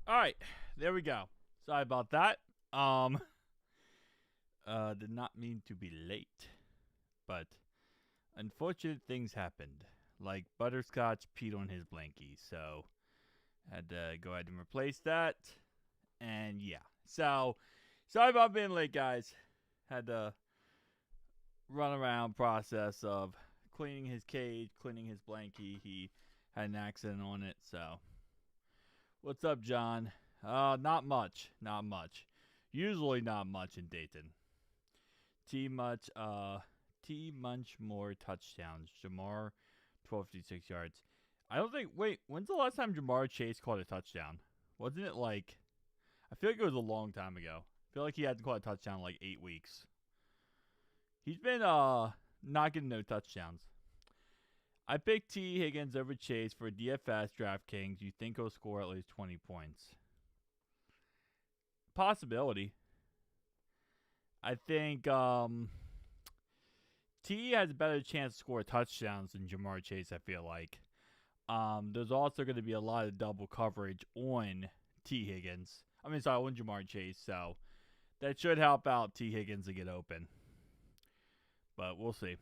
Alright, there we go. Sorry about that. Um, did not mean to be late, but unfortunate things happened. Like Butterscotch peed on his blankie, so had to go ahead and replace that. And yeah, so sorry about being late, guys. Had to run around process of cleaning his cage, cleaning his blankie. He had an accident on it, so what's up, John? Not much. Not much. Usually not much in Dayton. T much more touchdowns. Jamar, 1256 yards. I don't think. Wait, when's the last time Jamar Chase caught a touchdown? Wasn't it like? I feel like it was a long time ago. I feel like he hadn't caught a touchdown in like 8 weeks. He's been not getting no touchdowns. I picked T. Higgins over Chase for DFS DraftKings. You think he'll score at least 20 points? Possibility. I think T has a better chance to score touchdowns than Jamar Chase, I feel like. There's also going to be a lot of double coverage on T. Higgins. On Jamar Chase, so that should help out T. Higgins to get open. But we'll see.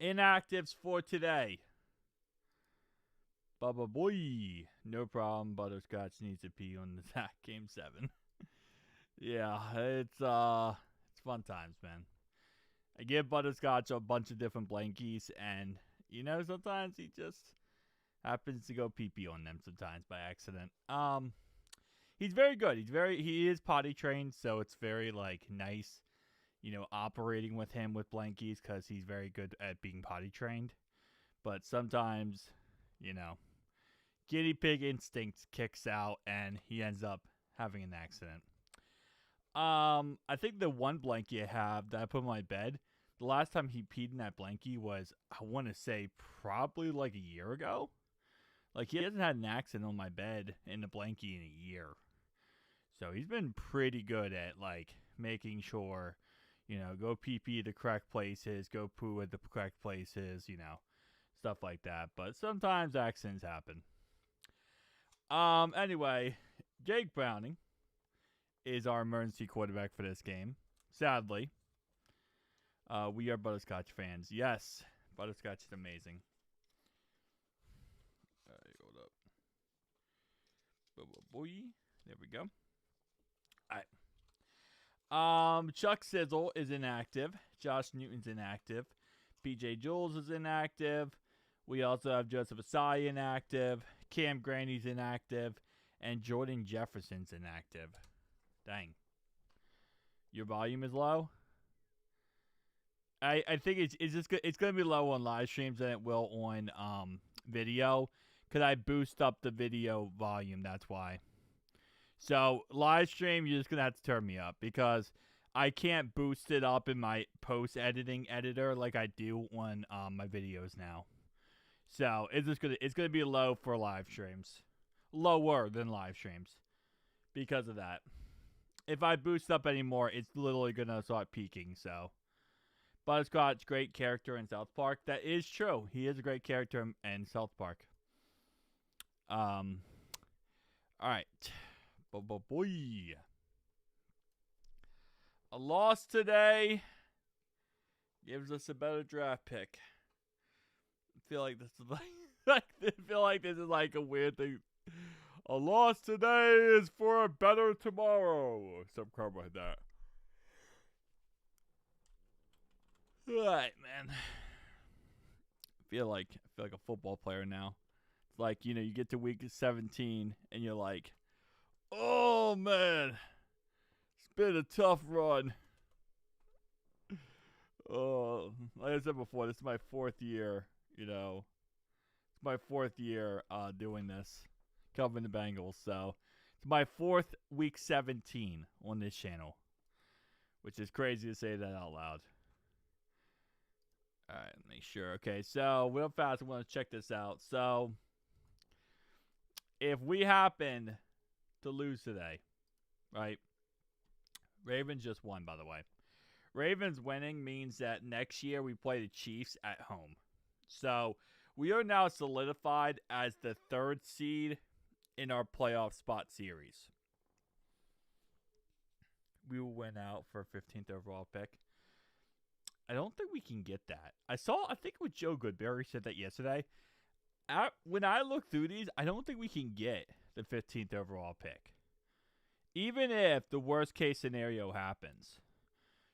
Inactives for today. Bubba boy. No problem. Butterscotch needs to pee on the Zach Game 7. Yeah, it's fun times, man. I give Butterscotch a bunch of different blankies, and sometimes he just happens to go pee-pee on them sometimes by accident. He's very good. He is potty trained, so it's very nice, operating with him with blankies because he's very good at being potty trained. But sometimes, guinea pig instinct kicks out and he ends up having an accident. I think the one blankie I have that I put on my bed, the last time he peed in that blankie was, I want to say, probably like a year ago. Like, he hasn't had an accident on my bed in the blankie in a year. So he's been pretty good at, making sure, go pee-pee the correct places, go poo at the correct places, stuff like that. But sometimes accidents happen. Anyway, Jake Browning is our emergency quarterback for this game. Sadly. We are Butterscotch fans. Yes, Butterscotch is amazing. Alright, hold up. Boy. There we go. Alright. Chuck Sizzle is inactive. Josh Newton's inactive. PJ Jules is inactive. We also have Joseph Asai inactive. Cam Graney's inactive. And Jordan Jefferson's inactive. Dang. Your volume is low? I think it's gonna be low on live streams than it will on video. Cause I boost up the video volume, that's why. So live stream, you're just gonna have to turn me up because I can't boost it up in my post editing editor like I do on my videos now. So it's gonna be low for live streams. Lower than live streams. Because of that. If I boost up anymore, it's literally going to start peaking, so. Butterscotch, great character in South Park. That is true. He is a great character in South Park. Alright. Boy. A loss today gives us a better draft pick. I feel like this is like a weird thing. A loss today is for a better tomorrow. Some crap like that. Alright, man. I feel like a football player now. It's like, you get to week 17 and you're like, oh man, it's been a tough run. Oh, like I said before, this is my fourth year, It's my fourth year doing this. Covering the Bengals, so it's my fourth week 17 on this channel, which is crazy to say that out loud. All right, make sure. Okay, so real fast, I want to check this out. So if we happen to lose today, right? Ravens just won, by the way. Ravens winning means that next year we play the Chiefs at home. So we are now solidified as the third seed in our playoff spot series. We will win out for 15th overall pick. I don't think we can get that. I think with Joe Goodberry said that yesterday. When I look through these, I don't think we can get the 15th overall pick. Even if the worst case scenario happens.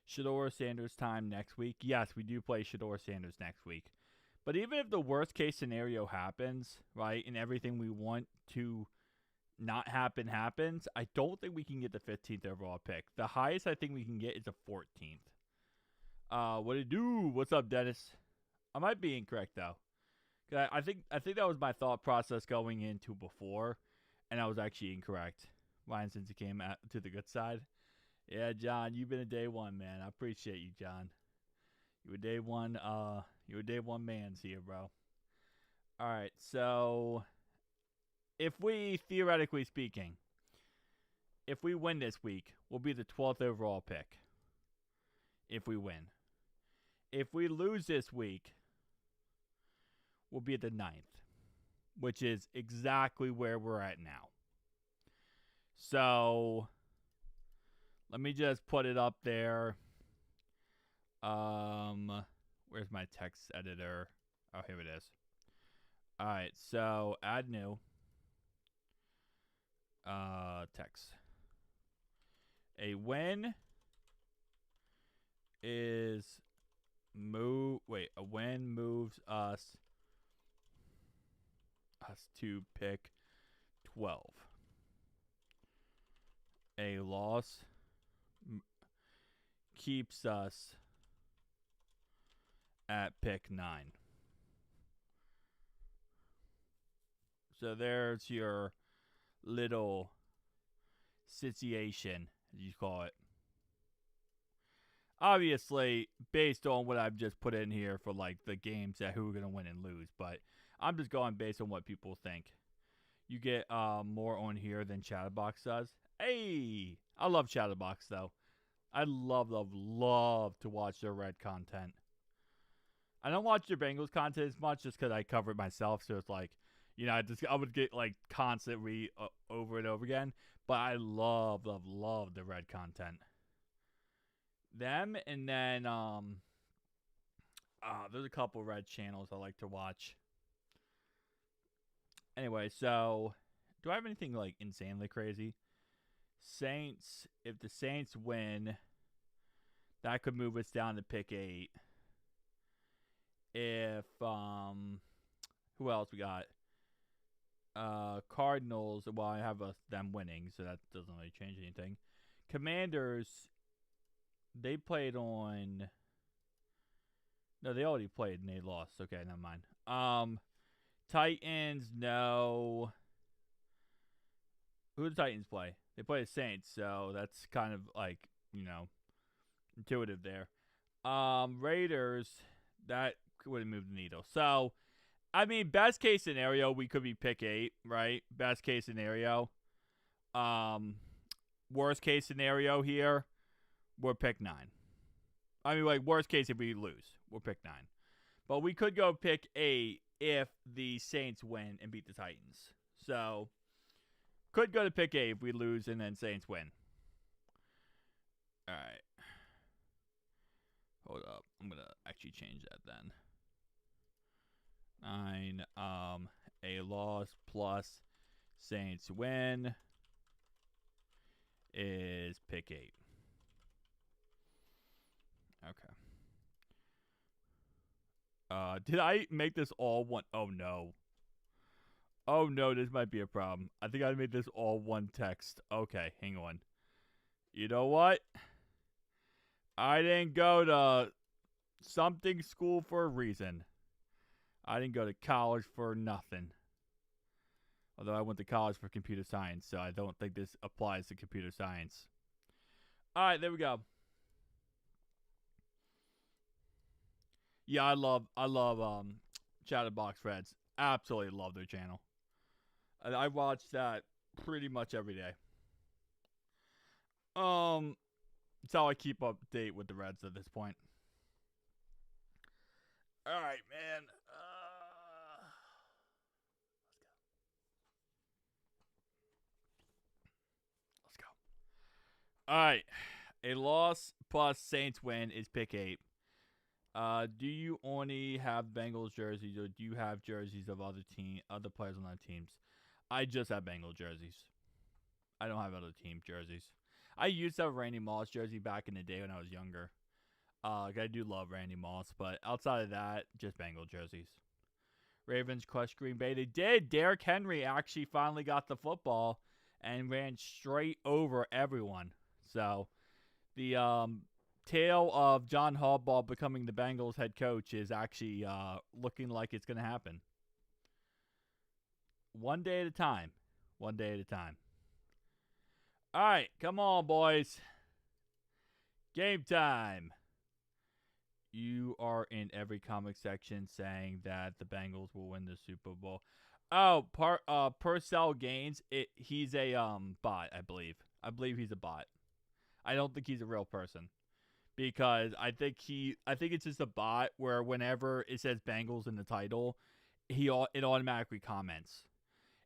Shedeur Sanders time next week. Yes, we do play Shedeur Sanders next week. But even if the worst case scenario happens, right, and everything we want to not happen happens, I don't think we can get the 15th overall pick. The highest I think we can get is a 14th. What it do? What's up, Dennis? I might be incorrect though. I think that was my thought process going into before, and I was actually incorrect. Ryan, since he came to the good side. Yeah, John, you've been a day one, man. I appreciate you, John. You a day one. You a day one man's here, bro. All right, so if we, theoretically speaking, if we win this week, we'll be the 12th overall pick. If we win. If we lose this week, we'll be at the 9th, which is exactly where we're at now. So let me just put it up there. Where's my text editor? Oh, here it is. All right, so add new. Text. A win is a win moves us to pick 12. A loss keeps us at pick 9. So there's your little situation, as you call it. Obviously, based on what I've just put in here for like the games that who are going to win and lose, but I'm just going based on what people think. You get more on here than Chatterbox does. Hey, I love Chatterbox though. I love to watch their red content. I don't watch their Bengals content as much just because I cover it myself, so it's like, you know, I would get like constant over and over again. But I love the red content. Them, and then there's a couple red channels I like to watch. Anyway, so do I have anything like insanely crazy? Saints, if the Saints win, that could move us down to pick 8. If who else we got? Cardinals, well, I have them winning, so that doesn't really change anything. Commanders, they played on. No, they already played and they lost. Okay, never mind. Titans, no. Who do the Titans play? They play the Saints, so that's kind of like, you know, intuitive there. Raiders, that would have moved the needle. So, I mean, best case scenario, we could be pick 8, right? Best case scenario. Worst case scenario here, we're pick 9. I mean, like, worst case if we lose, we're pick 9. But we could go pick 8 if the Saints win and beat the Titans. So, could go to pick 8 if we lose and then Saints win. All right. Hold up. I'm going to actually change that then. 9, a loss plus Saints win is pick 8. Okay. Did I make this all one? Oh, no. Oh, no, this might be a problem. I think I made this all one text. Okay, hang on. You know what? I didn't go to something school for a reason. I didn't go to college for nothing. Although I went to college for computer science, so I don't think this applies to computer science. All right, there we go. Yeah, I love Chatterbox Reds. Absolutely love their channel. I watch that pretty much every day. It's how I keep up to date with the Reds at this point. All right, man. All right. A loss plus Saints win is pick 8. Do you only have Bengals jerseys, or do you have jerseys of other players on other teams? I just have Bengal jerseys. I don't have other team jerseys. I used to have Randy Moss jersey back in the day when I was younger. I do love Randy Moss, but outside of that, just Bengal jerseys. Ravens crushed Green Bay. They did. Derrick Henry actually finally got the football and ran straight over everyone. So the tale of John Harbaugh becoming the Bengals head coach is actually looking like it's going to happen. One day at a time. One day at a time. All right, come on, boys. Game time. You are in every comic section saying that the Bengals will win the Super Bowl. Oh, Purcell Gaines, he's a bot, I believe. I believe he's a bot. I don't think he's a real person. Because I think it's just a bot where whenever it says Bengals in the title, it automatically comments.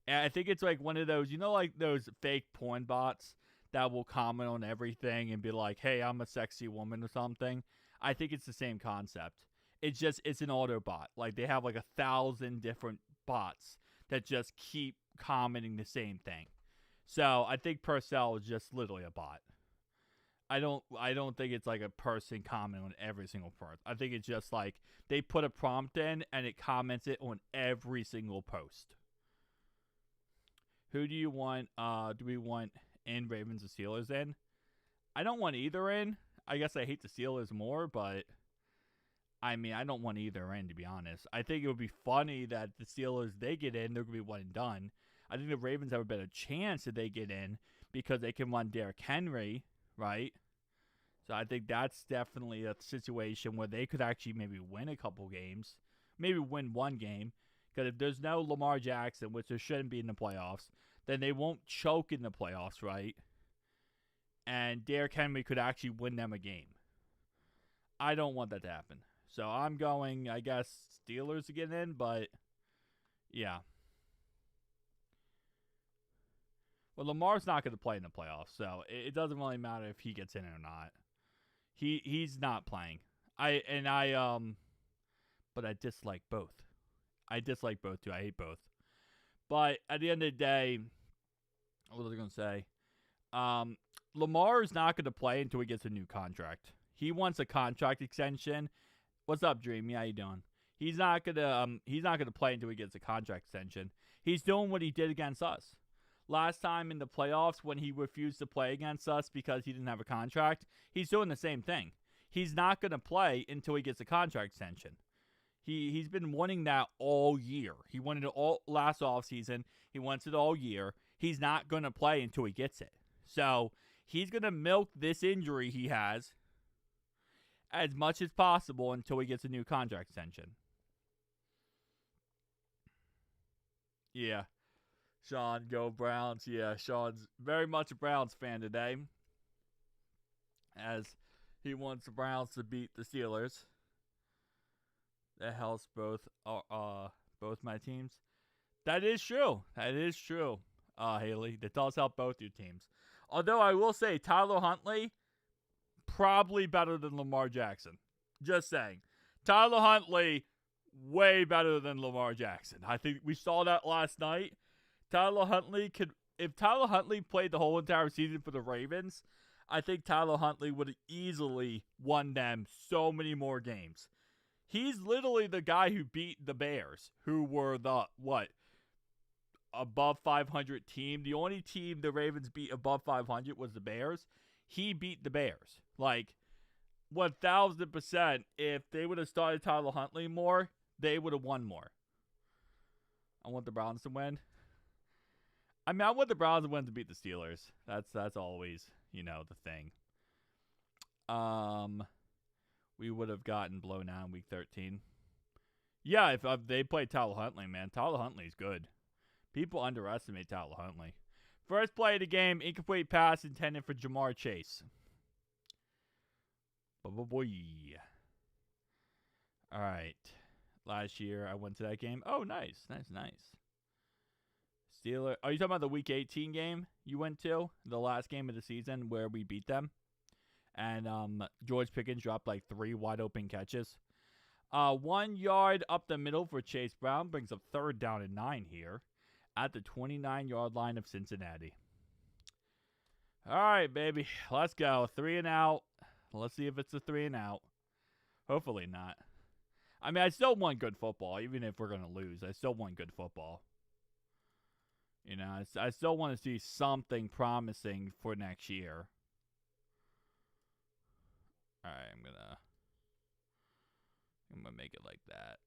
And I think it's like one of those, like those fake porn bots that will comment on everything and be like, hey, I'm a sexy woman or something. I think it's the same concept. It's an auto bot. Like they have like 1,000 different bots that just keep commenting the same thing. So I think Purcell is just literally a bot. I don't think it's like a person commenting on every single person. I think it's just like they put a prompt in and it comments it on every single post. Who do you want? Do we want in Ravens or Steelers in? I don't want either in. I guess I hate the Steelers more, but I mean, I don't want either in, to be honest. I think it would be funny that the Steelers, they get in, they're going to be one and done. I think the Ravens have a better chance that they get in because they can run Derrick Henry, right? So I think that's definitely a situation where they could actually maybe win a couple games, maybe win one game. Because if there's no Lamar Jackson, which there shouldn't be in the playoffs, then they won't choke in the playoffs, right? And Derrick Henry could actually win them a game. I don't want that to happen. So I'm going, I guess, Steelers to get in, but yeah. Well, Lamar's not going to play in the playoffs, so it doesn't really matter if he gets in or not. He's not playing. But I dislike both. I dislike both too. I hate both. But at the end of the day, what was I going to say? Lamar is not going to play until he gets a new contract. He wants a contract extension. What's up, Dreamy? How you doing? He's not gonna play until he gets a contract extension. He's doing what he did against us. Last time in the playoffs when he refused to play against us because he didn't have a contract, he's doing the same thing. He's not going to play until he gets a contract extension. He's been wanting that all year. He wanted it all last offseason. He wants it all year. He's not going to play until he gets it. So he's going to milk this injury he has as much as possible until he gets a new contract extension. Yeah. Sean, go Browns. Yeah, Sean's very much a Browns fan today, as he wants the Browns to beat the Steelers. That helps both my teams. That is true. That is true, Haley. That does help both your teams. Although I will say Tyler Huntley, probably better than Lamar Jackson. Just saying. Tyler Huntley, way better than Lamar Jackson. I think we saw that last night. If Tyler Huntley played the whole entire season for the Ravens, I think Tyler Huntley would have easily won them so many more games. He's literally the guy who beat the Bears, who were the, above 500 team. The only team the Ravens beat above 500 was the Bears. He beat the Bears. 1,000%, if they would have started Tyler Huntley more, they would have won more. I want the Browns to win. I mean, I want the Browns to win to beat the Steelers. That's always, the thing. We would have gotten blown out in week 13. Yeah, if they played Tyler Huntley, man. Tyler Huntley's good. People underestimate Tyler Huntley. First play of the game, incomplete pass intended for Jamar Chase. Boy. All right. Last year, I went to that game. Oh, nice. Steelers. Are you talking about the Week 18 game you went to? The last game of the season where we beat them? And George Pickens dropped like 3 wide open catches. 1 yard up the middle for Chase Brown brings up 3rd down and 9 here at the 29-yard line of Cincinnati. All right, baby. Let's go. 3 and out. Let's see if it's a 3 and out. Hopefully not. I mean, I still want good football, even if we're going to lose. I still want good football. You know, I still want to see something promising for next year. All right, I'm gonna make it like that.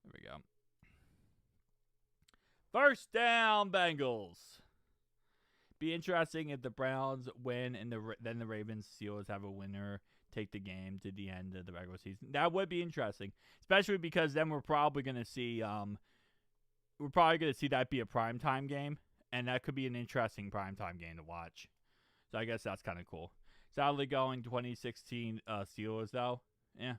There we go. First down, Bengals. Be interesting if the Browns win and then the Ravens Steelers have a winner, take the game to the end of the regular season. That would be interesting, especially because then we're probably gonna see that be a primetime game, and that could be an interesting primetime game to watch. So I guess that's kind of cool. Sadly going 2016 Steelers, though. Yeah.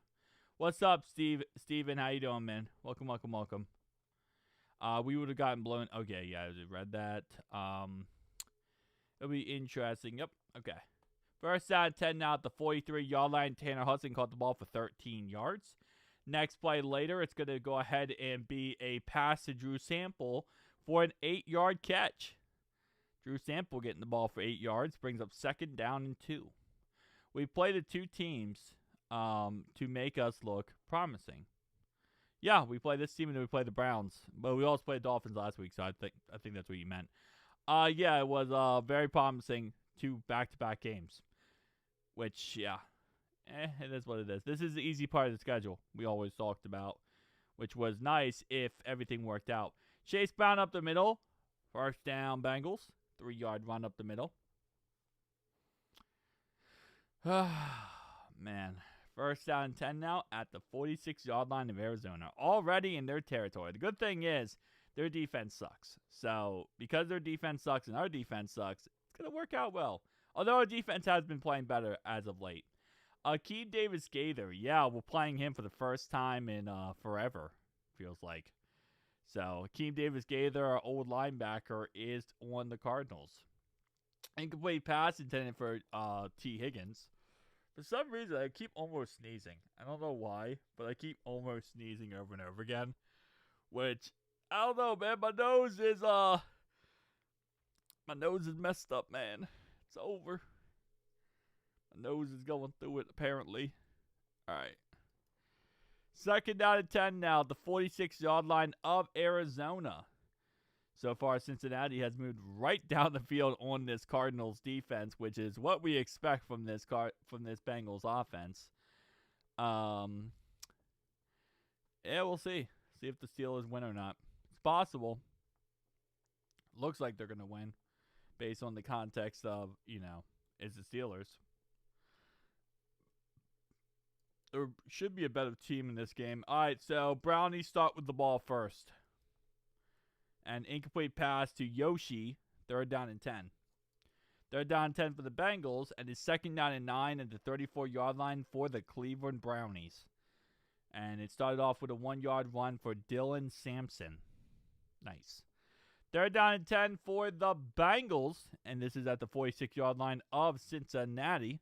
What's up, Steven? How you doing, man? Welcome. We would have gotten blown. Okay, yeah, I read that. It'll be interesting. Yep, okay. First down, 10 now at the 43-yard line. Tanner Hudson caught the ball for 13 yards. Next play later, it's going to go ahead and be a pass to Drew Sample for an 8-yard catch. Drew Sample getting the ball for 8 yards brings up 2nd down and 2. We play the 2 teams to make us look promising. Yeah, we play this team and then we play the Browns, but we also played Dolphins last week, so I think that's what you meant. Yeah, it was very promising 2 back-to-back games, which yeah, it is what it is. This is the easy part of the schedule we always talked about, which was nice if everything worked out. Chase Brown up the middle, first down Bengals, 3-yard run up the middle. Man, first down and 10 now at the 46-yard line of Arizona, already in their territory. The good thing is their defense sucks. So because their defense sucks and our defense sucks, it's going to work out well. Although our defense has been playing better as of late. Akeem Davis-Gaither, yeah, we're playing him for the first time in forever, feels like. So Akeem Davis-Gaither, our old linebacker, is on the Cardinals. Incomplete pass intended for T. Higgins. For some reason, I keep almost sneezing. I don't know why, but I keep almost sneezing over and over again. Which, I don't know, man. My nose is messed up, man. It's over. My nose is going through it, apparently. All right. 2nd down and 10 now at the 46-yard line of Arizona. So far, Cincinnati has moved right down the field on this Cardinals defense, which is what we expect from this Bengals offense. Yeah, we'll see. See if the Steelers win or not. It's possible. Looks like they're going to win based on the context of, it's the Steelers. There should be a better team in this game. All right, so Brownies start with the ball first. An incomplete pass to Yoshi, 3rd down and 10. 3rd down and 10 for the Bengals, and it's 2nd down and 9 at the 34-yard line for the Cleveland Brownies. And it started off with a 1-yard run for Dylan Sampson. Nice. 3rd down and 10 for the Bengals, and this is at the 46-yard line of Cincinnati.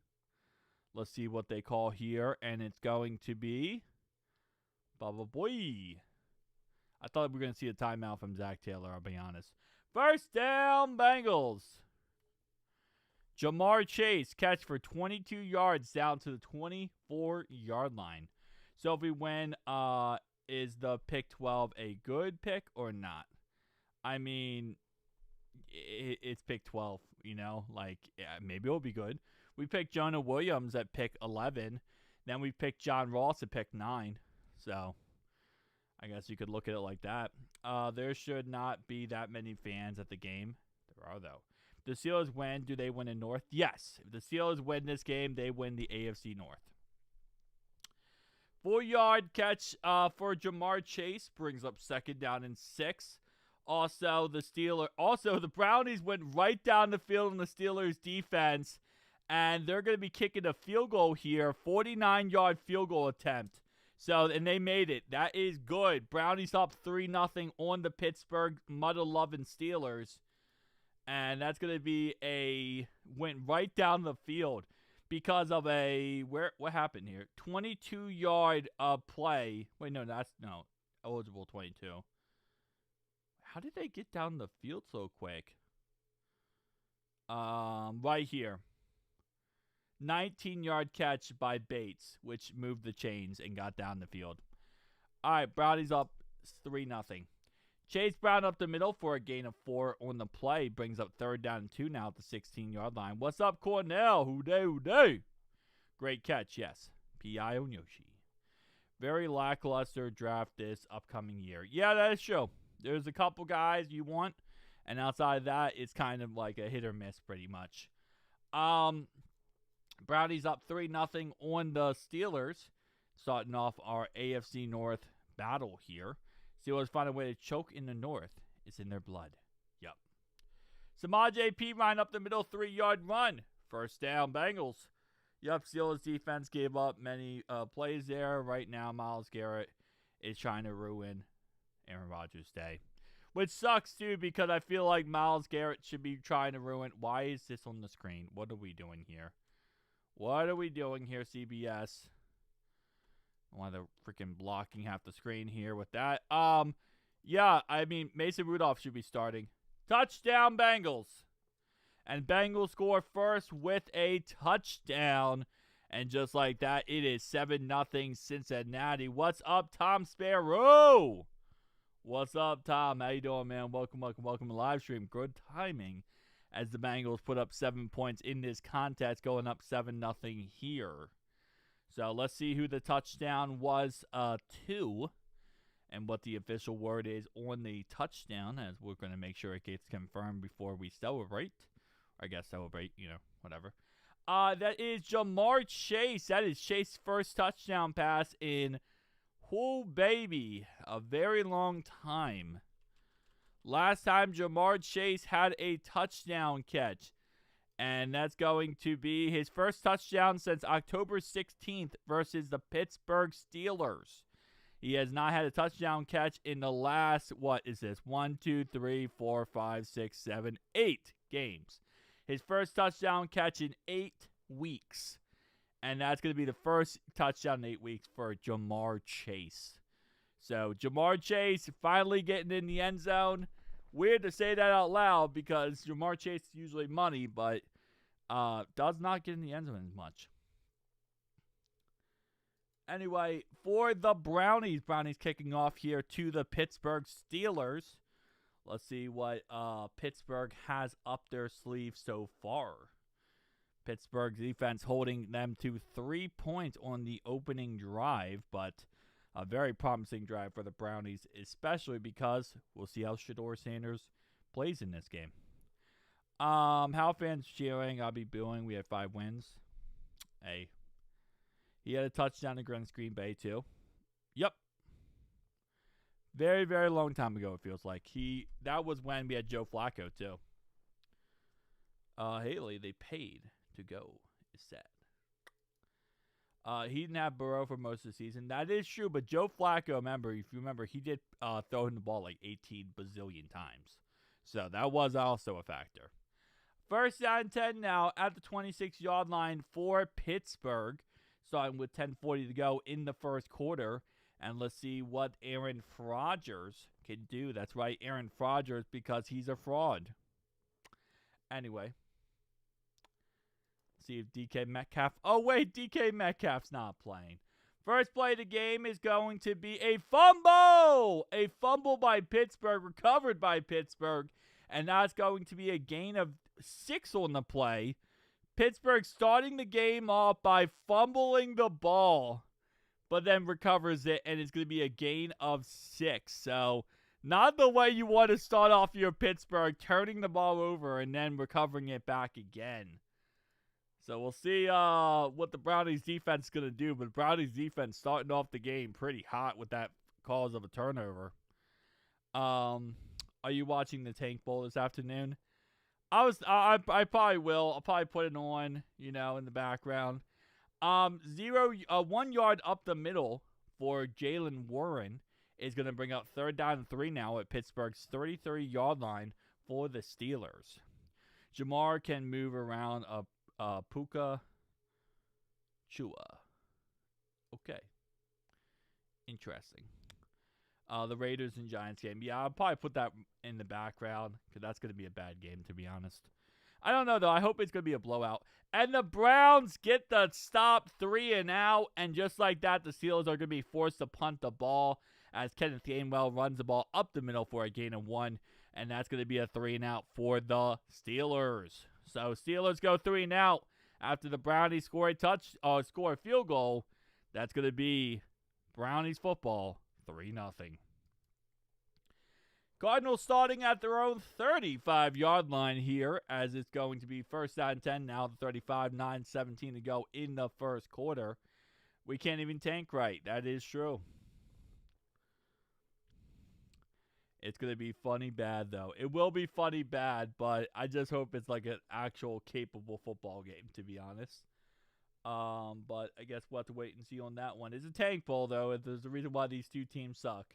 Let's see what they call here, and it's going to be Bubba Boy. I thought we were going to see a timeout from Zach Taylor, I'll be honest. First down, Bengals. Jamar Chase, catch for 22 yards down to the 24-yard line. So if we win, is the pick 12 a good pick or not? I mean, it's pick 12, yeah, maybe it'll be good. We picked Jonah Williams at pick 11. Then we picked John Ross at pick 9. So I guess you could look at it like that. There should not be that many fans at the game. There are, though. If the Steelers win, do they win in North? Yes. If the Steelers win this game, they win the AFC North. 4-yard catch for Jamar Chase brings up 2nd down and 6. Also, the Brownies went right down the field on the Steelers' defense, and they're going to be kicking a field goal here, 49-yard field goal attempt So, and they made it. That is good. Brownies up 3-0 on the Pittsburgh Mother-loving Steelers. And that's going to be went right down the field because of what happened here? 22-yard play. Wait, no, eligible 22. How did they get down the field so quick? Right here. 19-yard catch by Bates, which moved the chains and got down the field. All right, Brownies up 3-0. Chase Brown up the middle for a gain of 4 on the play. Brings up 3rd down and 2 now at the 16-yard line. What's up, Cornell? Hoo-day. Great catch, yes. P.I. on Yoshi. Very lackluster draft this upcoming year. Yeah, that is true. There's a couple guys you want, and outside of that, it's kind of like a hit or miss pretty much. Brownies up 3-0 on the Steelers. Starting off our AFC North battle here. Steelers find a way to choke in the North. It's in their blood. Yep. Samaje Perine up the middle, 3-yard run. First down, Bengals. Yep, Steelers defense gave up many plays there. Right now, Myles Garrett is trying to ruin Aaron Rodgers' day. Which sucks, too, because I feel like Myles Garrett should be trying to ruin. Why is this on the screen? What are we doing here? What are we doing here, CBS? Why they're freaking blocking half the screen here with that. Yeah, I mean, Mason Rudolph should be starting. Touchdown, Bengals. And Bengals score first with a touchdown. And just like that, it is 7-0 Cincinnati. What's up, Tom Sparrow? What's up, Tom? How you doing, man? Welcome to live stream. Good timing as the Bengals put up 7 points in this contest, going up 7-0 here. So let's see who the touchdown was to and what the official word is on the touchdown, as we're going to make sure it gets confirmed before we celebrate. Or I guess celebrate, whatever. That is Jamar Chase. That is Chase's first touchdown pass in, baby, a very long time. Last time Jamar Chase had a touchdown catch. And that's going to be his first touchdown since October 16th versus the Pittsburgh Steelers. He has not had a touchdown catch in the last, 1, 2, 3, 4, 5, 6, 7, 8 games. His first touchdown catch in 8 weeks. And that's going to be the first touchdown in 8 weeks for Jamar Chase. So Jamar Chase finally getting in the end zone. Weird to say that out loud because Jamar Chase is usually money, but does not get in the end zone as much. Anyway, for the Brownies kicking off here to the Pittsburgh Steelers. Let's see what Pittsburgh has up their sleeve so far. Pittsburgh's defense holding them to 3 points on the opening drive, but a very promising drive for the Brownies, especially because we'll see how Shedeur Sanders plays in this game. How fans cheering? I'll be booing. We had 5 wins. Hey. He had a touchdown against Green Bay, too. Yep. Very, very long time ago, it feels like. That was when we had Joe Flacco, too. Haley, they paid to go. Is sad. He didn't have Burrow for most of the season. That is true, but Joe Flacco, if you remember, he did throw him the ball like 18 bazillion times. So that was also a factor. First down and 10 now at the 26-yard line for Pittsburgh. Starting with 10:40 to go in the first quarter. And let's see what Aaron Rodgers can do. That's right, Aaron Rodgers, because he's a fraud. Anyway. See if DK Metcalf. Oh, wait, DK Metcalf's not playing. First play of the game is going to be a fumble. A fumble by Pittsburgh, recovered by Pittsburgh. And that's going to be a gain of 6 on the play. Pittsburgh starting the game off by fumbling the ball, but then recovers it, and it's going to be a gain of 6. So, not the way you want to start off your Pittsburgh, turning the ball over and then recovering it back again. So, we'll see what the Brownies defense is going to do, but Brownies defense starting off the game pretty hot with that cause of a turnover. Are you watching the Tank Bowl this afternoon? I probably will. I'll probably put it on, in the background. 1 yard up the middle for Jalen Warren is going to bring up 3rd down and 3 now at Pittsburgh's 33-yard line for the Steelers. Jamar can move around Puka Chua. Okay. Interesting. The Raiders and Giants game. Yeah, I'll probably put that in the background because that's going to be a bad game, to be honest. I don't know, though. I hope it's going to be a blowout. And the Browns get the stop 3-and-out. And just like that, the Steelers are going to be forced to punt the ball as Kenneth Gainwell runs the ball up the middle for a gain of 1. And that's going to be a 3-and-out for the Steelers. So Steelers go 3-and-out after the Brownies score a field goal. That's going to be Brownies football 3-0. Cardinals starting at their own 35-yard line here as it's going to be 1st down and 10 now, 35, 9:17 to go in the first quarter. We can't even tank right. That is true. It's going to be funny bad, though. It will be funny bad, but I just hope it's like an actual capable football game, to be honest. But I guess we'll have to wait and see on that one. It's a tank poll, though. There's a reason why these two teams suck.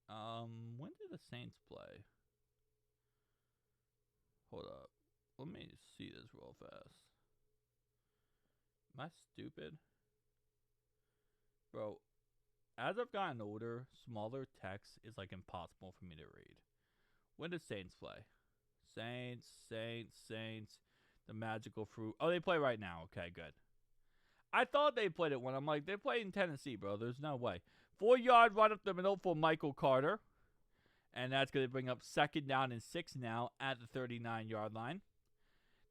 When did the Saints play? Hold up. Let me see this real fast. Am I stupid? Bro, as I've gotten older, smaller text is like impossible for me to read. When did Saints play? Saints. The magical fruit. Oh, they play right now. Okay, good. I thought they played it when I'm like, they play in Tennessee, bro. There's no way. 4-yard run up the middle for Michael Carter. And that's going to bring up 2nd down and 6 now at the 39-yard line.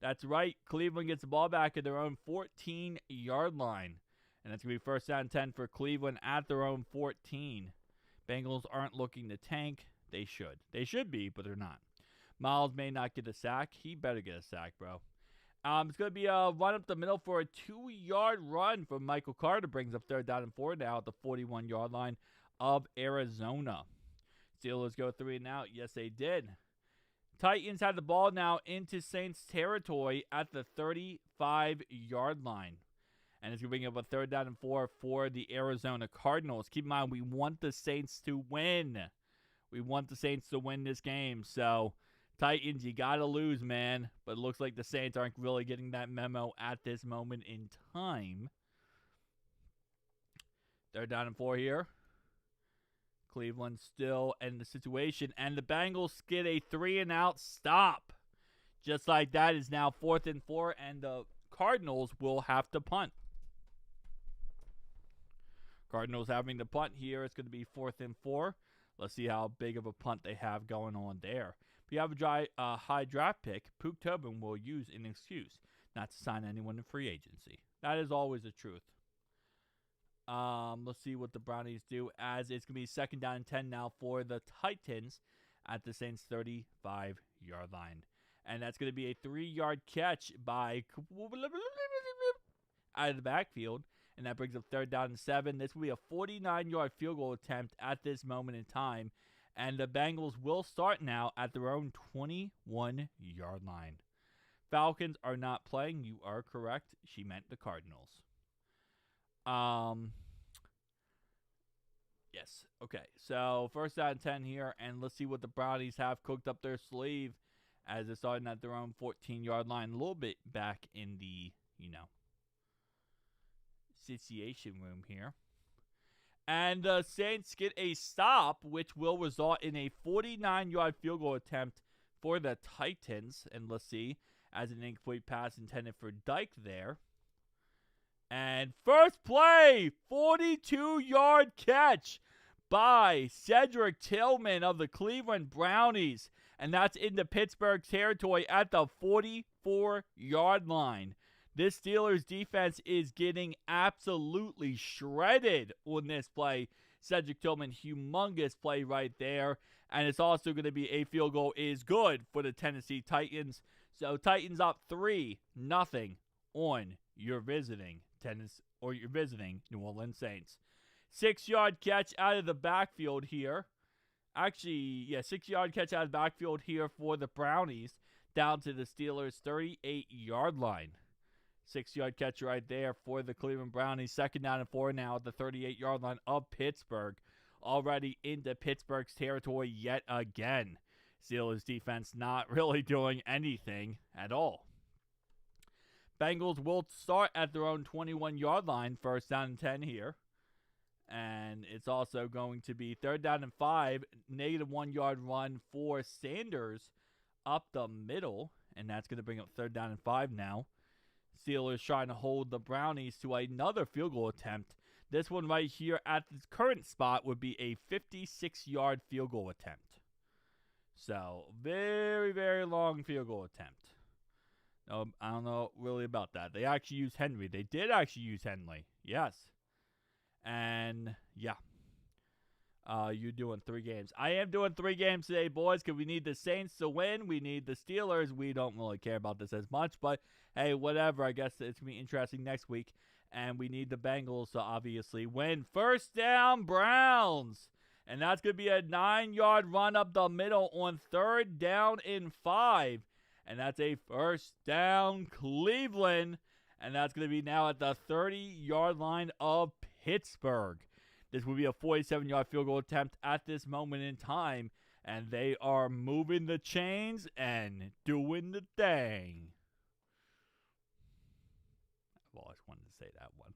That's right. Cleveland gets the ball back at their own 14-yard line. And that's going to be 1st down and 10 for Cleveland at their own 14. Bengals aren't looking to tank. They should. They should be, but they're not. Miles may not get a sack. He better get a sack, bro. It's going to be a run up the middle for a 2-yard run from Michael Carter. Brings up 3rd down and 4 now at the 41-yard line of Arizona. Steelers go 3-and-out. Yes, they did. Titans have the ball now into Saints territory at the 35-yard line. And it's going to bring up a 3rd down and 4 for the Arizona Cardinals. Keep in mind, we want the Saints to win. We want the Saints to win this game. So, Titans, you got to lose, man. But it looks like the Saints aren't really getting that memo at this moment in time. 3rd down and 4 here. Cleveland still in the situation. And the Bengals get a 3-and-out stop. Just like that is now 4th and 4. And the Cardinals will have to punt. Cardinals having the punt here. It's going to be 4th and 4. Let's see how big of a punt they have going on there. If you have a high draft pick, Pook Tobin will use an excuse not to sign anyone in free agency. That is always the truth. Let's see what the Brownies do as it's going to be 2nd down and 10 now for the Titans at the Saints 35-yard line. And that's going to be a 3-yard catch by out of the backfield. And that brings up 3rd down and 7. This will be a 49-yard field goal attempt at this moment in time. And the Bengals will start now at their own 21-yard line. Falcons are not playing. You are correct. She meant the Cardinals. Yes. Okay. So 1st down and 10 here. And let's see what the Brownies have cooked up their sleeve as they're starting at their own 14-yard line. A little bit back in the, situation room here. And the Saints get a stop, which will result in a 49-yard field goal attempt for the Titans. And let's see, as an incomplete pass intended for Dyke there. And first play, 42-yard catch by Cedric Tillman of the Cleveland Brownies. And that's into Pittsburgh territory at the 44-yard line. This Steelers defense is getting absolutely shredded on this play. Cedric Tillman, humongous play right there. And it's also going to be a field goal is good for the Tennessee Titans. So Titans up 3-0 on your visiting New Orleans Saints. 6-yard catch out of the backfield here. Actually, 6-yard catch out of the backfield here for the Brownies down to the Steelers' 38-yard line. 6-yard catch right there for the Cleveland Brownies. 2nd down and 4 now at the 38-yard line of Pittsburgh. Already into Pittsburgh's territory yet again. Steelers defense not really doing anything at all. Bengals will start at their own 21-yard line. 1st down and 10 here. And it's also going to be 3rd down and 5. Negative 1-yard run for Sanders up the middle. And that's going to bring up 3rd down and 5 now. Steelers trying to hold the Brownies to another field goal attempt. This one right here at the current spot would be a 56-yard field goal attempt. So, very, very long field goal attempt. I don't know really about that. They actually used Henry. They did actually use Henry. Yes. And, yeah. You're doing 3 games. I am doing 3 games today, boys, because we need the Saints to win. We need the Steelers. We don't really care about this as much, but hey, whatever. I guess it's going to be interesting next week. And we need the Bengals to obviously win. 1st down, Browns. And that's going to be a 9-yard run up the middle on 3rd down and 5. And that's a 1st down, Cleveland. And that's going to be now at the 30-yard line of Pittsburgh. This will be a 47-yard field goal attempt at this moment in time. And they are moving the chains and doing the thing. I've always wanted to say that one.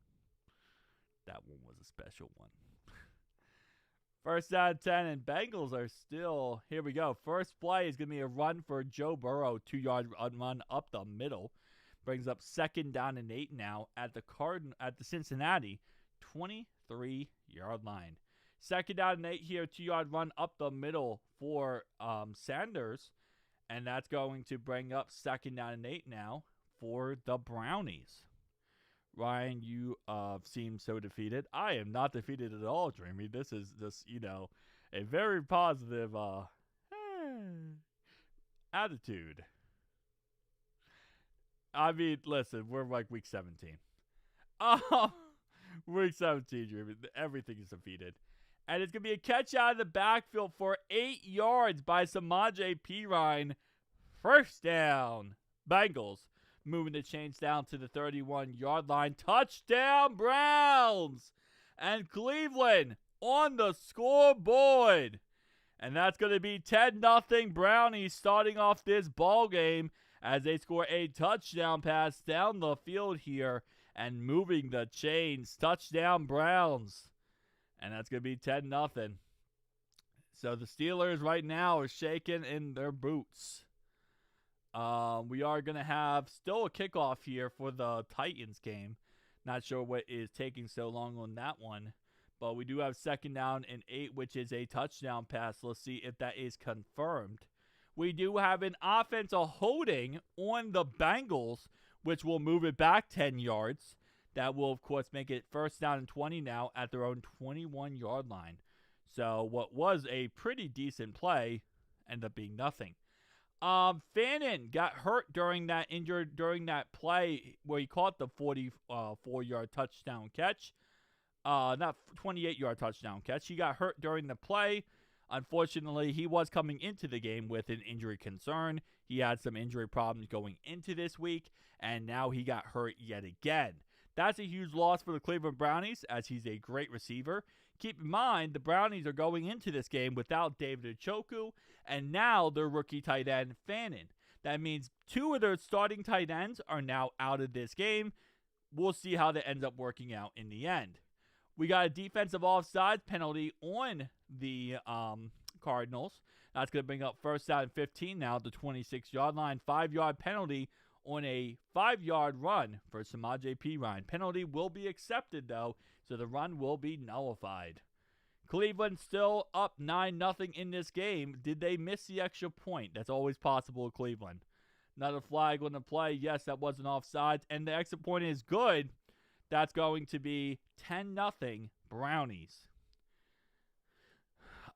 That one was a special one. 1st down and 10, and Bengals are still, here we go. First play is going to be a run for Joe Burrow, 2-yard run up the middle. Brings up 2nd down and 8 now at the Cincinnati 23-yard line. 2nd down and 8 here, 2-yard run up the middle for Sanders. And that's going to bring up 2nd down and 8 now for the Brownies. Ryan, you seem so defeated. I am not defeated at all, Dreamy. This is just, a very positive attitude. I mean, listen, we're like week 17. Week 17, Dreamy. Everything is defeated. And it's going to be a catch out of the backfield for 8 yards by Samaje Perine. 1st down, Bengals. Moving the chains down to the 31-yard line. Touchdown, Browns! And Cleveland on the scoreboard. And that's going to be 10-0 Brownies starting off this ball game as they score a touchdown pass down the field here and moving the chains. Touchdown, Browns. And that's going to be 10-0. So the Steelers right now are shaking in their boots. We are going to have still a kickoff here for the Titans game. Not sure what is taking so long on that one. But we do have 2nd down and 8, which is a touchdown pass. Let's see if that is confirmed. We do have an offensive holding on the Bengals, which will move it back 10 yards. That will, of course, make it 1st down and 20 now at their own 21-yard line. So what was a pretty decent play ended up being nothing. Fannin got hurt during that play where he caught the 44-yard touchdown catch. Not 28-yard touchdown catch. He got hurt during the play. Unfortunately, he was coming into the game with an injury concern. He had some injury problems going into this week, and now he got hurt yet again. That's a huge loss for the Cleveland Brownies, as he's a great receiver. Keep in mind, the Brownies are going into this game without David Njoku, and now their rookie tight end, Fannin. That means 2 of their starting tight ends are now out of this game. We'll see how that ends up working out in the end. We got a defensive offside penalty on the Cardinals. That's going to bring up 1st down and 15 now at the 26-yard line. 5-yard penalty on a 5-yard run for Samaje Perine. Penalty will be accepted, though, so the run will be nullified. Cleveland still up 9-0 in this game. Did they miss the extra point? That's always possible with Cleveland. Another flag on the play. Yes, that was an offside, and the extra point is good. That's going to be 10-0 Brownies.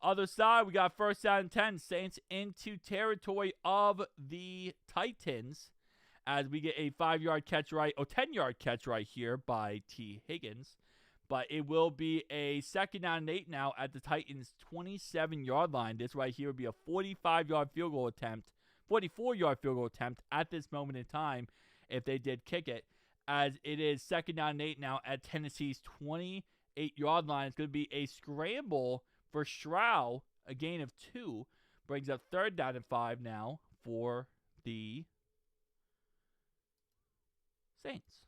Other side, we got 1st down and 10. Saints into territory of the Titans as we get a 5-yard catch right, or 10-yard catch right here by T. Higgins. But it will be a 2nd down and 8 now at the Titans' 27-yard line. This right here would be a 44-yard field goal attempt at this moment in time if they did kick it. as it is 2nd down and 8 now at Tennessee's 28-yard line. It's going to be a scramble for Stroud, a gain of 2. Brings up 3rd down and 5 now for the Saints.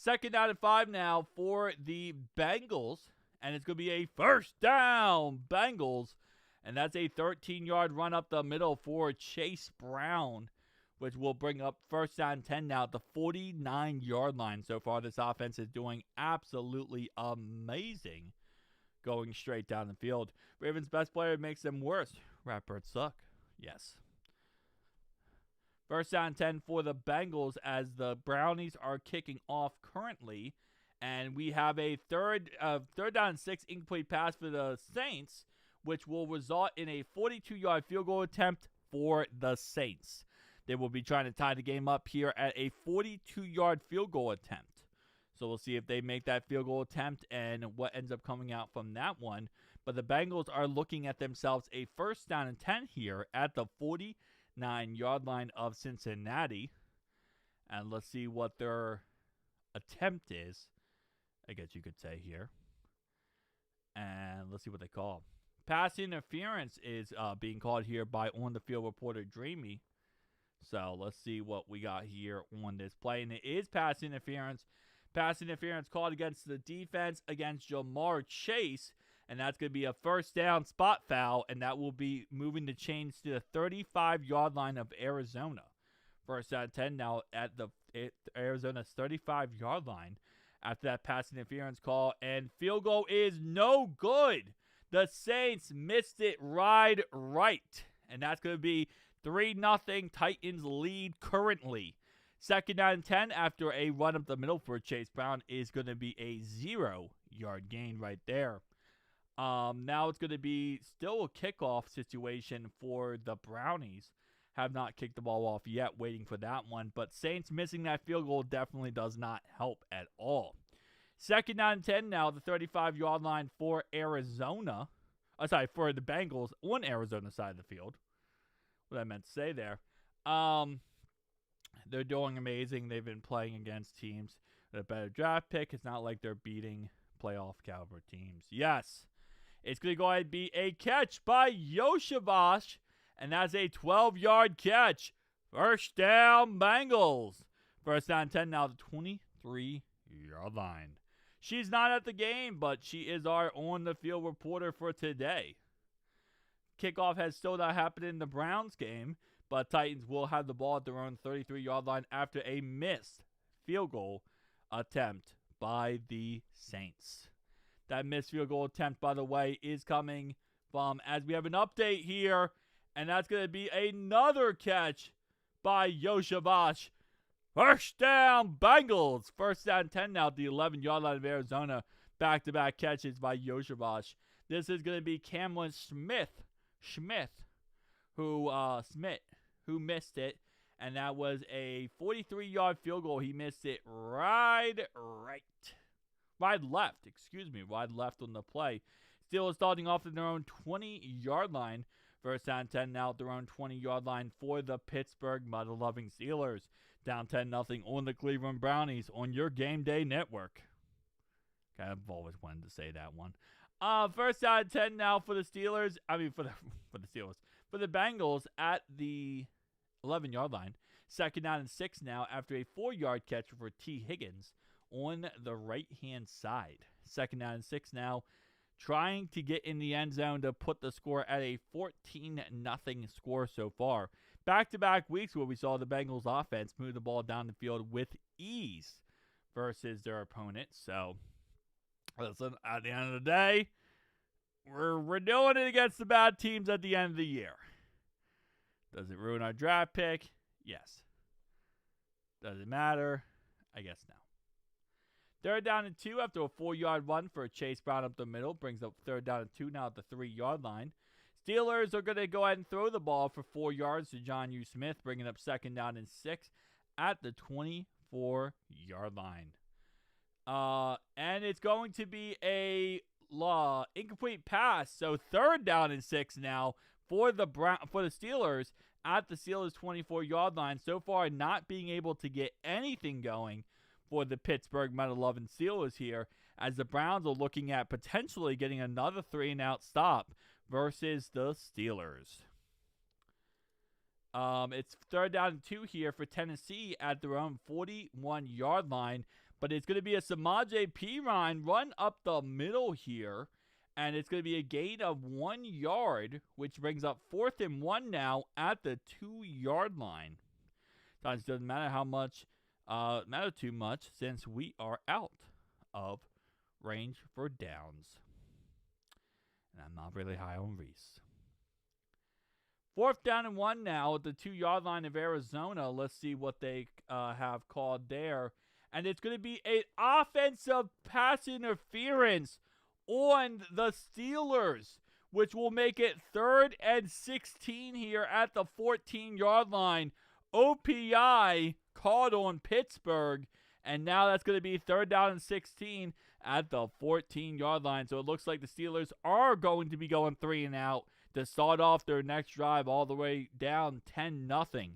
2nd down and 5 now for the Bengals. And it's going to be a 1st down, Bengals. And that's a 13-yard run up the middle for Chase Brown, which will bring up 1st down 10 now at the 49-yard line. So far, this offense is doing absolutely amazing going straight down the field. Ravens' best player makes them worse. Ratbirds suck. Yes. 1st down 10 for the Bengals as the Brownies are kicking off currently. And we have a 3rd down and 6 incomplete pass for the Saints, which will result in a 42-yard field goal attempt for the Saints. They will be trying to tie the game up here at a 42-yard field goal attempt. So we'll see if they make that field goal attempt and what ends up coming out from that one. But the Bengals are looking at themselves a 1st down and 10 here at the 49-yard line of Cincinnati. And let's see what their attempt is, I guess you could say here. And let's see what they call. Pass interference is being called here by on-the-field reporter Dreamy. So let's see what we got here on this play. And it is pass interference. Pass interference called against the defense against Jamar Chase. And that's going to be a 1st down spot foul. And that will be moving the chains to the 35-yard line of Arizona. 1st down 10 now at the Arizona's 35-yard line after that pass interference call. And field goal is no good. The Saints missed it right. And that's going to be 3-0 Titans lead currently. 2nd down and 10 after a run up the middle for Chase Brown is going to be a 0-yard gain right there. Now it's going to be still a kickoff situation for the Brownies. Have not kicked the ball off yet, waiting for that one. But Saints missing that field goal definitely does not help at all. 2nd down and 10 now, the 35-yard line for Arizona. For the Bengals on Arizona side of the field. What I meant to say there. They're doing amazing. They've been playing against teams with a better draft pick. It's not like they're beating playoff caliber teams. Yes, it's going to go ahead and be a catch by Yoshavash, and that's a 12-yard catch. 1st down, Bengals. 1st down 10 now, the 23-yard line. She's not at the game, but she is our on-the-field reporter for today. Kickoff has still not happened in the Browns game, but Titans will have the ball at their own 33-yard line after a missed field goal attempt by the Saints. That missed field goal attempt, by the way, is coming from, as we have an update here, and that's going to be another catch by Yoshavash. 1st down, Bengals. 1st down 10 now at the 11-yard line of Arizona. Back-to-back catches by Yoshavash. This is going to be Cameron Smith, who missed it, and that was a 43-yard field goal. He missed it wide left on the play. Steelers starting off at their own 20-yard line. 1st down 10 now at their own 20-yard line for the Pittsburgh Mother-Loving Steelers. Down 10-0 on the Cleveland Brownies on your game day network. I've always wanted to say that one. 1st down 10 now for the Steelers. For the Bengals at the 11-yard line. 2nd down and 6 now after a 4-yard catch for T. Higgins on the right-hand side. 2nd down and 6 now, trying to get in the end zone to put the score at a 14-0 score so far. Back-to-back weeks where we saw the Bengals offense move the ball down the field with ease versus their opponent. So, listen, at the end of the day, we're doing it against the bad teams at the end of the year. Does it ruin our draft pick? Yes. Does it matter? I guess no. 3rd down and 2 after a 4-yard run for Chase Brown up the middle. Brings up 3rd down and 2 now at the 3-yard line. Steelers are going to go ahead and throw the ball for 4 yards to John U. Smith, bringing up 2nd down and 6 at the 24-yard line. And it's going to be a incomplete pass. So 3rd down and 6 now for the Steelers at the Steelers' 24-yard line. So far, not being able to get anything going for the Pittsburgh Metal-loving Steelers here, as the Browns are looking at potentially getting another 3-and-out stop versus the Steelers. It's 3rd down and 2 here for Tennessee at their own 41-yard line. But it's going to be a Samaje Perine run up the middle here. And it's going to be a gain of 1 yard, which brings up 4th and 1 now at the 2-yard line. Sometimes it doesn't matter how much, matter too much, since we are out of range for downs. And I'm not really high on Reese. 4th down and 1 now at the 2-yard line of Arizona. Let's see what they have called there. And it's going to be an offensive pass interference on the Steelers, which will make it 3rd and 16 here at the 14-yard line. OPI called on Pittsburgh, and now that's going to be 3rd down and 16 at the 14-yard line. So it looks like the Steelers are going to be going 3-and-out to start off their next drive all the way down 10-0.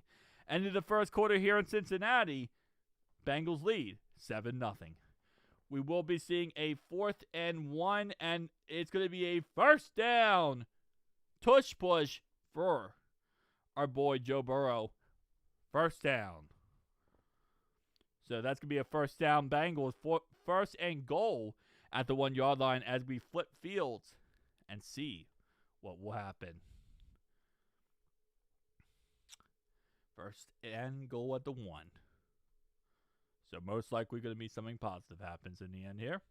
End of the first quarter here in Cincinnati, Bengals lead 7-0. We will be seeing a 4th and 1, and it's going to be a 1st down. Tush push for our boy Joe Burrow. 1st down. So that's going to be a 1st down Bengals. 1st and goal at the 1-yard line as we flip fields and see what will happen. 1st and goal at the 1. So most likely going to be something positive happens in the end here.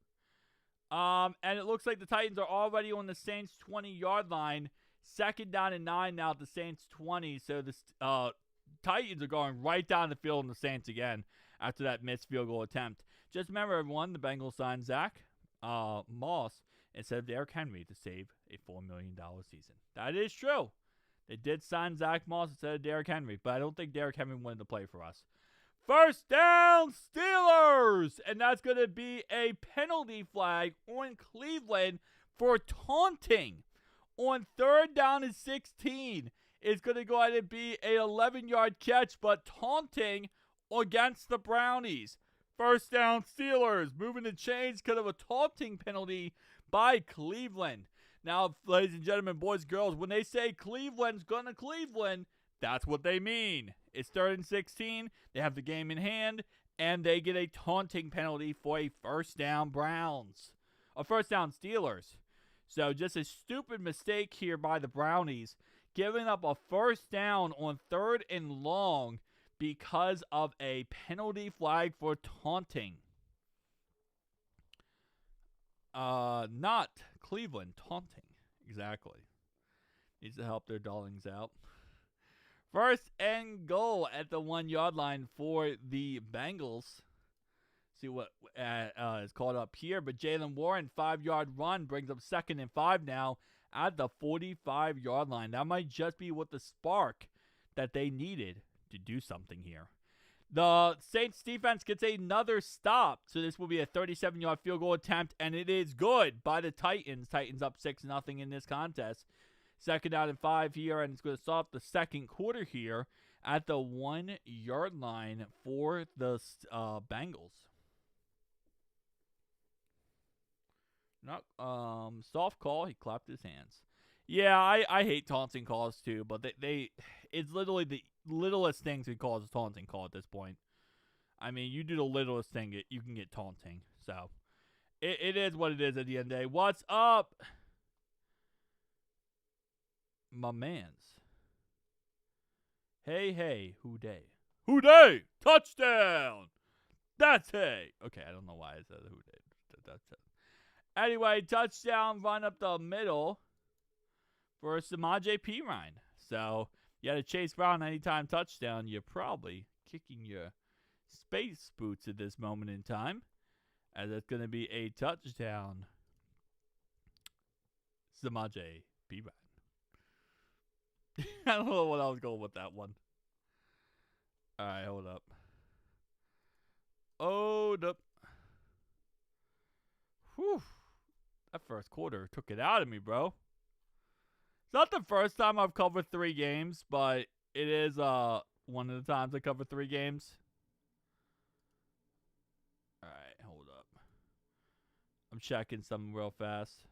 And it looks like the Titans are already on the Saints' 20-yard line. 2nd down and 9 now at the Saints' 20. So the Titans are going right down the field on the Saints again after that missed field goal attempt. Just remember, everyone, the Bengals signed Zach Moss instead of Derrick Henry to save a $4 million season. That is true. They did sign Zach Moss instead of Derrick Henry, but I don't think Derrick Henry wanted to play for us. 1st down, Steelers! And that's going to be a penalty flag on Cleveland for taunting. On 3rd down and 16, it's going to go ahead and be an 11-yard catch, but taunting against the Brownies. 1st down, Steelers, moving the chains because of a taunting penalty by Cleveland. Now, ladies and gentlemen, boys and girls, when they say Cleveland's going to Cleveland, that's what they mean. It's 3rd and 16. They have the game in hand, and they get a taunting penalty for a 1st down Browns. A 1st down Steelers. So just a stupid mistake here by the Brownies, giving up a 1st down on 3rd and long because of a penalty flag for taunting. Not Cleveland, taunting. Exactly. Needs to help their darlings out. 1st and goal at the 1-yard line for the Bengals. See what is called up here. But Jalen Warren, 5-yard run, brings up 2nd and 5 now at the 45-yard line. That might just be what the spark that they needed to do something here. The Saints defense gets another stop. So this will be a 37-yard field goal attempt, and it is good by the Titans. Titans up 6-0 in this contest. 2nd down and 5 here, and it's going to start the 2nd quarter here at the 1-yard line for the Bengals. Not soft call. He clapped his hands. Yeah, I hate taunting calls too, but it's literally the littlest things we call as a taunting call at this point. I mean, you do the littlest thing, you can get taunting. So it is what it is at the end of the day. What's up, my mans? Hey, who day? Who day? Touchdown! That's hey. Okay, I don't know why I said who day. Anyway, touchdown run up the middle for Samaje Perine. So you had a Chase Brown anytime touchdown. You're probably kicking your space boots at this moment in time, as it's going to be a touchdown. Samaje Perine. I don't know what I was going with that one. All right, hold up. Hold up. Whew. That first quarter took it out of me, bro. It's not the first time I've covered 3 games, but It is one of the times I cover 3 games. All right, hold up. I'm checking something real fast.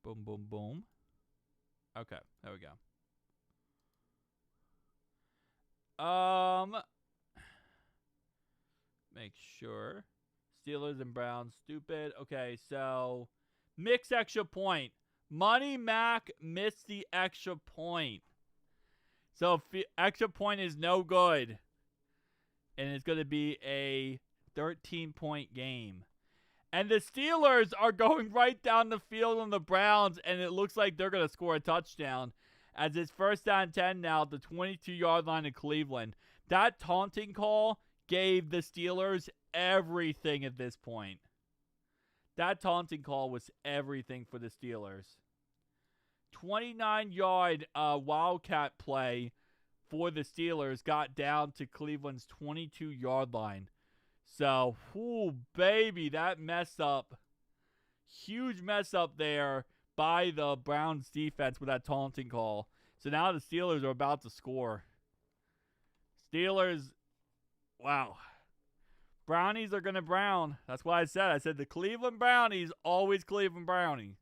Boom, boom, boom. Okay, there we go. Make sure. Steelers and Browns, stupid. Okay, so mixed extra point. Money Mac missed the extra point. So extra point is no good. And it's going to be a 13-point game. And the Steelers are going right down the field on the Browns, and it looks like they're going to score a touchdown. As it's 1st down 10 now at the 22-yard line of Cleveland. That taunting call gave the Steelers everything at this point. That taunting call was everything for the Steelers. 29-yard Wildcat play for the Steelers got down to Cleveland's 22-yard line. So, baby, that mess up. Huge mess up there by the Browns defense with that taunting call. So now the Steelers are about to score. Steelers, wow. Brownies are going to brown. That's what I said. I said the Cleveland Brownies always Cleveland Brownie.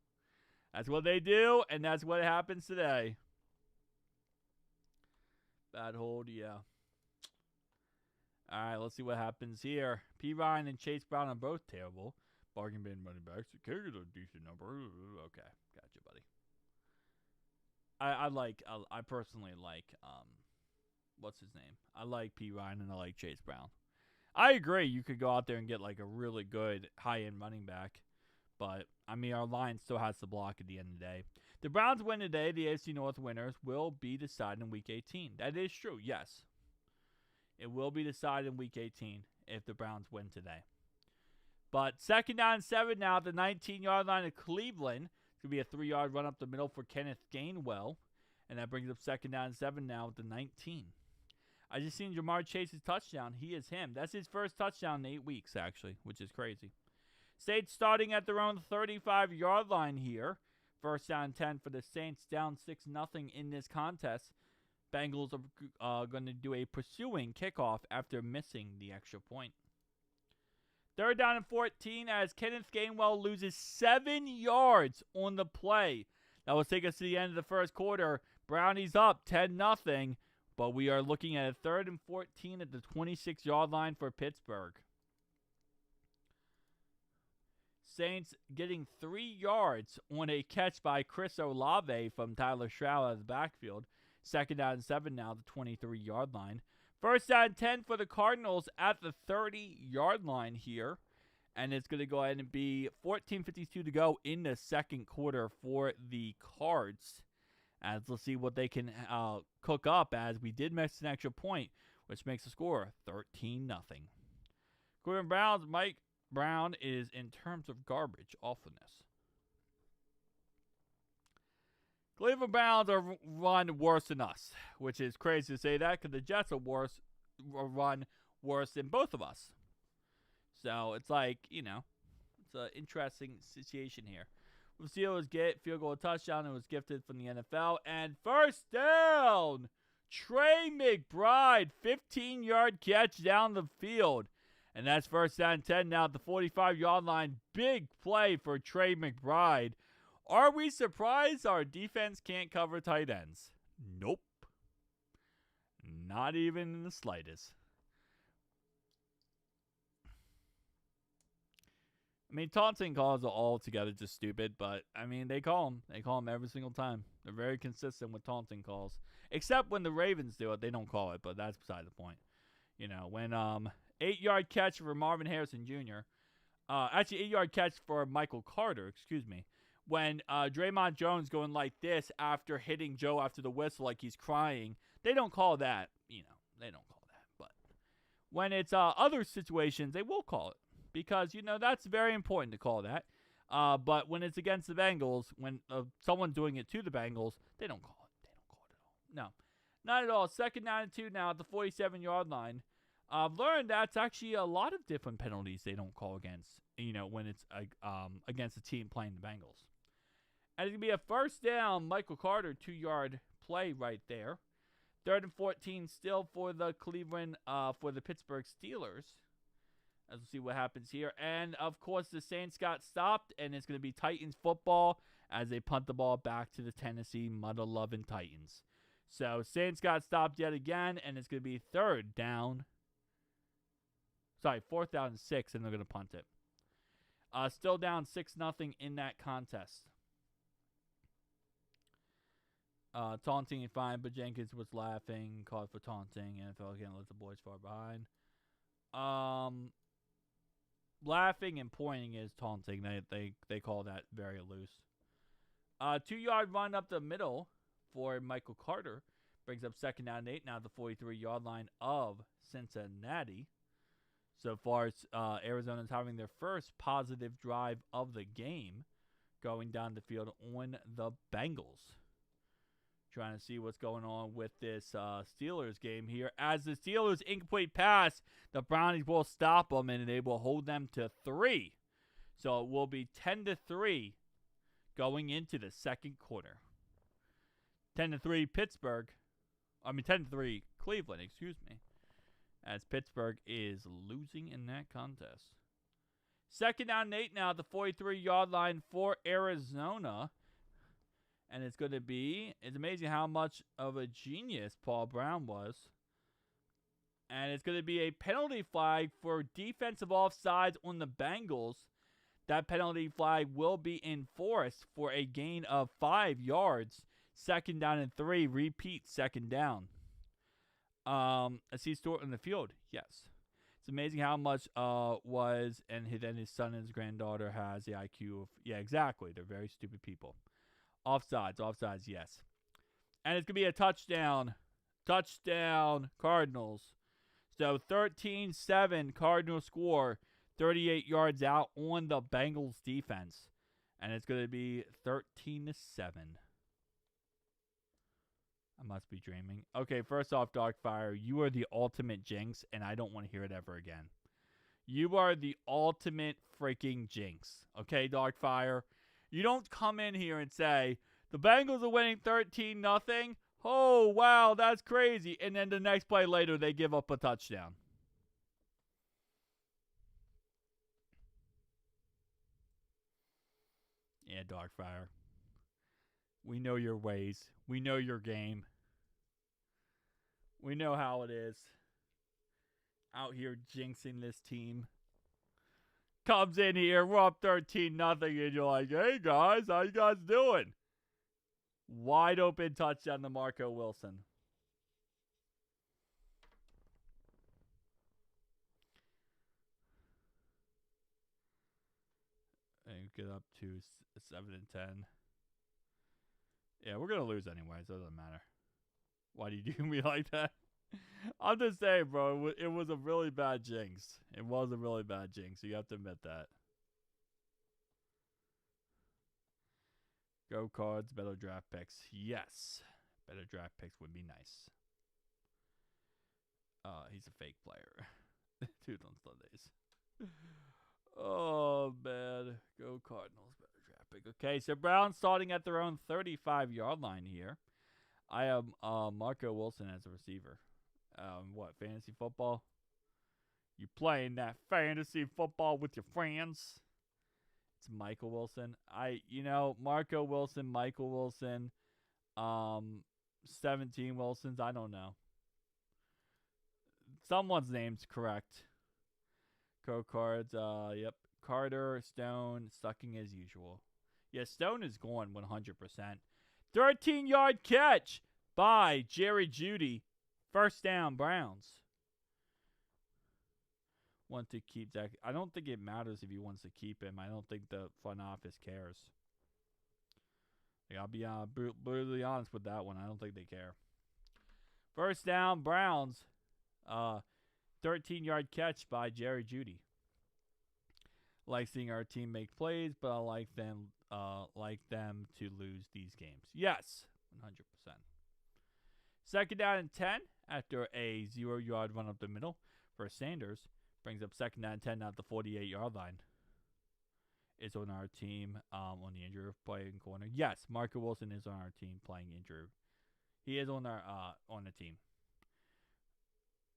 That's what they do, and that's what happens today. Bad hold, yeah. All right, let's see what happens here. P. Ryan and Chase Brown are both terrible. Bargain bin running backs. Carry a decent number. Okay, gotcha, buddy. I personally like, what's his name? I like P. Ryan and I like Chase Brown. I agree. You could go out there and get like a really good high-end running back. But, I mean, our line still has to block at the end of the day. The Browns win today. The AFC North winners will be decided in Week 18. That is true, yes. It will be decided in Week 18 if the Browns win today. But 2nd down 7 now at the 19-yard line of Cleveland. It's going to be a 3-yard run up the middle for Kenneth Gainwell. And that brings up 2nd down 7 now at the 19. I just seen Jamar Chase's touchdown. He is him. That's his first touchdown in 8 weeks, actually, which is crazy. Saints starting at their own 35-yard line here. 1st down 10 for the Saints, down 6-0 in this contest. Bengals are going to do a pursuing kickoff after missing the extra point. 3rd down and 14 as Kenneth Gainwell loses 7 yards on the play. That will take us to the end of the first quarter. Brownies up 10-0, but we are looking at a 3rd and 14 at the 26-yard line for Pittsburgh. Saints getting 3 yards on a catch by Chris Olave from Tyler Stroud out of the backfield. 2nd down 7 now, the 23-yard line. 1st down 10 for the Cardinals at the 30-yard line here. And it's going to go ahead and be 14:52 to go in the second quarter for the Cards. As let's see what they can cook up, as we did miss an extra point, which makes the score 13-0. Cleveland Browns, Mike Brown is in terms of garbage awfulness. Cleveland Browns are run worse than us, which is crazy to say that because the Jets are run worse than both of us. So it's like, you know, it's an interesting situation here. The Steelers get field goal touchdown. It was gifted from the NFL. And 1st down, Trey McBride, 15-yard catch down the field. And that's 1st down 10 now at the 45-yard line. Big play for Trey McBride. Are we surprised our defense can't cover tight ends? Nope. Not even in the slightest. I mean, taunting calls are altogether just stupid, but, I mean, they call them. They call them every single time. They're very consistent with taunting calls. Except when the Ravens do it, they don't call it, but that's beside the point. You know, when 8-yard catch for Marvin Harrison Jr. Actually, 8-yard catch for Michael Carter, excuse me. When Draymond Jones going like this after hitting Joe after the whistle like he's crying, they don't call that, you know, they don't call that. But when it's other situations, they will call it. Because, you know, that's very important to call that. But when it's against the Bengals, when someone's doing it to the Bengals, they don't call it. They don't call it at all. No, not at all. 2nd down and 2 now at the 47-yard line. I've learned that's actually a lot of different penalties they don't call against, you know, when it's against a team playing the Bengals. And it's going to be a first down. Michael Carter, 2-yard play right there. 3rd and 14 still for the Pittsburgh Steelers. As we'll see what happens here. And, of course, the Saints got stopped, and it's going to be Titans football as they punt the ball back to the Tennessee mother-loving Titans. So, Saints got stopped yet again, and it's going to be 4th down and 6, and they're going to punt it. Still down 6-0 in that contest. Taunting and fine, but Jenkins was laughing, called for taunting, and NFL can't let the boys far behind. Laughing and pointing is taunting. They call that very loose. 2-yard run up the middle for Michael Carter brings up 2nd down and 8. Now the 43-yard line of Cincinnati. So far, Arizona's having their first positive drive of the game, going down the field on the Bengals. Trying to see what's going on with this Steelers game here. As the Steelers incomplete pass, the Brownies will stop them and they will hold them to 3. So it will be 10-3 going into the second quarter. 10-3 10-3 Cleveland, excuse me. As Pittsburgh is losing in that contest. 2nd down and 8 now at the 43-yard line for Arizona. And it's amazing how much of a genius Paul Brown was. And it's going to be a penalty flag for defensive offsides on the Bengals. That penalty flag will be enforced for a gain of 5 yards. 2nd down and 3. Repeat 2nd down. As he's still in the field, yes. It's amazing how much and then his son and his granddaughter has the IQ of, yeah, exactly. They're very stupid people. Offsides, yes. And it's going to be a touchdown. Touchdown, Cardinals. So 13-7, Cardinals score. 38 yards out on the Bengals defense. And it's going to be 13-7. I must be dreaming. Okay, first off, Darkfire, you are the ultimate jinx, and I don't want to hear it ever again. You are the ultimate freaking jinx. Okay, Darkfire? You don't come in here and say, the Bengals are winning 13-0. Oh, wow, that's crazy. And then the next play later, they give up a touchdown. Yeah, Darkfire. We know your ways. We know your game. We know how it is. Out here jinxing this team. Comes in here, we're up 13-0, and you're like, hey guys, how you guys doing? Wide open touchdown to Marco Wilson. And get up to 7-10. Yeah, we're going to lose anyway, so it doesn't matter. Why do you do me like that? I'm just saying, bro, it was a really bad jinx. It was a really bad jinx, so you have to admit that. Go Cards, better draft picks. Yes. Better draft picks would be nice. He's a fake player. Dude on Sundays. Oh, man. Go Cardinals, better draft pick. Okay, so Browns starting at their own 35-yard line here. I have Marco Wilson as a receiver. Fantasy football? You playing that fantasy football with your friends? It's Michael Wilson. Marco Wilson, Michael Wilson, 17 Wilsons. I don't know. Someone's name's correct. Cards. Yep. Carter, Stone, sucking as usual. Yeah, Stone is going 100%. 13-yard catch by Jerry Jeudy. First down, Browns. Want to keep Zach. I don't think it matters if he wants to keep him. I don't think the front office cares. I'll be brutally honest with that one. I don't think they care. First down, Browns. 13-yard catch by Jerry Jeudy. Like seeing our team make plays, but I like them to lose these games. Yes, 100%. 2nd down and 10 after a 0-yard run up the middle for Sanders. Brings up 2nd down and 10 at the 48-yard line. is on our team on the injured playing corner. Yes, Marco Wilson is on our team playing injured. He is on on the team.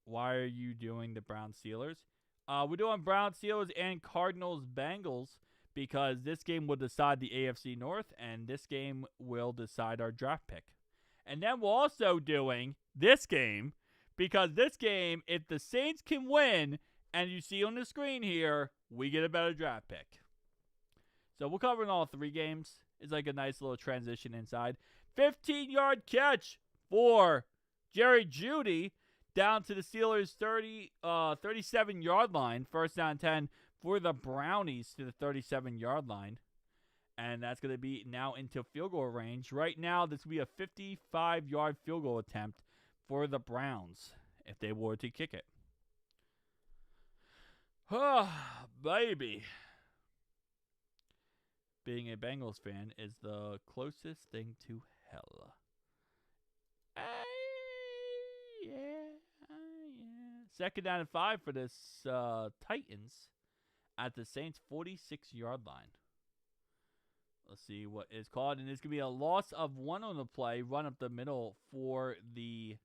Why are you doing the Browns Steelers? We're doing Browns Steelers and Cardinals Bengals because this game will decide the AFC North and this game will decide our draft pick. And then we're also doing this game because this game, if the Saints can win, and you see on the screen here, we get a better draft pick. So we're covering all 3 games. It's like a nice little transition inside. 15-yard catch for Jerry Jeudy down to the Steelers' 37-yard line. First down 10 for the Brownies to the 37-yard line. And that's going to be now into field goal range. Right now, this will be a 55-yard field goal attempt for the Browns if they were to kick it. Oh, baby. Being a Bengals fan is the closest thing to hell. Yeah. Second down and 5 for this Titans at the Saints' 46-yard line. Let's see what is called. And it's going to be a loss of 1 on the play. Run up the middle for the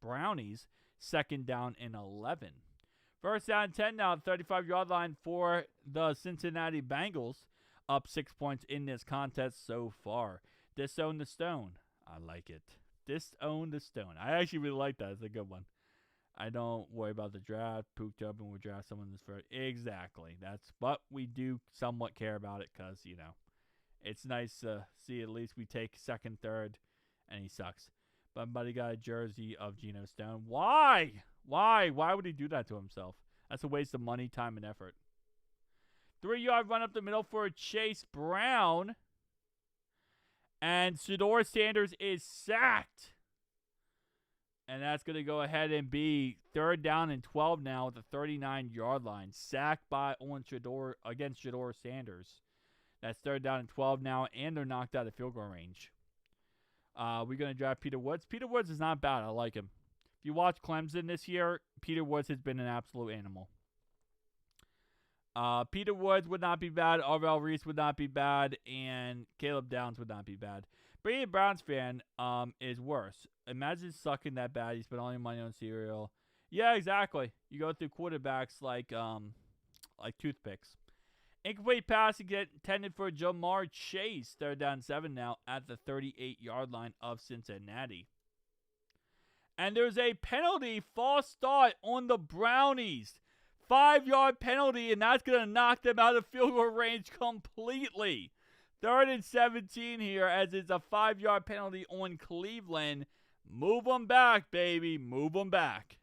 Brownies. Second down and 11. First down 10 now. 35-yard line for the Cincinnati Bengals. Up 6 points in this contest so far. Disown the stone. I like it. Disown the stone. I actually really like that. It's a good one. I don't worry about the draft. Pooked up and we'll draft someone this first. Exactly. That's what we do somewhat care about it because, you know, it's nice to see at least we take second, third, and he sucks. But buddy got a jersey of Geno Stone. Why? Why would he do that to himself? That's a waste of money, time, and effort. 3-yard run up the middle for Chase Brown. And Shedeur Sanders is sacked. And that's going to go ahead and be third down and 12 now at the 39-yard line. Sacked against Shedeur Sanders. That's third down and 12 now, and they're knocked out of field goal range. We're going to draft Peter Woods. Peter Woods is not bad. I like him. If you watch Clemson this year, Peter Woods has been an absolute animal. Peter Woods would not be bad. Arvell Reese would not be bad. And Caleb Downs would not be bad. Being a Browns fan is worse. Imagine sucking that bad. You spend all your money on cereal. Yeah, exactly. You go through quarterbacks like toothpicks. Incomplete pass intended for Jamar Chase. Third down 7 now at the 38-yard line of Cincinnati. And there's a penalty, false start on the Brownies. 5-yard penalty, and that's going to knock them out of field goal range completely. Third and 17 here as it's a 5-yard penalty on Cleveland. Move them back, baby. Move them back.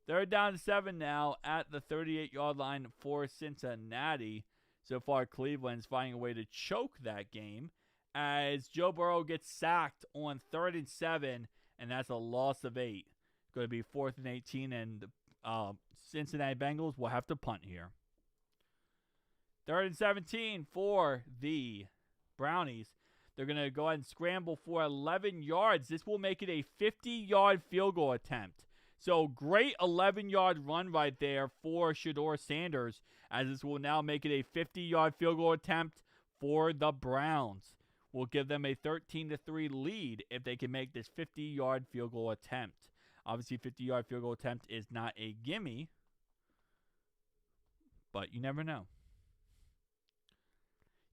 Third down and 7 now at the 38-yard line for Cincinnati. So far, Cleveland's finding a way to choke that game as Joe Burrow gets sacked on third and 7, and that's a loss of 8. Going to be 4th and 18, and the Cincinnati Bengals will have to punt here. Third and 17 for the Brownies. They're going to go ahead and scramble for 11 yards. This will make it a 50-yard field goal attempt. So great 11-yard run right there for Shedeur Sanders, as this will now make it a 50-yard field goal attempt for the Browns. Will give them a 13-3 lead if they can make this 50-yard field goal attempt. Obviously, 50-yard field goal attempt is not a gimme, but you never know.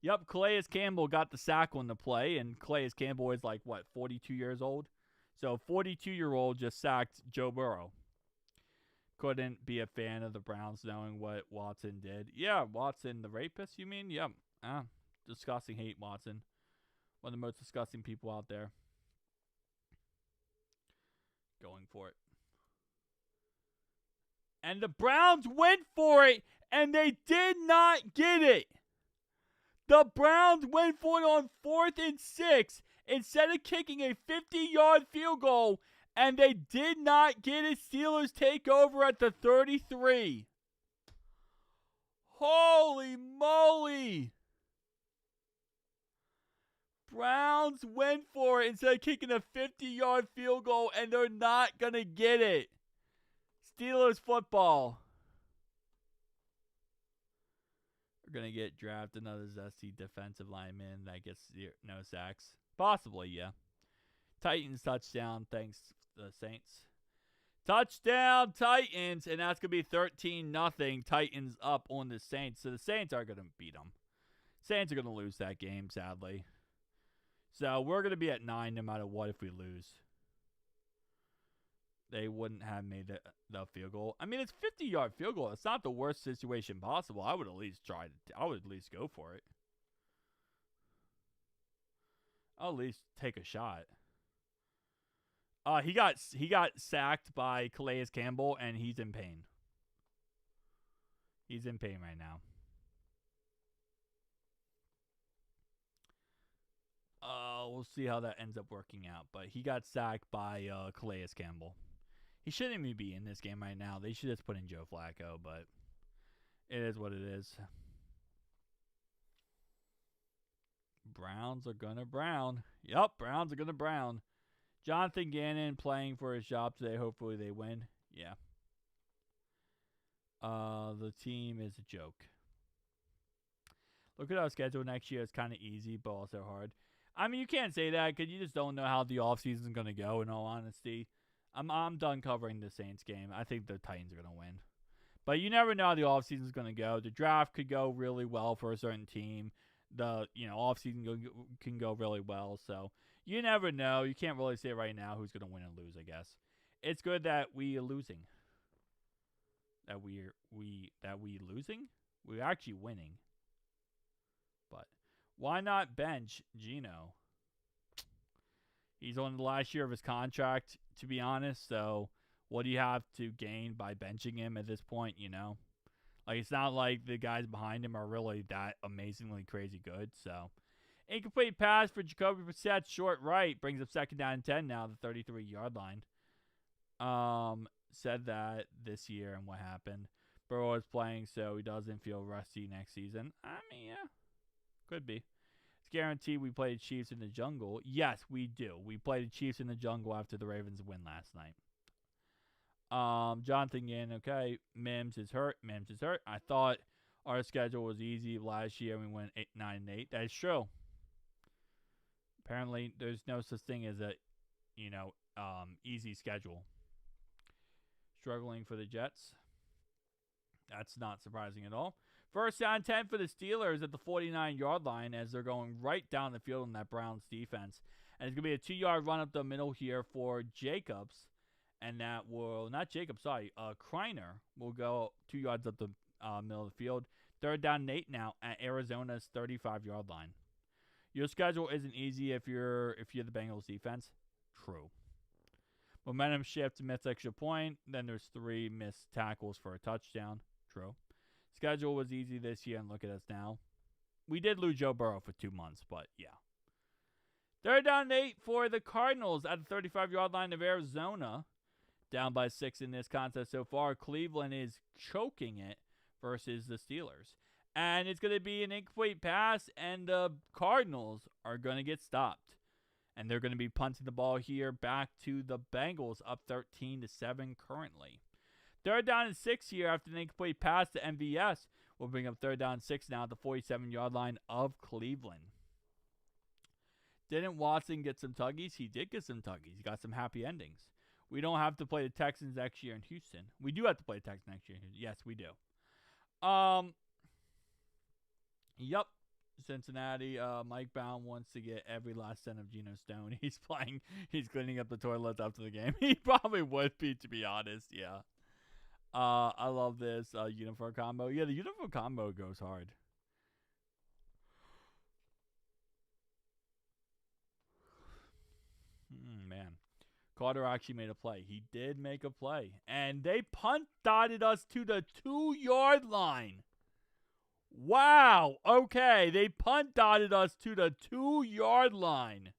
Yep, Calais Campbell got the sack on the play, and Calais Campbell is 42 years old? So 42-year-old just sacked Joe Burrow. Couldn't be a fan of the Browns knowing what Watson did. Yeah, Watson, the rapist, you mean? Yep. Disgusting, hate Watson. One of the most disgusting people out there. Going for it. And the Browns went for it, and they did not get it. The Browns went for it on 4th and 6 instead of kicking a 50-yard field goal, and they did not get it. Steelers take over at the 33. Holy moly. Browns went for it instead of kicking a 50-yard field goal, and they're not going to get it. Steelers football. They're going to get drafted another zesty defensive lineman that gets no sacks. Possibly, yeah. Titans touchdown, thanks to the Saints. Touchdown, Titans, and that's going to be 13-0. Titans up on the Saints. So the Saints are going to beat them. Saints are going to lose that game, sadly. So we're going to be at 9 no matter what if we lose. They wouldn't have made the field goal. I mean, it's a 50-yard field goal. It's not the worst situation possible. I would at least try to. I would at least go for it. I'll at least take a shot. He got sacked by Calais Campbell, and he's in pain. He's in pain right now. We'll see how that ends up working out. But he got sacked by Calais Campbell. He shouldn't even be in this game right now. They should just put in Joe Flacco, but it is what it is. Browns are going to brown. Yep, Browns are going to brown. Jonathan Gannon playing for his job today. Hopefully they win. Yeah. The team is a joke. Look at our schedule next year. It's kind of easy, but also hard. I mean, you can't say that because you just don't know how the offseason is going to go, in all honesty. I'm done covering the Saints game. I think the Titans are going to win. But you never know how the offseason is going to go. The draft could go really well for a certain team. The offseason can go really well. So you never know. You can't really say right now who's going to win and lose, I guess. It's good that we are losing. That we losing? We're actually winning. But why not bench Geno? He's on the last year of his contract, to be honest. So what do you have to gain by benching him at this point, Like, it's not like the guys behind him are really that amazingly crazy good. So, incomplete pass for Jacoby Brissett, short right, brings up 2nd down and 10 now, the 33-yard line. Said that this year and what happened. Burrow is playing, so he doesn't feel rusty next season. I mean, yeah, could be. It's guaranteed we play the Chiefs in the jungle. Yes, we do. We played the Chiefs in the jungle after the Ravens win last night. Jonathan Gann, okay. Mims is hurt. I thought our schedule was easy last year. We went 9-8. That is true. Apparently, there's no such thing as a, easy schedule. Struggling for the Jets. That's not surprising at all. 1st down 10 for the Steelers at the 49-yard line as they're going right down the field in that Browns defense. And it's going to be a 2-yard run up the middle here for Jacobs. And that will, not Jacobs, sorry, Kreiner will go 2 yards up the middle of the field. 3rd down and 8 now at Arizona's 35-yard line. Your schedule isn't easy if you're the Bengals defense. True. Momentum shift, missed extra point. Then there's 3 missed tackles for a touchdown. True. Schedule was easy this year, and look at us now. We did lose Joe Burrow for 2 months, but yeah. 3rd down and 8 for the Cardinals at the 35-yard line of Arizona. Down by 6 in this contest so far. Cleveland is choking it versus the Steelers. And it's going to be an incomplete pass, and the Cardinals are going to get stopped. And they're going to be punting the ball here back to the Bengals, up 13-7 currently. 3rd down and 6 here after an incomplete pass to MVS. We'll bring up 3rd down and 6 now at the 47-yard line of Cleveland. Didn't Watson get some tuggies? He did get some tuggies. He got some happy endings. We don't have to play the Texans next year in Houston. We do have to play the Texans next year in Houston. Yes, we do. Yep. Cincinnati, Mike Brown wants to get every last cent of Geno Stone. He's cleaning up the toilets after the game. He probably would be, to be honest. Yeah. I love this uniform combo. Yeah, the uniform combo goes hard. Man. Carter actually made a play. He did make a play. And they punt-dotted us to the 2-yard line. Wow. Okay. They punt-dotted us to the 2-yard line.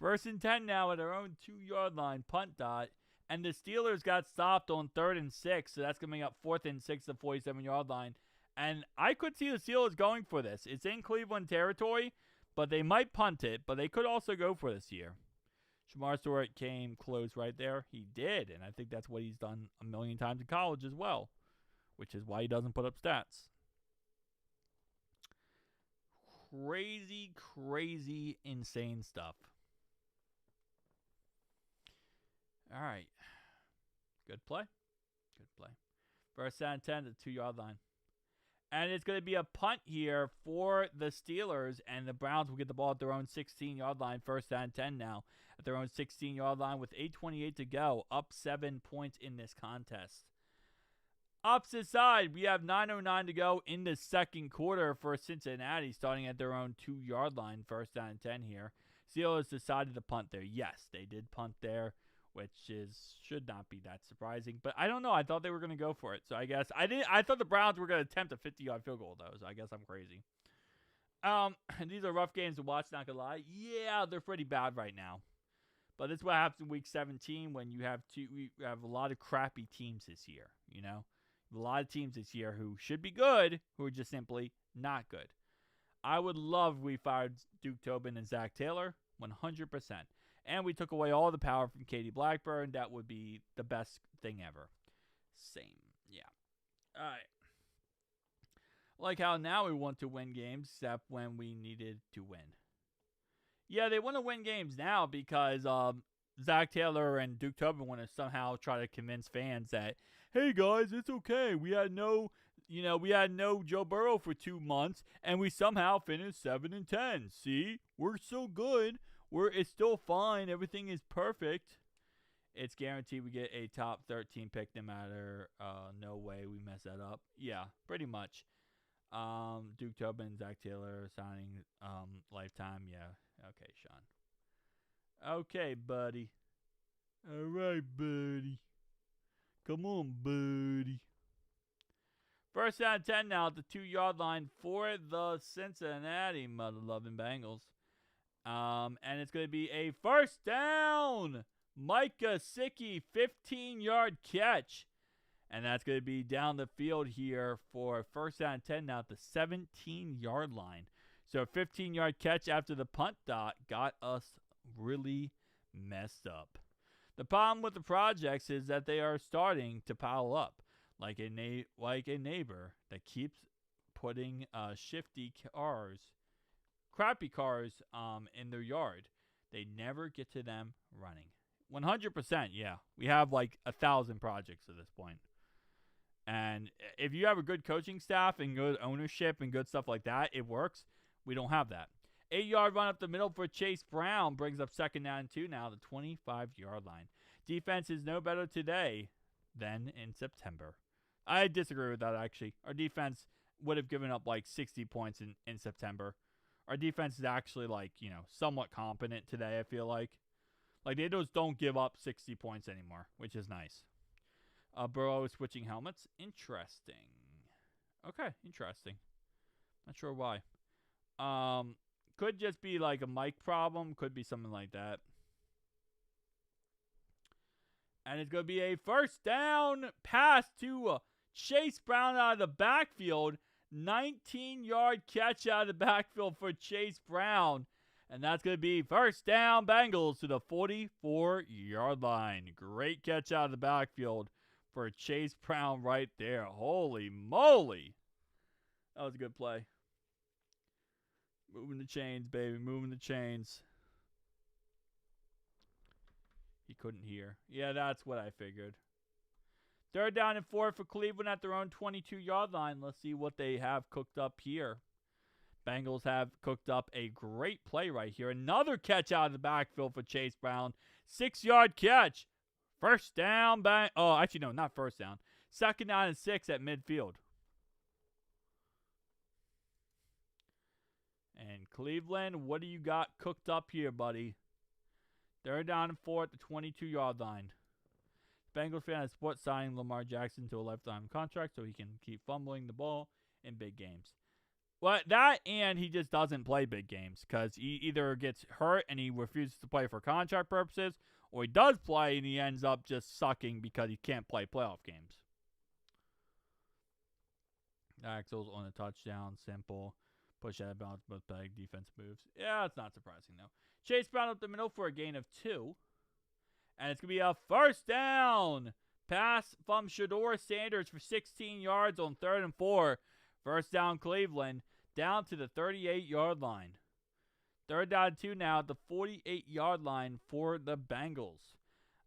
1st and 10 now at our own 2-yard line. Punt dot. And the Steelers got stopped on 3rd and 6. So that's coming up 4th and 6 at the 47-yard line. And I could see the Steelers going for this. It's in Cleveland territory. But they might punt it, but they could also go for this here. Shamar Stewart came close right there. He did, and I think that's what he's done a million times in college as well. which is why he doesn't put up stats. Crazy, crazy, insane stuff. All right. Good play. Good play. First and 10 at the 2-yard line. And it's going to be a punt here for the Steelers, and the Browns will get the ball at their own 16-yard line. First and 10 now at their own 16-yard line with 8:28 to go. Up 7 points in this contest. Opposite side, we have 9:09 to go in the second quarter for Cincinnati, starting at their own 2-yard line. First and 10 here. Steelers decided to punt there. Yes, they did punt there, which should not be that surprising. But I don't know. I thought they were going to go for it. So I guess I thought the Browns were going to attempt a 50-yard field goal, though. So I guess I'm crazy. These are rough games to watch, not going to lie. Yeah, they're pretty bad right now. But this is what happens in Week 17 when you have a lot of crappy teams this year, you know? A lot of teams this year who should be good, who are just simply not good. I would love if we fired Duke Tobin and Zach Taylor, 100%. And we took away all the power from Katie Blackburn. That would be the best thing ever. Same. Yeah. All right. Like how now we want to win games, except when we needed to win. Yeah, they want to win games now because Zach Taylor and Duke Tobin want to somehow try to convince fans that, hey guys, it's okay. We had no Joe Burrow for 2 months, and we somehow finished 7-10. See, we're so good. It's still fine. Everything is perfect. It's guaranteed we get a top 13 pick no matter. No way we mess that up. Yeah, pretty much. Duke Tobin, Zach Taylor signing lifetime. Yeah. Okay, Sean. Okay, buddy. All right, buddy. Come on, buddy. First and 10 now at the 2-yard line for the Cincinnati mother-loving Bengals. And it's going to be a first down. Micah Gesicki, 15-yard catch. And that's going to be down the field here for first down 10 now at the 17-yard line. So a 15-yard catch after the punt dot got us really messed up. The problem with the projects is that they are starting to pile up like a neighbor that keeps putting crappy cars in their yard. They never get to them running. 100%, yeah. We have like 1,000 projects at this point. And if you have a good coaching staff and good ownership and good stuff like that, it works. We don't have that. 8-yard run up the middle for Chase Brown brings up second down and 2 now, the 25-yard line. Defense is no better today than in September. I disagree with that, actually. Our defense would have given up like 60 points in September. Our defense is actually somewhat competent today, I feel like. Like, they just don't give up 60 points anymore, which is nice. Burrow is switching helmets. Interesting. Okay, interesting. Not sure why. Could just be like a mic problem. Could be something like that. And it's going to be a first down pass to Chase Brown out of the backfield. 19-yard catch out of the backfield for Chase Brown. And that's going to be first down Bengals to the 44-yard line. Great catch out of the backfield for Chase Brown right there. Holy moly. That was a good play. Moving the chains, baby. Moving the chains. He couldn't hear. Yeah, that's what I figured. Third down and 4 for Cleveland at their own 22-yard line. Let's see what they have cooked up here. Bengals have cooked up a great play right here. Another catch out of the backfield for Chase Brown. 6-yard catch. First down. Actually, no, not first down. Second down and 6 at midfield. And Cleveland, what do you got cooked up here, buddy? Third down and 4 at the 22-yard line. Bengals fan has support signing Lamar Jackson to a lifetime contract so he can keep fumbling the ball in big games. Well, that and he just doesn't play big games because he either gets hurt and he refuses to play for contract purposes, or he does play and he ends up just sucking because he can't play playoff games. Axels on a touchdown, simple. Push out of bounds, both big defense moves. Yeah, it's not surprising, though. Chase Brown up the middle for a gain of 2. And it's going to be a first down. Pass from Shedeur Sanders for 16 yards on 3rd and 4. First down Cleveland, down to the 38-yard line. 3rd down 2 now at the 48-yard line for the Bengals.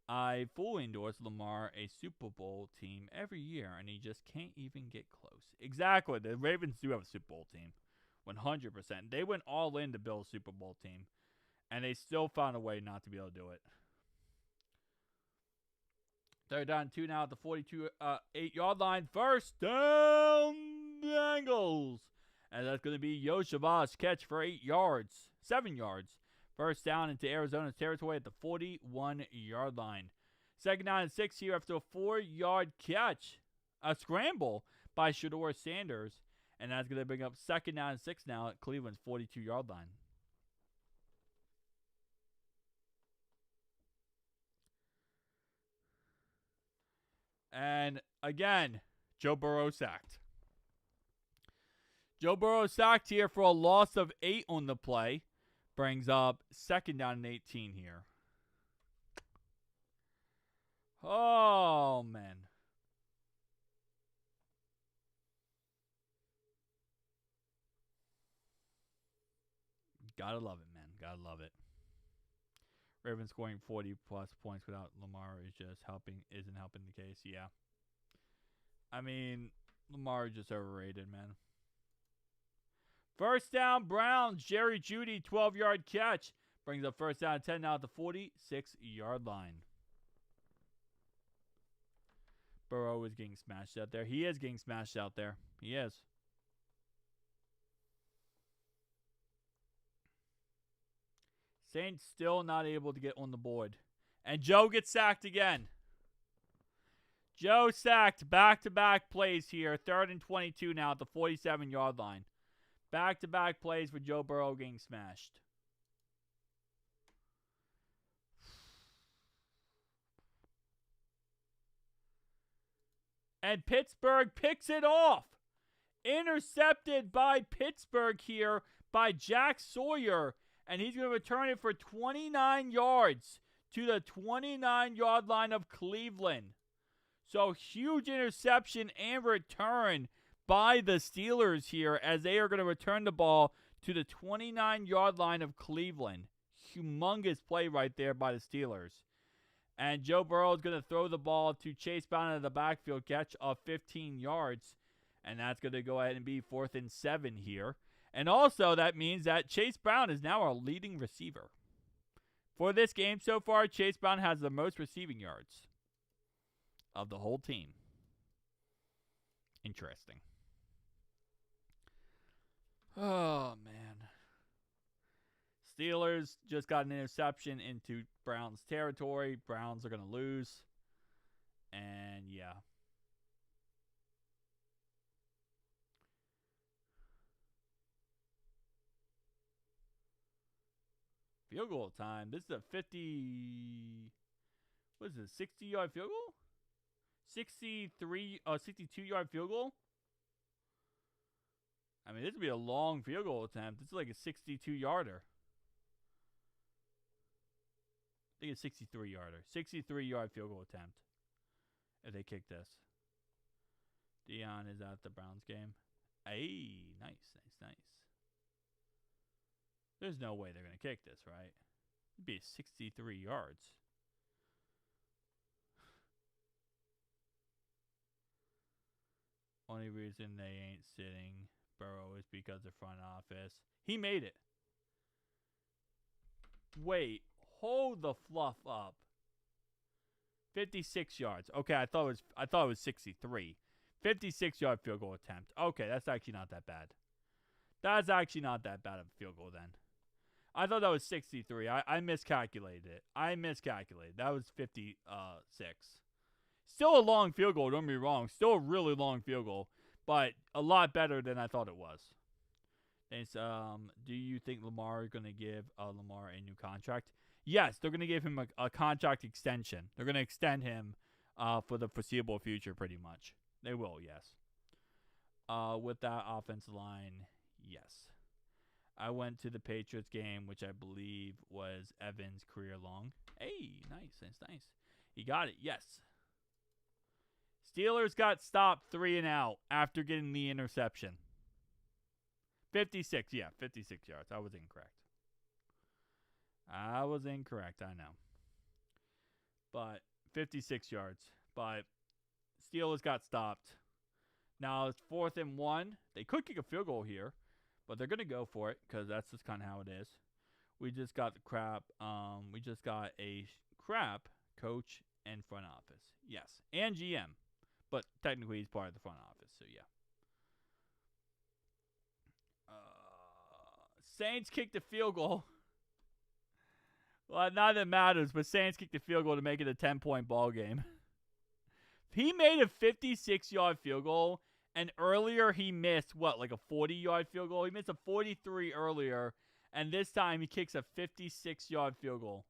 I fully endorse Lamar, a Super Bowl team every year, and he just can't even get close. Exactly. The Ravens do have a Super Bowl team. 100%. They went all in to build a Super Bowl team, and they still found a way not to be able to do it. 3rd down 2 now at the 42-8-yard line. First down Bengals. And that's going to be Yoshiva's catch for 7 yards. First down into Arizona's territory at the 41-yard line. 2nd down and 6 here after a 4-yard catch. A scramble by Shedeur Sanders. And that's going to bring up 2nd down and 6 now at Cleveland's 42-yard line. And again, Joe Burrow sacked. Joe Burrow sacked here for a loss of 8 on the play. Brings up 2nd down and 18 here. Oh, man. Gotta love it, man. Gotta love it. Ravens scoring 40-plus points without Lamar isn't helping the case. Yeah. I mean, Lamar is just overrated, man. First down, Browns. Jerry Jeudy, 12-yard catch. Brings up first down and 10 now at the 46-yard line. Burrow is getting smashed out there. He is getting smashed out there. He is. Saints still not able to get on the board. And Joe gets sacked again. Joe sacked back-to-back plays here. 3rd and 22 now at the 47-yard line. Back-to-back plays for Joe Burrow getting smashed. And Pittsburgh picks it off. Intercepted by Pittsburgh here by Jack Sawyer. And he's going to return it for 29 yards to the 29-yard line of Cleveland. So huge interception and return by the Steelers here as they are going to return the ball to the 29-yard line of Cleveland. Humongous play right there by the Steelers. And Joe Burrow is going to throw the ball to Chase Brown in the backfield, catch of 15 yards. And that's going to go ahead and be 4th and 7 here. And also that means that Chase Brown is now our leading receiver. For this game so far, Chase Brown has the most receiving yards of the whole team. Interesting. Oh, man. Steelers just got an interception into Browns territory. Browns are going to lose. And, yeah. Field goal time. This is a 60-yard field goal? 62-yard field goal? I mean, this would be a long field goal attempt. This is like a 62-yarder. I think it's 63-yarder. 63-yard field goal attempt. If they kick this. Dion is at the Browns game. Hey, nice. There's no way they're going to kick this, right? It'd be 63 yards. Only reason they ain't sitting Burrow is because of front office. He made it. Wait, hold the fluff up. 56 yards. Okay, I thought it was 63. 56-yard field goal attempt. Okay, that's actually not that bad. That's actually not that bad of a field goal then. I thought that was 63. I miscalculated it. That was 56. Still a long field goal, don't be wrong. Still a really long field goal, but a lot better than I thought it was. And do you think Lamar is going to give Lamar a new contract? Yes, they're going to give him a contract extension. They're going to extend him for the foreseeable future pretty much. They will, yes. With that offensive line, yes. I went to the Patriots game, which I believe was Evans' career long. Hey, nice. He got it, yes. Steelers got stopped 3 and out after getting the interception. 56 yards. I was incorrect. I know. But 56 yards. But Steelers got stopped. Now it's 4th and 1. They could kick a field goal here, but they're going to go for it because that's just kind of how it is. We just got a crap coach and front office. Yes, and GM. But technically he's part of the front office, so yeah. Saints kicked the field goal. Well, not that it matters, but Saints kicked the field goal to make it a 10-point ball game. He made a 56-yard field goal, and earlier he missed, like a 40-yard field goal? He missed a 43 earlier, and this time he kicks a 56-yard field goal.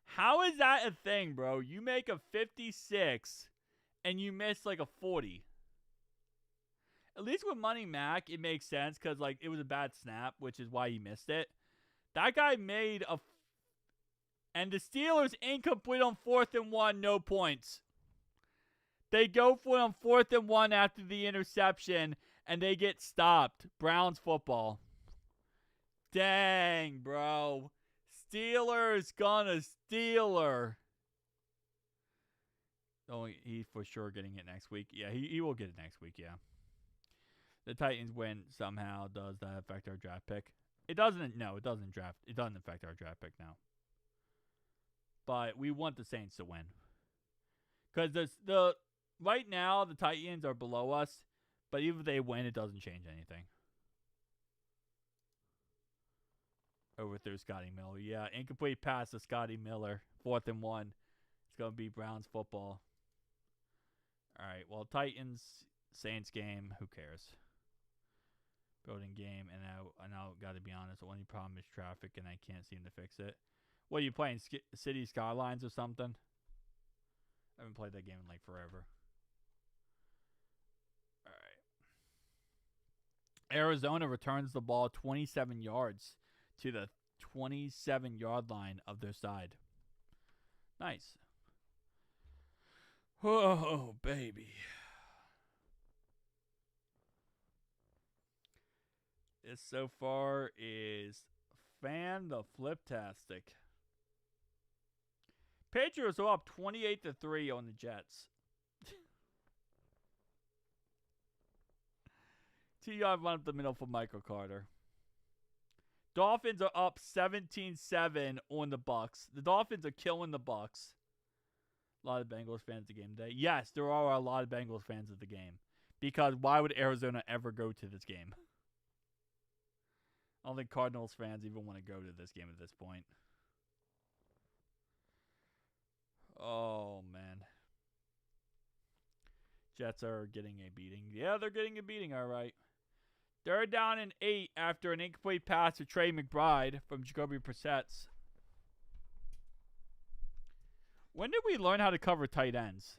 How is that a thing, bro? You make a 56, and you miss like a 40. At least with Money Mac, it makes sense because it was a bad snap, which is why he missed it. That guy made a... And the Steelers incomplete on 4th and 1, no points. They go for it on 4th and 1 after the interception, and they get stopped. Browns football. Dang, bro. Steelers gonna Steeler. Oh, he's for sure getting it next week. Yeah, he will get it next week, yeah. The Titans win somehow. Does that affect our draft pick? It doesn't. No, it doesn't affect our draft pick now. But we want the Saints to win. Because right now, the Titans are below us. But even if they win, it doesn't change anything. Overthrew Scotty Miller. Yeah, incomplete pass to Scotty Miller. 4th and 1. It's going to be Browns football. All right, well, Titans-Saints game. Who cares? Building game. And I got to be honest, the only problem is traffic, and I can't seem to fix it. What, are you playing City Skylines or something? I haven't played that game in forever. All right. Arizona returns the ball 27 yards to the 27-yard line of their side. Nice. Oh, baby. This so far is fan-the-flip-tastic. Patriots are up 28-3 on the Jets. T.Y. run up the middle for Michael Carter. Dolphins are up 17-7 on the Bucks. The Dolphins are killing the Bucks. A lot of Bengals fans at the game today. Yes, there are a lot of Bengals fans at the game. Because why would Arizona ever go to this game? I don't think Cardinals fans even want to go to this game at this point. Oh, man. Jets are getting a beating. Yeah, they're getting a beating, all right. 3rd down and 8 after an incomplete pass to Trey McBride from Jacoby Brissett's. When did we learn how to cover tight ends?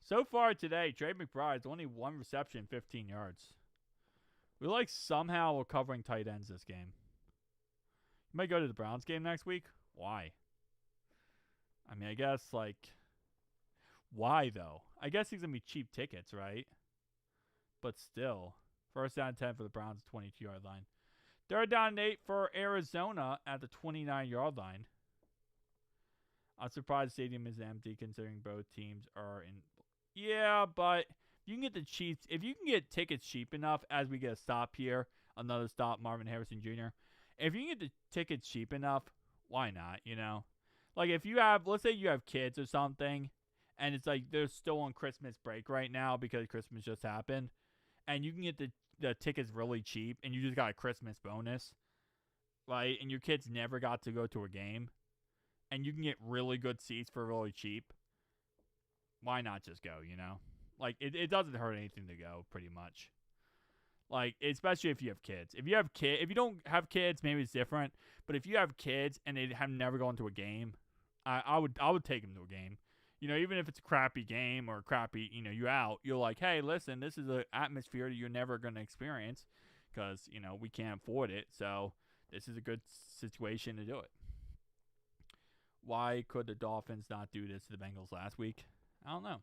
So far today, Trey McBride's only 1 reception, 15 yards. We somehow are covering tight ends this game. You might go to the Browns game next week. Why? I mean, I guess, why, though? I guess these going to be cheap tickets, right? But still. 1st down and 10 for the Browns, 22-yard line. 3rd down and 8 for Arizona at the 29-yard line. I'm surprised the stadium is empty considering both teams are in. Yeah, but you can get if you can get tickets cheap enough as we get a stop here, another stop, Marvin Harrison Jr. If you can get the tickets cheap enough, why not, if you have, let's say you have kids or something, and it's they're still on Christmas break right now because Christmas just happened, and you can get the tickets really cheap, and you just got a Christmas bonus, right? And your kids never got to go to a game, and you can get really good seats for really cheap. Why not just go, It doesn't hurt anything to go, pretty much. Especially if you have kids. If you don't have kids, maybe it's different. But if you have kids and they have never gone to a game, I would take them to a game. Even if it's a crappy game or a crappy, you out, you're like, hey, listen, this is an atmosphere that you're never going to experience because, we can't afford it. So this is a good situation to do it. Why could the Dolphins not do this to the Bengals last week? I don't know.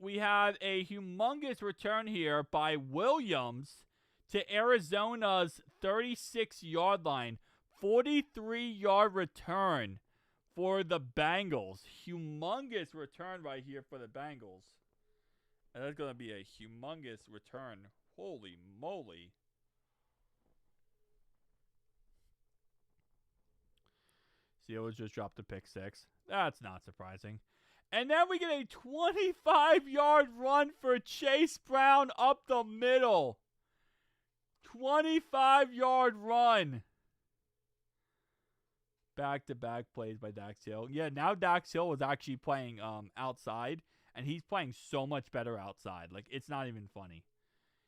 We have a humongous return here by Williams to Arizona's 36-yard line. 43-yard return for the Bengals. Humongous return right here for the Bengals. And that's going to be a humongous return. Holy moly. Steelers just dropped a pick 6. That's not surprising. And then we get a 25-yard run for Chase Brown up the middle. 25-yard run. Back-to-back plays by Dax Hill. Yeah, now Dax Hill is actually playing outside, and he's playing so much better outside. Like, it's not even funny.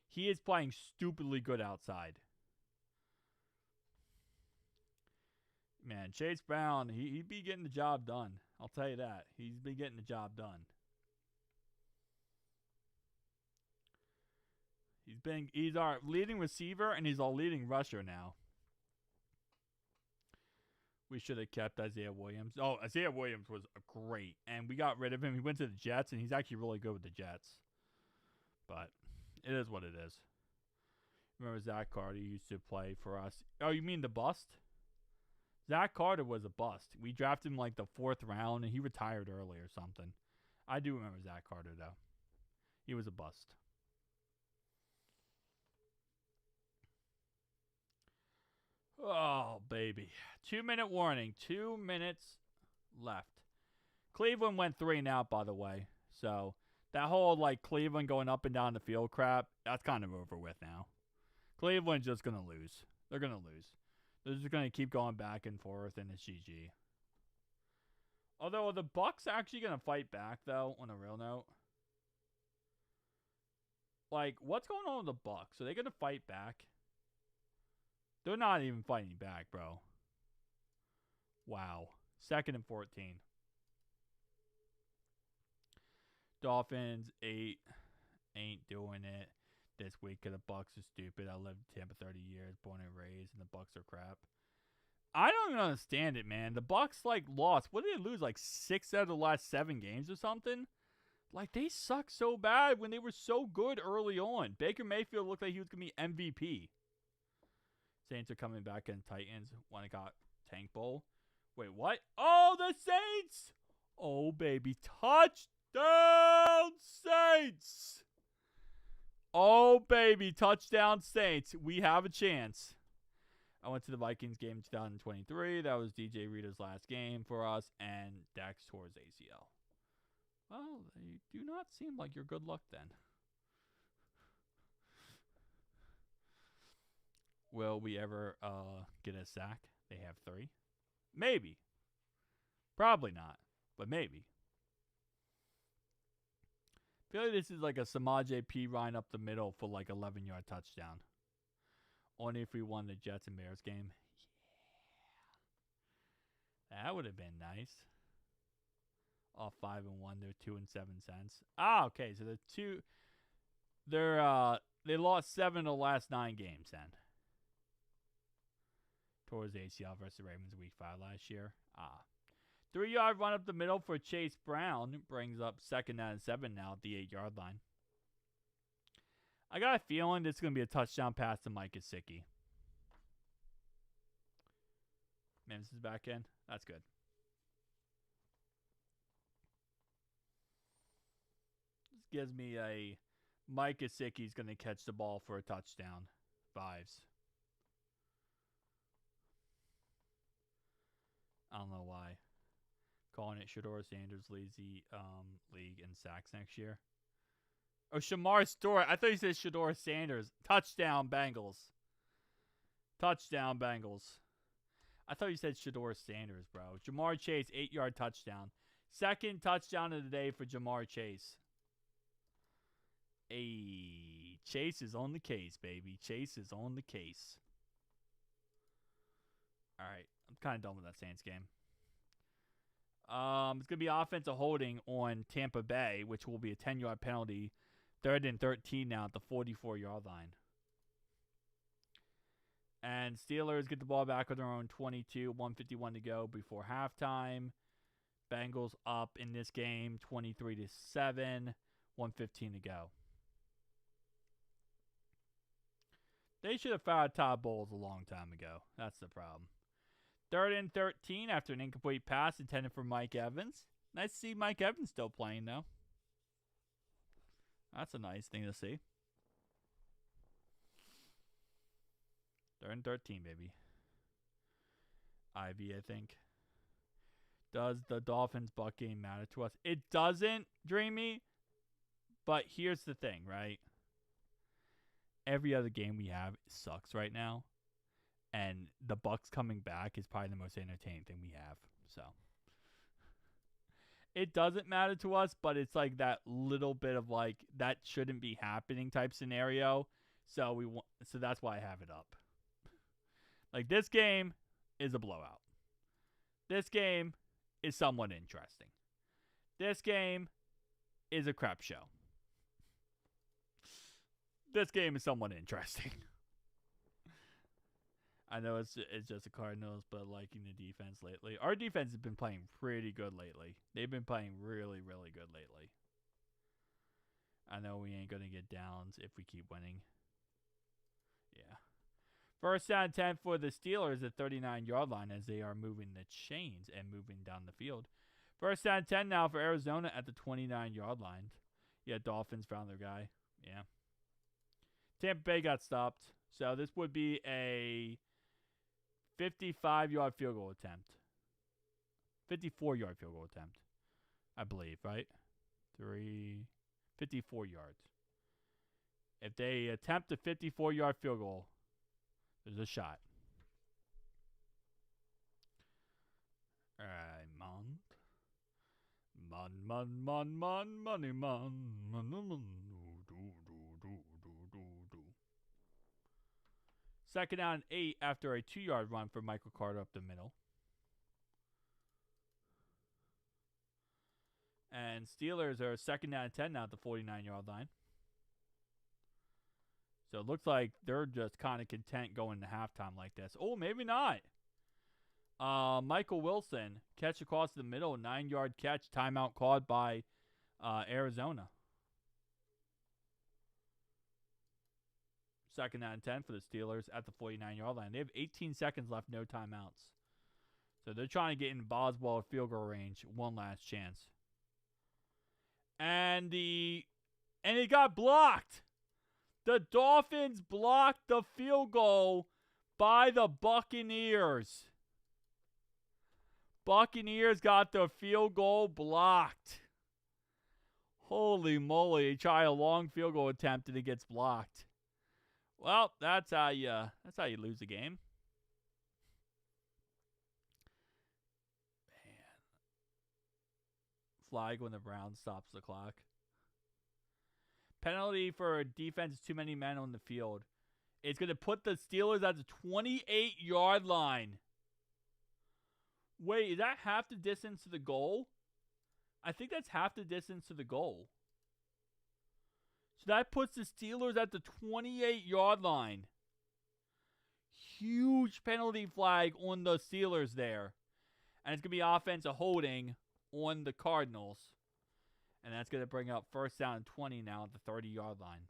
He is playing stupidly good outside. Man, Chase Brown, he'd be getting the job done. I'll tell you that. He's been getting the job done. He's our leading receiver, and he's our leading rusher now. We should have kept Isaiah Williams. Oh, Isaiah Williams was great, and we got rid of him. He went to the Jets, and he's actually really good with the Jets. But it is what it is. Remember Zach Carter used to play for us. Oh, you mean the bust? Zach Carter was a bust. We drafted him like the 4th round, and he retired early or something. I do remember Zach Carter, though. He was a bust. Oh, baby. 2-minute warning. 2 minutes left. Cleveland went 3 and out, by the way. So, that whole, like, Cleveland going up and down the field crap, that's kind of over with now. Cleveland's just going to lose. They're going to lose. They're just going to keep going back and forth, and it's GG. Although, are the Bucks actually going to fight back, though, on a real note? Like, what's going on with the Bucks? Are they going to fight back? They're not even fighting back, bro. Wow. 2nd and 14. Dolphins, 8. Ain't doing it this week because the Bucks are stupid. I lived in Tampa 30 years, born and raised, and the Bucks are crap. I don't even understand it, man. The Bucks, like, lost. What did they lose? Like, 6 out of the last 7 games or something? Like, they suck so bad when they were so good early on. Baker Mayfield looked like he was going to be MVP. Saints are coming back in. Titans when it got Tank Bowl. Wait, what? Oh, the Saints! Oh, baby. Touchdown Saints! Oh, baby. Touchdown Saints. We have a chance. I went to the Vikings game in 2023. That was DJ Reader's last game for us, and Dax tore his ACL. Well, you do not seem like you're good luck then. Will we ever get a sack? They have 3. Maybe. Probably not, but maybe. I feel like this is like a Samaj P. Ryan up the middle for like 11-yard touchdown. Only if we won the Jets and Bears game. Yeah. That would have been nice. Off 5-1, they're 2 and 7 cents. Ah, okay. So they lost 7 of the last 9 games then. Towards ACL versus the Ravens week 5 last year. 3-yard run up the middle for Chase Brown brings up 2nd and 7 now at the 8-yard line. I got a feeling it's going to be a touchdown pass to Mike Gesicki. Mims is back in. That's good. This gives me a Mike Gesicki's going to catch the ball for a touchdown. 5s. I don't know why. Calling it Shador Sanders leads the league in sacks next year. Oh, Shamar Stewart. I thought you said Shador Sanders. Touchdown, Bengals. Touchdown, Bengals. I thought you said Shador Sanders, bro. Jamar Chase, 8-yard touchdown. 2nd touchdown of the day for Jamar Chase. Hey, Chase is on the case, baby. Chase is on the case. All right. I'm kind of done with that Saints game. It's going to be offensive holding on Tampa Bay, which will be a 10-yard penalty. 3rd and 13 now at the 44-yard line. And Steelers get the ball back with their own 22, 151 to go before halftime. Bengals up in this game 23-7, 1:15 to go. They should have found Todd Bowles a long time ago. That's the problem. 3rd and 13 after an incomplete pass intended for Mike Evans. Nice to see Mike Evans still playing, though. That's a nice thing to see. 3rd and 13, baby. Ivy, I think. Does the Dolphins Buck game matter to us? It doesn't, Dreamy. But here's the thing, right? Every other game we have sucks right now. And the Bucks coming back is probably the most entertaining thing we have. So it doesn't matter to us, but it's like that little bit of like that shouldn't be happening type scenario. So that's why I have it up. Like this game is a blowout. This game is somewhat interesting. This game is a crap show. This game is somewhat interesting. I know it's just the Cardinals, but liking the defense lately. Our defense has been playing pretty good lately. They've been playing really, really good lately. I know we ain't going to get downs if we keep winning. Yeah. 1st down 10 for the Steelers at 39-yard line as they are moving the chains and moving down the field. 1st down 10 now for Arizona at the 29-yard line. Yeah, Dolphins found their guy. Yeah. Tampa Bay got stopped. So this would be a 55-yard field goal attempt. 54-yard field goal attempt, I believe, right? 54 yards. If they attempt a 54-yard field goal, there's a shot. All right, money, man. 2nd down and 8 after a 2-yard run for Michael Carter up the middle. And Steelers are 2nd down and 10 now at the 49-yard line. So it looks like they're just kind of content going to halftime like this. Oh, maybe not. Michael Wilson, catch across the middle, 9-yard catch, timeout called by Arizona. 2nd down and 10 for the Steelers at the 49-yard line. They have 18 seconds left, no timeouts. So they're trying to get in Boswell field goal range. One last chance. And it got blocked. The Dolphins blocked the field goal by the Buccaneers. Buccaneers got the field goal blocked. Holy moly. They try a long field goal attempt and it gets blocked. Well, that's how you lose the game. Man. Flag when the Browns stops the clock. Penalty for defense, too many men on the field. It's going to put the Steelers at the 28-yard line. Wait, is that half the distance to the goal? I think that's half the distance to the goal. So that puts the Steelers at the 28-yard line. Huge penalty flag on the Steelers there. And it's going to be offensive holding on the Cardinals. And that's going to bring up 1st down and 20 now at the 30-yard line.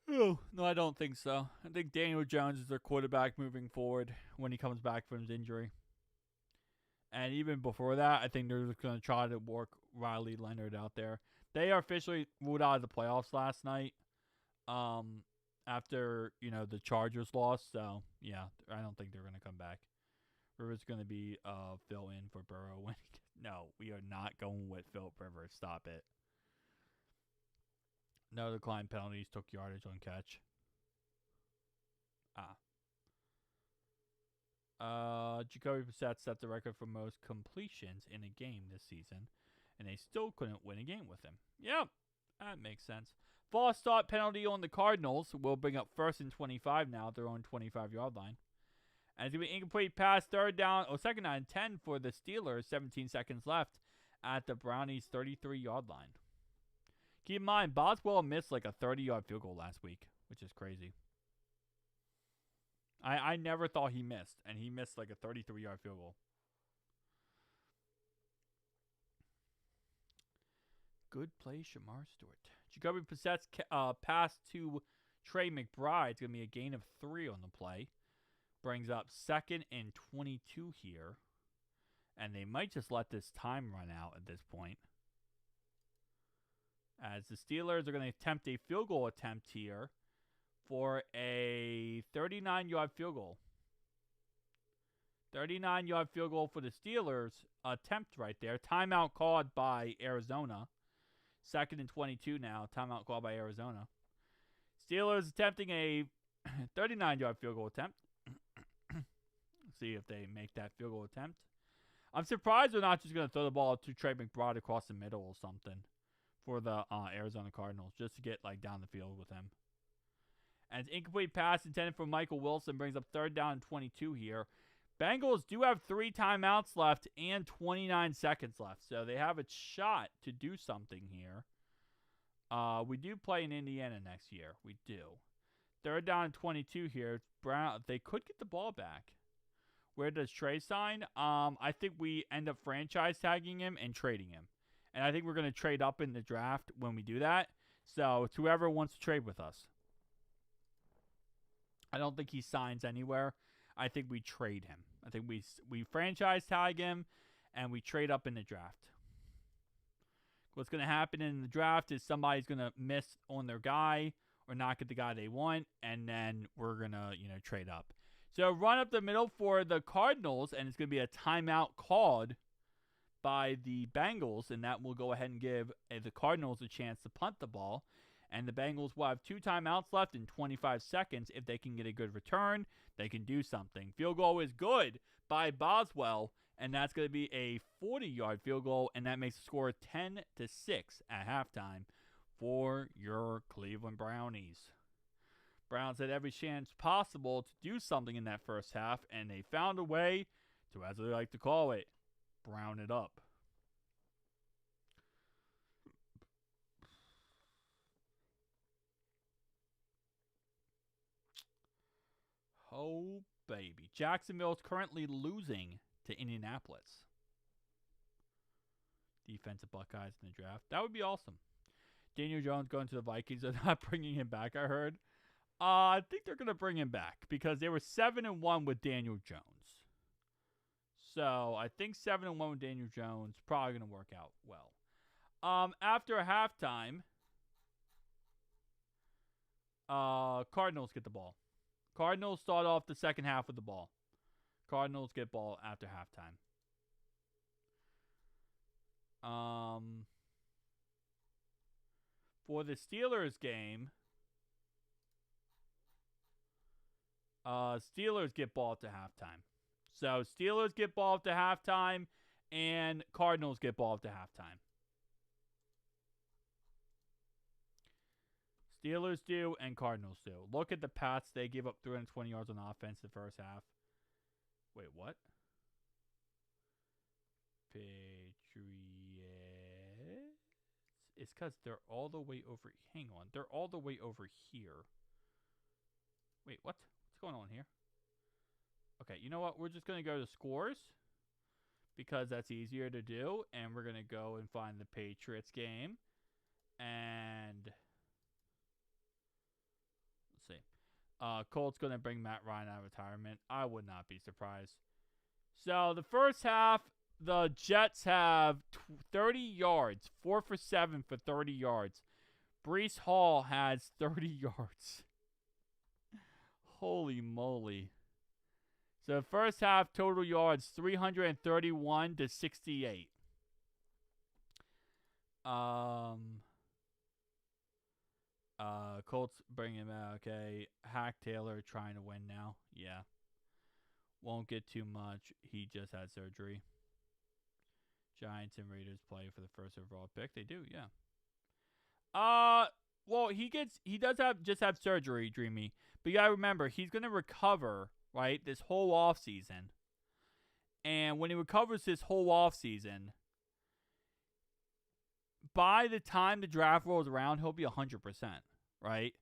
Oh, no, I don't think so. I think Daniel Jones is their quarterback moving forward when he comes back from his injury. And even before that, I think they're just going to try to work Riley Leonard out there. They are officially ruled out of the playoffs last night after, the Chargers lost. So, yeah, I don't think they're going to come back. Rivers going to be fill-in for Burrow. No, we are not going with Philip Rivers. Stop it. No decline penalties, took yardage on catch. Jacoby Brissett set the record for most completions in a game this season, and they still couldn't win a game with him. Yep, that makes sense. False start penalty on the Cardinals will bring up 1st and 25 now at their own 25-yard line. And it's going to be incomplete pass, 2nd down and 10 for the Steelers, 17 seconds left at the Brownies' 33-yard line. Keep in mind, Boswell missed like a 30-yard field goal last week, which is crazy. I never thought he missed, and he missed like a 33-yard field goal. Good play, Shamar Stewart. Jacoby Brissett's pass to Trey McBride is going to be a gain of 3 on the play. Brings up 2nd and 22 here. And they might just let this time run out at this point. As the Steelers are going to attempt a field goal attempt here for a 39-yard field goal. 39-yard field goal for the Steelers. Attempt right there. Timeout called by Arizona. 2nd and 22 now. Timeout called by Arizona. Steelers attempting a 39-yard field goal attempt. See if they make that field goal attempt. I'm surprised they're not just going to throw the ball to Trey McBride across the middle or something for the Arizona Cardinals, just to get like down the field with him. And it's incomplete pass intended for Michael Wilson brings up 3rd down and 22 here. Bengals do have 3 timeouts left and 29 seconds left, so they have a shot to do something here. We do play in Indiana next year. We do. 3rd down and 22 here. Brown. They could get the ball back. Where does Trey sign? I think we end up franchise tagging him and trading him. And I think we're going to trade up in the draft when we do that. So it's whoever wants to trade with us. I don't think he signs anywhere. I think we trade him. I think we franchise tag him and we trade up in the draft. What's going to happen in the draft is somebody's going to miss on their guy or not get the guy they want, and then we're going to, trade up. So run up the middle for the Cardinals, and it's going to be a timeout called by the Bengals, and that will go ahead and give the Cardinals a chance to punt the ball. And the Bengals will have 2 timeouts left in 25 seconds. If they can get a good return, they can do something. Field goal is good by Boswell, and that's going to be a 40-yard field goal, and that makes the score 10-6 at halftime for your Cleveland Brownies. Browns had every chance possible to do something in that first half, and they found a way to, as they like to call it, brown it up. Oh, baby. Jacksonville is currently losing to Indianapolis. Defensive Buckeyes in the draft. That would be awesome. Daniel Jones going to the Vikings. They're not bringing him back, I heard. I think they're going to bring him back because they were 7-1 with Daniel Jones. So I think 7-1 with Daniel Jones probably going to work out well. After halftime, Cardinals get the ball. Cardinals start off the second half with the ball. Cardinals get ball after halftime. For the Steelers game, Steelers get ball at the halftime. So Steelers get ball at the halftime, and Cardinals get ball at the halftime. Steelers do, and Cardinals do. Look at the Pats. They gave up 320 yards on offense the first half. Wait, what? Patriots. It's because they're all the way over. Hang on. They're all the way over here. Wait, what? What's going on here? Okay, you know what? We're just going to go to scores because that's easier to do. And we're going to go and find the Patriots game. And let's see. Colts going to bring Matt Ryan out of retirement. I would not be surprised. So the first half, the Jets have 30 yards. 4 for 7 for 30 yards. Breece Hall has 30 yards. Holy moly. So first half total yards 331 to 68. Colts bring him out. Okay. Hack Taylor trying to win now. Yeah. Won't get too much. He just had surgery. Giants and Raiders play for the first overall pick. They do, yeah. Well, he does have surgery, Dreamy. But you gotta remember, he's gonna recover, right, this whole offseason. And when he recovers this whole offseason, by the time the draft rolls around, he'll be 100%, right?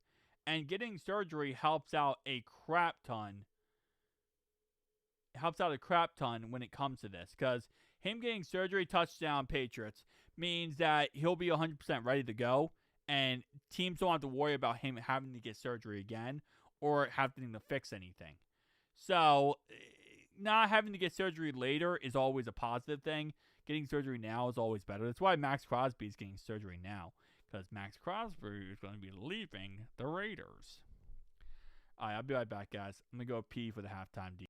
And getting surgery helps out a crap ton helps out a crap ton when it comes to this, because him getting surgery, touchdown, Patriots, means that he'll be 100% ready to go, and teams don't have to worry about him having to get surgery again or having to fix anything. So, not having to get surgery later is always a positive thing. Getting surgery now is always better. That's why Max Crosby is getting surgery now, because Max Crosby is going to be leaving the Raiders. All right, I'll be right back, guys. I'm going to go pee for the halftime deal.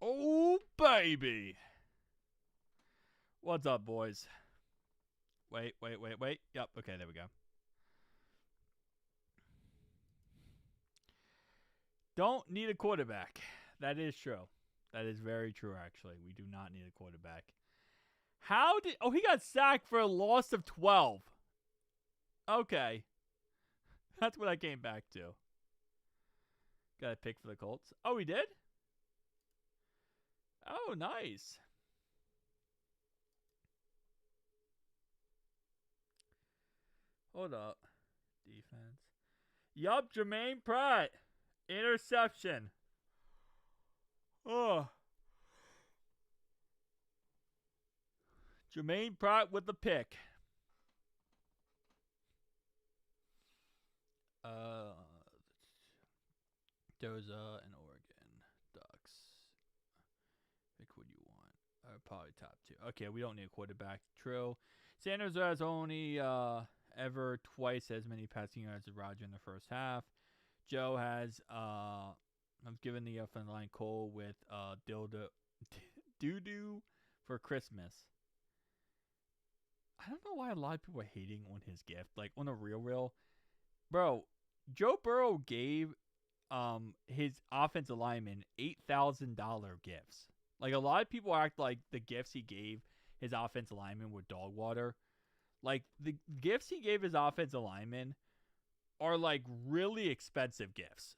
Oh, baby. What's up, boys? Wait. Yep, okay, there we go. Don't need a quarterback. That is true. That is very true, actually. We do not need a quarterback. How did... Oh, he got sacked for a loss of 12. Okay. That's what I came back to. Got a pick for the Colts. Oh, he did? Oh, nice. Hold up. Defense. Yup, Jermaine Pratt. Interception. Oh. Jermaine Pratt with the pick. Doza and Oregon Ducks. Pick what you want. Probably top two. Okay, we don't need a quarterback. True. Sanders has only ever twice as many passing yards as Roger in the first half. Joe has I've given the offensive line Cole with doo-doo for Christmas. I don't know why a lot of people are hating on his gift. Like, on a real. Bro, Joe Burrow gave his offensive lineman $8,000 gifts. Like, a lot of people act like the gifts he gave his offensive lineman were dog water. Like, the gifts he gave his offensive lineman are, like, really expensive gifts.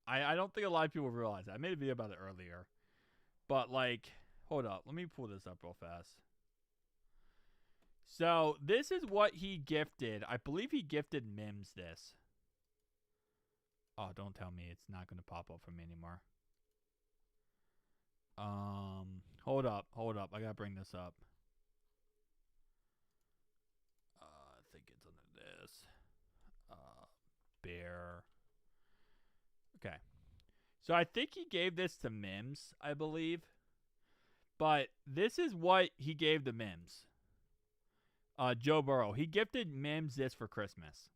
I don't think a lot of people realize that. I made a video about it earlier. But, like, hold up. Let me pull this up real fast. So, this is what he gifted. I believe he gifted Mims this. Oh, don't tell me it's not going to pop up for me anymore. Hold up. I got to bring this up. I think it's under this. Bear. Okay. So, I think he gave this to Mims, I believe. But this is what he gave to Mims. Joe Burrow. He gifted Mims this for Christmas.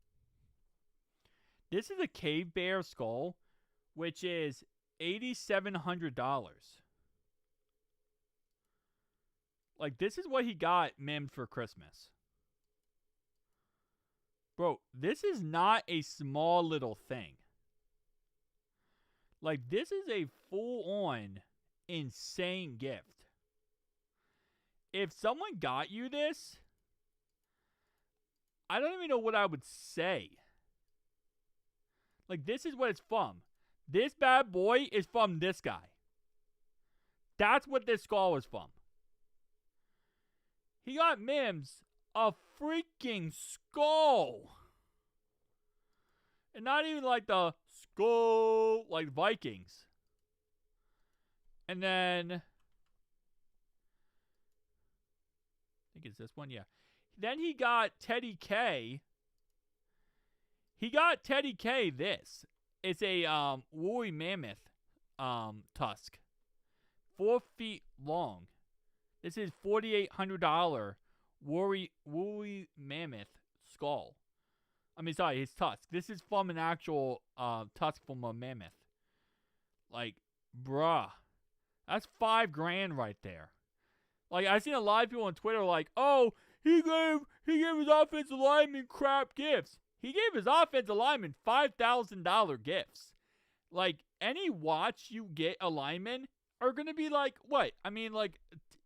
This is a cave bear skull, which is $8,700. Like, this is what he got Mims for Christmas. Bro, this is not a small little thing. Like, this is a full-on insane gift. If someone got you this, I don't even know what I would say. Like, this is what it's from. This bad boy is from this guy. That's what this skull is from. He got Mims a freaking skull. And not even like the skull, like Vikings. And then, I think it's this one, yeah. Then he got Teddy K. He got Teddy K this. It's a woolly mammoth tusk. 4 feet long. This is $4,800 woolly mammoth skull. I mean, sorry, his tusk. This is from an actual tusk from a mammoth. Like, bruh. That's $5,000 right there. Like, I've seen a lot of people on Twitter like, oh, he gave his offensive lineman crap gifts. He gave his offensive lineman $5,000 gifts. Like, any watch you get a lineman are going to be like, what? I mean, like,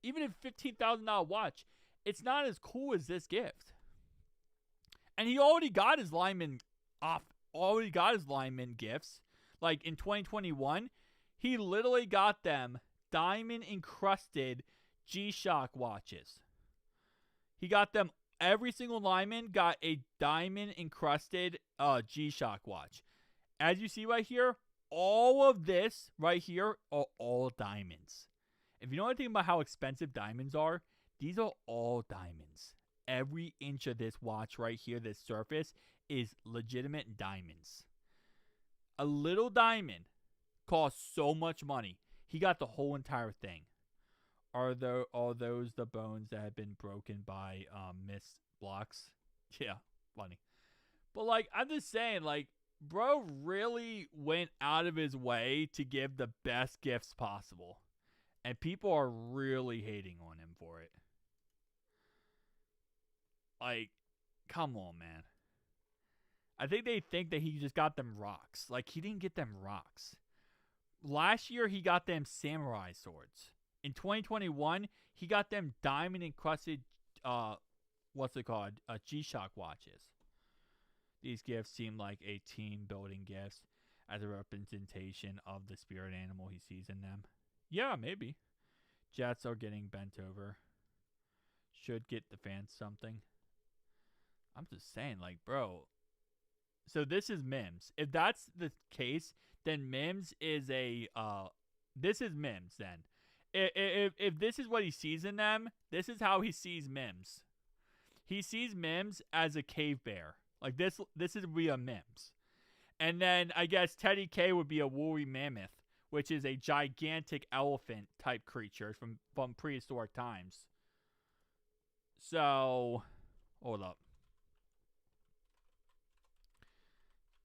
even if $15,000 watch, it's not as cool as this gift. And he already got his lineman gifts. Like, in 2021, he literally got them diamond-encrusted G-Shock watches. He got them. Every single lineman got a diamond-encrusted G-Shock watch. As you see right here, all of this right here are all diamonds. If you know anything about how expensive diamonds are, these are all diamonds. Every inch of this watch right here, this surface, is legitimate diamonds. A little diamond costs so much money. He got the whole entire thing. Are those the bones that have been broken by missed blocks? Yeah, funny. But, like, I'm just saying, like, bro really went out of his way to give the best gifts possible. And people are really hating on him for it. Like, come on, man. I think they think that he just got them rocks. Like, he didn't get them rocks. Last year, he got them samurai swords. In 2021, he got them diamond-encrusted, G-Shock watches. These gifts seem like a team-building gifts as a representation of the spirit animal he sees in them. Yeah, maybe. Jets are getting bent over. Should get the fans something. I'm just saying, like, bro. So this is Mims. If that's the case, then Mims is this is Mims then. If this is what he sees in them, this is how he sees Mims. He sees Mims as a cave bear. Like, this would be a Mims. And then I guess Teddy K would be a woolly mammoth, which is a gigantic elephant type creature from prehistoric times. So, hold up.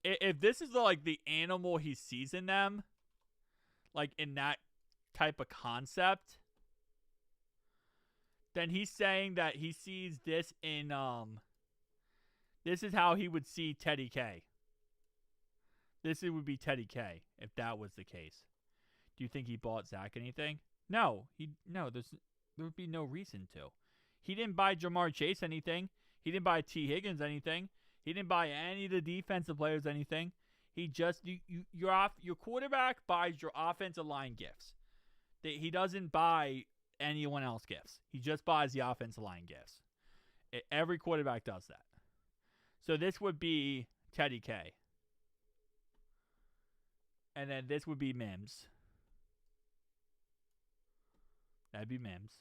If this is like the animal he sees in them, like in that type of concept, then he's saying that he sees this in this is how he would see Teddy K. This would be Teddy K if that was the case. Do you think he bought Zach anything? No, there would be no reason to. He didn't buy Jamar Chase anything. He didn't buy T. Higgins anything. He didn't buy any of the defensive players anything. He just your quarterback buys your offensive line gifts. He doesn't buy anyone else gifts. He just buys the offensive line gifts. Every quarterback does that. So this would be Teddy K. And then this would be Mims. That'd be Mims.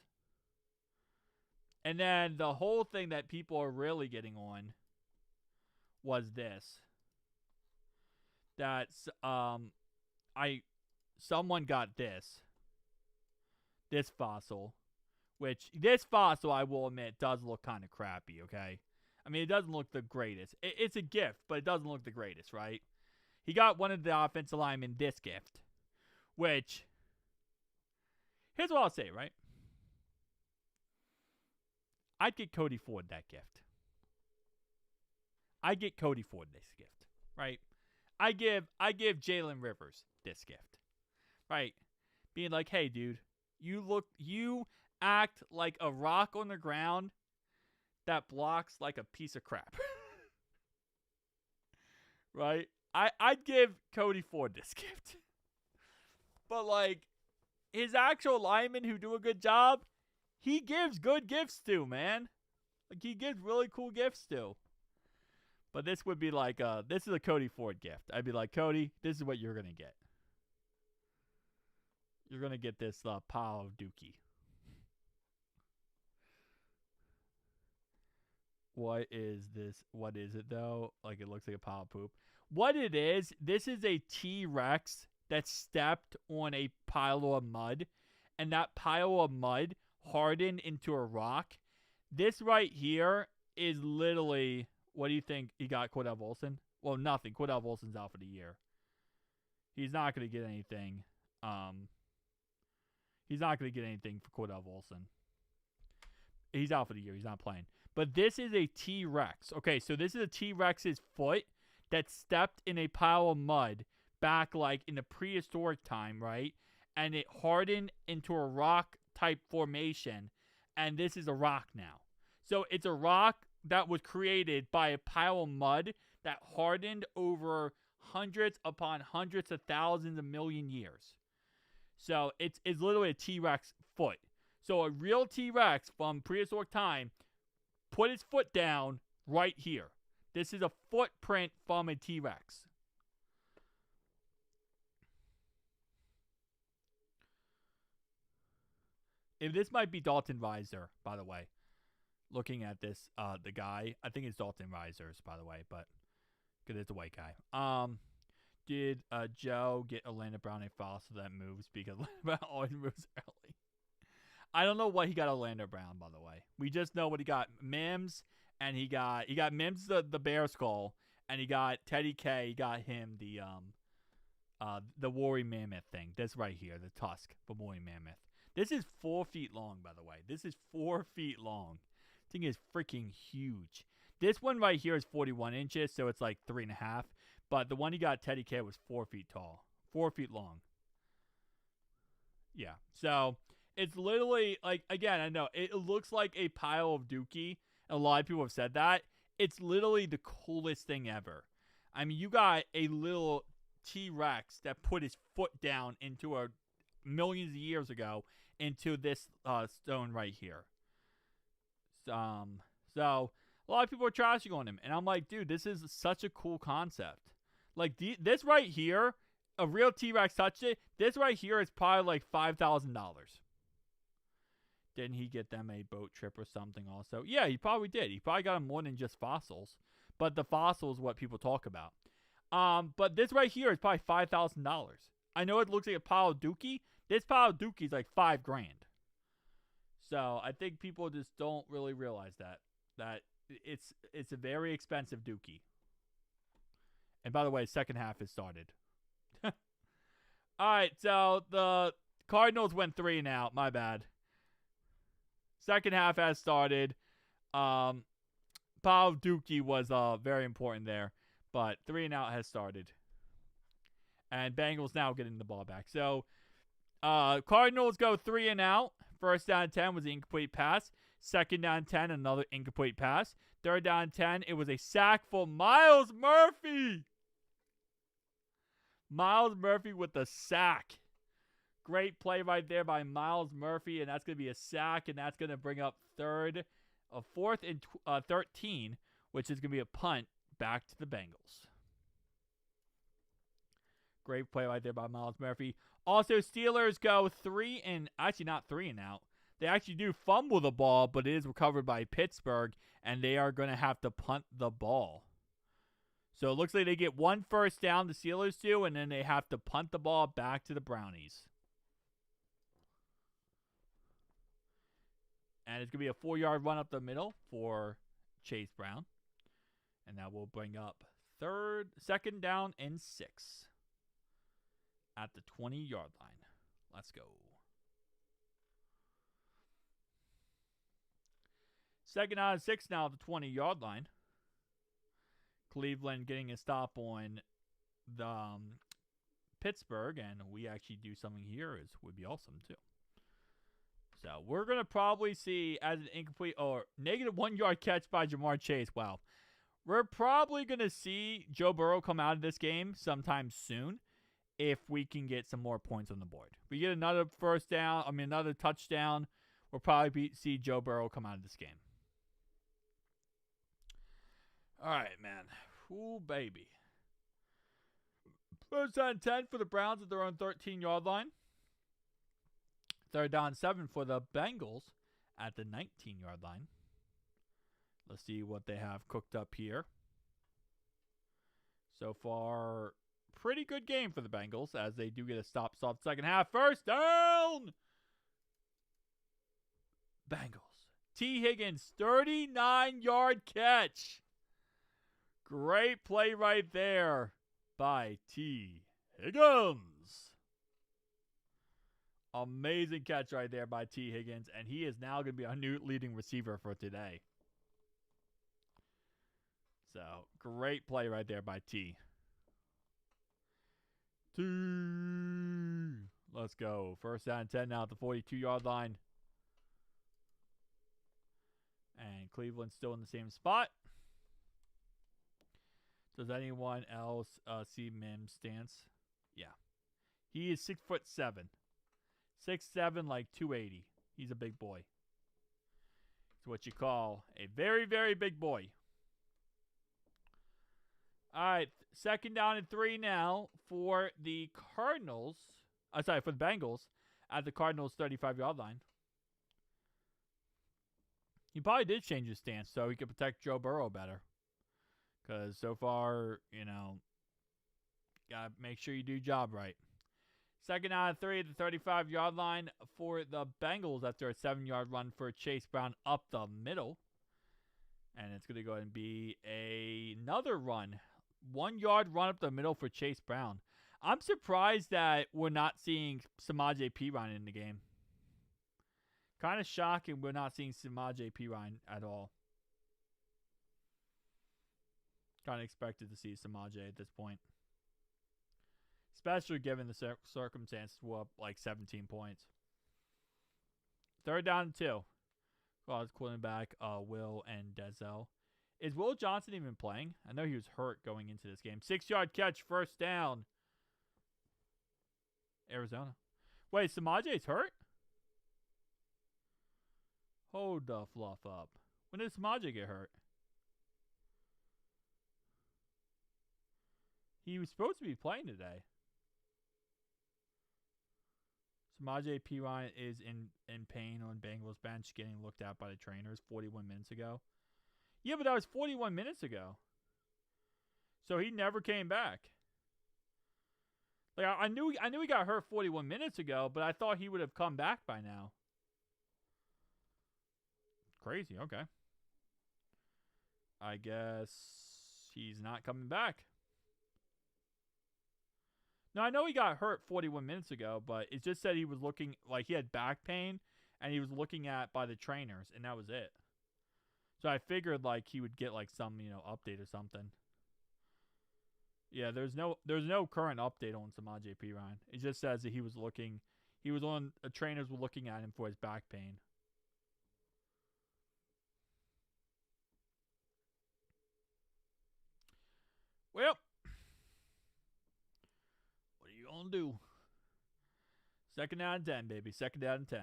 And then the whole thing that people are really getting on was this. That's someone got this fossil, which this fossil I will admit does look kind of crappy, okay? I mean, it doesn't look the greatest. It's a gift, but it doesn't look the greatest, right? He got one of the offensive linemen this gift, which, here's what I'll say, right? I'd get Cody Ford that gift. I get Cody Ford this gift, right? I give Jalen Rivers this gift, right? Being like, hey, dude, you act like a rock on the ground that blocks like a piece of crap, right? I'd give Cody Ford this gift, but like his actual linemen who do a good job, he gives good gifts to, man. Like he gives really cool gifts to. But this would be like, this is a Cody Ford gift. I'd be like, Cody, this is what you're going to get. You're going to get this pile of dookie. What is this? What is it, though? Like, it looks like a pile of poop. What it is, this is a T-Rex that stepped on a pile of mud. And that pile of mud hardened into a rock. This right here is literally... What do you think he got, Cordell Volson? Well, nothing. Cordell Volson's out for the year. He's not going to get anything. He's not going to get anything for Cordell Volson. He's out for the year. He's not playing. But this is a T-Rex. Okay, so this is a T-Rex's foot that stepped in a pile of mud back like in the prehistoric time, right? And it hardened into a rock-type formation. And this is a rock now. So it's a rock that was created by a pile of mud that hardened over hundreds upon hundreds of thousands of million years. So it's literally a T-Rex foot. So a real T-Rex from prehistoric time put his foot down right here. This is a footprint from a T-Rex. If this might be Dalton Reiser, by the way. Looking at this, the guy, I think it's Dalton Risers, by the way, but because it's a white guy. Did Joe get Orlando Brown a fossil that moves? Because Orlando Brown always moves early. I don't know what he got Orlando Brown, by the way. We just know what he got. Mims, and he got Mims the bear skull, and he got Teddy K. He got him the Woolly Mammoth thing. This right here, the tusk, the Woolly Mammoth. This is 4 feet long, by the way. This is 4 feet long. Thing is freaking huge. This one right here is 41 inches, so it's like 3.5. But the one he got Teddy K was 4 feet tall, 4 feet long. Yeah, so it's literally like, again, I know it looks like a pile of dookie. A lot of people have said that. It's literally the coolest thing ever. I mean, you got a little T-Rex that put his foot down into a millions of years ago into this stone right here. So a lot of people are trashing on him, and I'm like, dude, this is such a cool concept. Like this right here, a real T-Rex touched it. This right here is probably like $5,000. Didn't he get them a boat trip or something also? Yeah, he probably did. He probably got them more than just fossils, but the fossils is what people talk about. But this right here is probably $5,000. I know it looks like a pile of dookie. This pile of dookie is like $5,000. So I think people just don't really realize that it's a very expensive dookie. And by the way, second half has started. All right, so the Cardinals went 3 and out. My bad. Second half has started. Paul Dookie was very important there, but 3 and out has started. And Bengals now getting the ball back. So Cardinals go 3 and out. First down 10 was an incomplete pass. Second down 10, another incomplete pass. Third down 10, it was a sack for Myles Murphy. Myles Murphy with the sack. Great play right there by Myles Murphy, and that's going to be a sack, and that's going to bring up fourth and 13, which is going to be a punt back to the Bengals. Great play right there by Myles Murphy. Also, Steelers go not 3 and out. They actually do fumble the ball, but it is recovered by Pittsburgh, and they are going to have to punt the ball. So it looks like they get 1 first down, the Steelers do, and then they have to punt the ball back to the Brownies. And it's going to be a 4-yard run up the middle for Chase Brown. And that will bring up second down and 6 at the 20-yard line. Let's go. Second down and 6 now at the 20-yard line. Cleveland getting a stop on the Pittsburgh, and we actually do something here would be awesome too. So we're going to probably see as an incomplete or negative 1-yard catch by Jamar Chase. Wow. We're probably going to see Joe Burrow come out of this game sometime soon if we can get some more points on the board. If we get another another touchdown, we'll probably see Joe Burrow come out of this game. All right, man. Ooh, baby. First down 10 for the Browns at their own 13-yard line. Third down 7 for the Bengals at the 19-yard line. Let's see what they have cooked up here. So far, pretty good game for the Bengals as they do get a stop second half. First down! Bengals. T. Higgins, 39-yard catch. Great play right there by T. Higgins. Amazing catch right there by T. Higgins, and he is now going to be our new leading receiver for today. So, great play right there by T. Let's go. First down 10 now at the 42-yard line. And Cleveland's still in the same spot. Does anyone else see Mim's stance? Yeah. He is 6'7". 6'7", like 280. He's a big boy. It's what you call a very, very big boy. All right, second down and 3 now for the Cardinals. For the Bengals at the Cardinals' 35-yard line. He probably did change his stance so he could protect Joe Burrow better. Because so far, got to make sure you do your job right. Second down and 3 at the 35-yard line for the Bengals after a 7-yard run for Chase Brown up the middle. And it's going to go ahead and be another run. 1-yard run up the middle for Chase Brown. I'm surprised that we're not seeing Samaje Perine in the game. Kind of shocking we're not seeing Samaje Perine at all. Kind of expected to see Samaje at this point. Especially given the circumstances, we're up like 17 points. Third down and 2. Well, quarterback Will and Denzel. Is Will Johnson even playing? I know he was hurt going into this game. 6-yard catch, first down. Arizona. Wait, Samaje's hurt? Hold the fluff up. When did Samaje get hurt? He was supposed to be playing today. Samaje Perine is in pain on Bengals bench, getting looked at by the trainers 41 minutes ago. Yeah, but that was 41 minutes ago. So he never came back. Like I knew he got hurt 41 minutes ago, but I thought he would have come back by now. crazy. Okay. I guess he's not coming back. Now, I know he got hurt 41 minutes ago, but it just said he was looking like he had back pain and he was looking at by the trainers, and that was it. So I figured like he would get like some, update or something. Yeah, there's no current update on Samad JP Ryan. It just says that he was on trainers were looking at him for his back pain. Well, what are you gonna do? Second down and 10, baby. Second down and 10.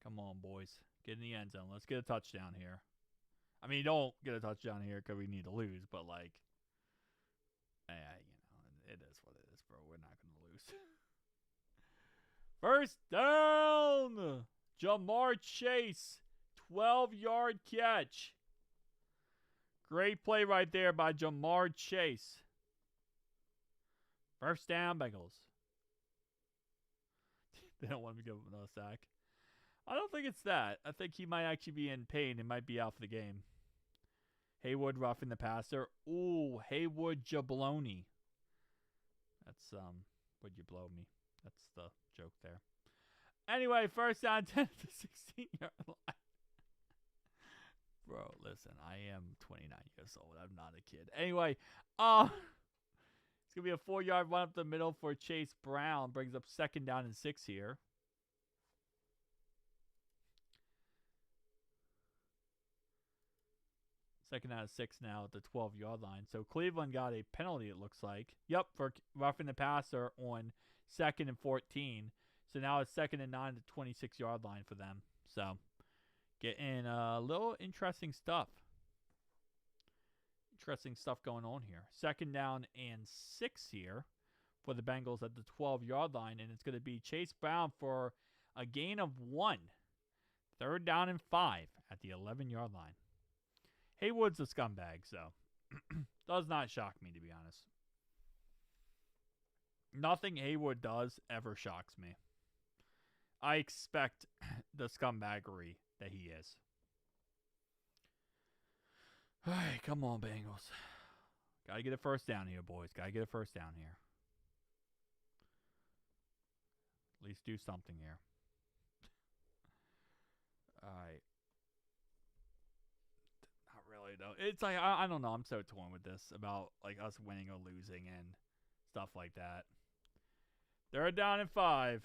Come on, boys. Get in the end zone. Let's get a touchdown here. I mean, don't get a touchdown here because we need to lose, but like, it is what it is, bro. We're not going to lose. First down! Jamar Chase. 12-yard catch. Great play right there by Jamar Chase. First down, Bengals. They don't want him to give him another sack. I don't think it's that. I think he might actually be in pain and might be out for the game. Haywood roughing the passer. Ooh, Haywood jabloni. That's, would you blow me? That's the joke there. Anyway, first down, 10 to the 16-yard line. Bro, listen, I am 29 years old. I'm not a kid. Anyway, it's going to be a 4-yard run up the middle for Chase Brown. Brings up second down and 6 here. Second down and 6 now at the 12-yard line. So Cleveland got a penalty, it looks like. Yep, for roughing the passer on 2nd and 14. So now it's 2nd and 9 at the 26-yard line for them. So getting a little interesting stuff. Interesting stuff going on here. Second down and 6 here for the Bengals at the 12-yard line. And it's going to be Chase Brown for a gain of 1. Third down and 5 at the 11-yard line. Haywood's a scumbag, so does not shock me, to be honest. Nothing Haywood does ever shocks me. I expect the scumbaggery that he is. All right, come on, Bengals. Got to get a first down here, boys. Got to get a first down here. At least do something here. All right. Though it's like I don't know, I'm so torn with this about like us winning or losing and stuff like that. Third down and 5.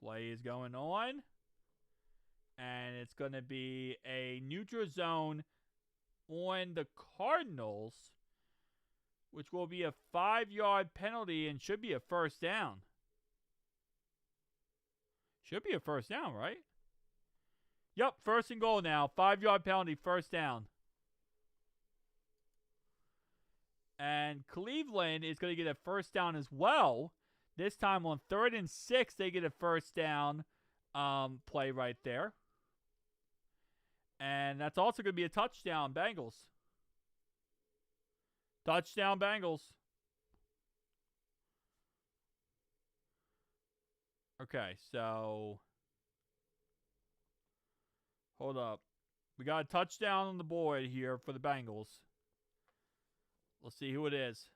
Play is going on, and it's going to be a neutral zone on the Cardinals, which will be a 5-yard penalty and should be a first down. Should be a first down, right? Yep, first and goal now. 5-yard penalty, first down. And Cleveland is going to get a first down as well. This time on 3rd and 6, they get a first down play right there. And that's also going to be a touchdown, Bengals. Touchdown, Bengals. Okay, so hold up. We got a touchdown on the board here for the Bengals. Let's see who it is.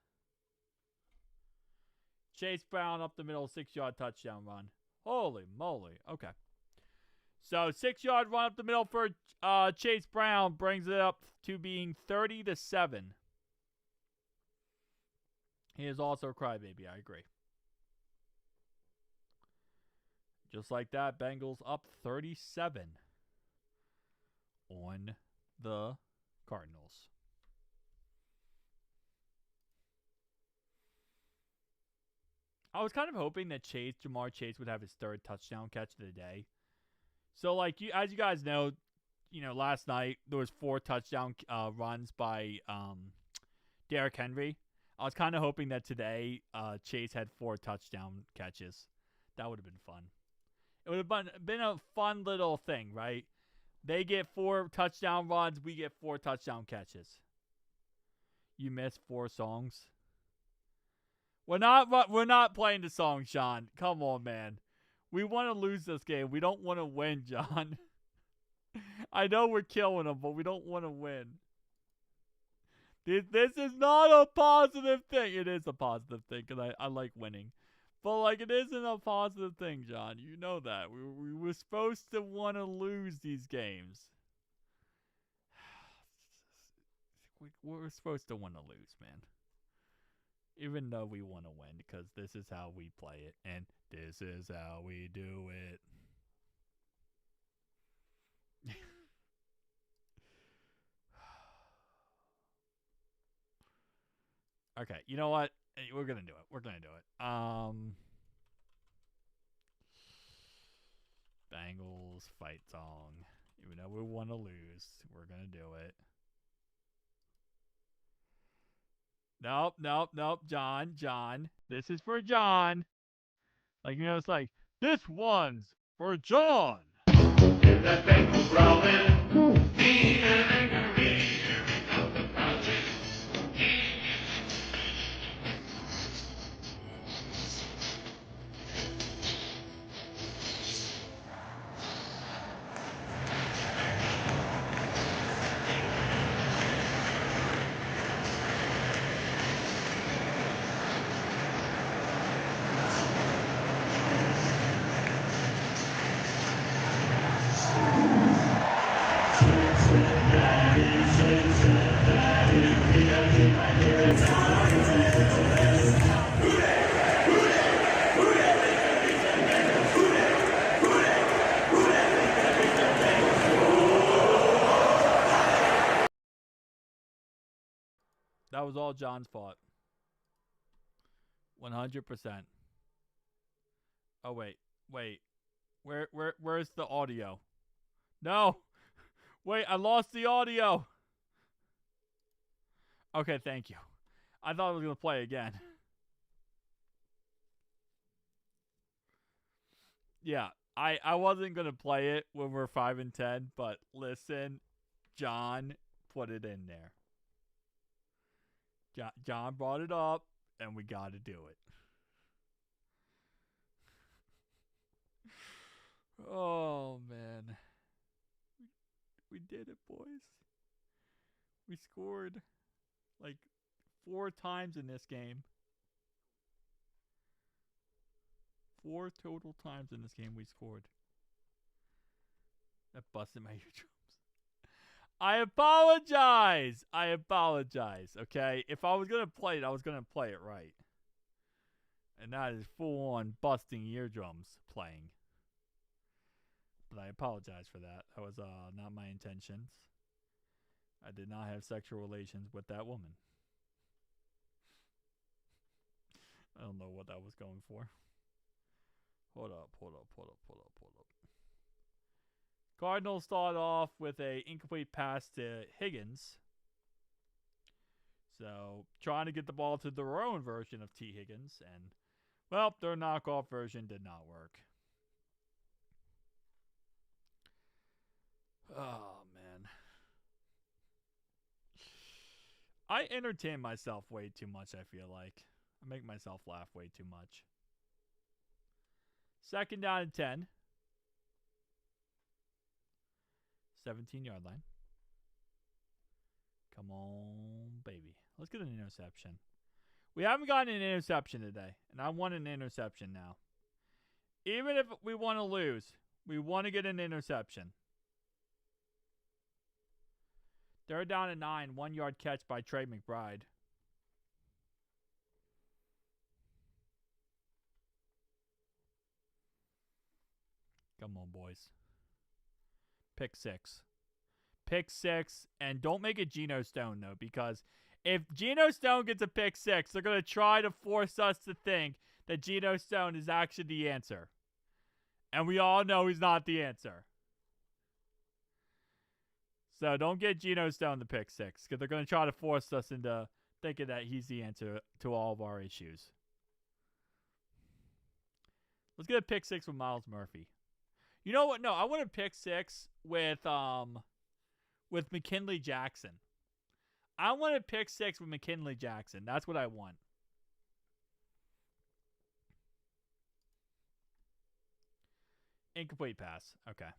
Chase Brown up the middle, 6-yard touchdown run. Holy moly. Okay. So 6-yard run up the middle for Chase Brown brings it up to being 30-7. He is also a crybaby, I agree. Just like that, Bengals up 37 on the Cardinals. I was kind of hoping that Jamar Chase would have his 3rd touchdown catch of the day. So, like, as you guys know, last night there was 4 touchdown runs by Derrick Henry. I was kind of hoping that today Chase had 4 touchdown catches. That would have been fun. It would have been a fun little thing, right? They get 4 touchdown runs. We get 4 touchdown catches. You missed 4 songs. We're not playing the song, Sean. Come on, man. We want to lose this game. We don't want to win, John. I know we're killing them, but we don't want to win. This is not a positive thing. It is a positive thing because I like winning. But, like, it isn't a positive thing, John. You know that. We were supposed to want to lose these games. We're supposed to want to lose, man. Even though we want to win, because this is how we play it, and this is how we do it. Okay, you know what? We're gonna do it. We're gonna do it. Bengals fight song. Even though we want to lose, we're gonna do it. Nope, John. This is for John. Like, you know, it's like, this one's for John. Get that Bengals rolling. Me and me, here we come the project. That was all John's fault. 100%. Oh wait. Where's the audio? No. Wait, I lost the audio. Okay, thank you. I thought I was gonna play again. Yeah, I wasn't gonna play it when we're 5-10, but listen, John put it in there. John brought it up, and we got to do it. Oh, man. We did it, boys. We scored like 4 times in this game. 4 total times in this game we scored. That busted my eardrums. I apologize. Okay? If I was going to play it, I was going to play it right. And that is full on busting eardrums playing. But I apologize for that. That was not my intentions. I did not have sexual relations with that woman. I don't know what that was going for. Hold up. Cardinals start off with a incomplete pass to Higgins. So, trying to get the ball to their own version of T. Higgins. And, well, their knockoff version did not work. Oh, man. I entertain myself way too much, I feel like. I make myself laugh way too much. 2nd down and 10. 17-yard line. Come on, baby. Let's get an interception. We haven't gotten an interception today, and I want an interception now. Even if we want to lose, we want to get an interception. 3rd down and 9. 1-yard catch by Trey McBride. Come on, boys. Pick 6. Pick 6, and don't make it Geno Stone, though, because if Geno Stone gets a pick 6, they're going to try to force us to think that Geno Stone is actually the answer. And we all know he's not the answer. So don't get Geno Stone the pick 6, because they're going to try to force us into thinking that he's the answer to all of our issues. Let's get a pick 6 with Miles Murphy. You know what? No, I want a pick 6 with McKinley Jackson. I want a pick 6 with McKinley Jackson. That's what I want. Incomplete pass. Okay.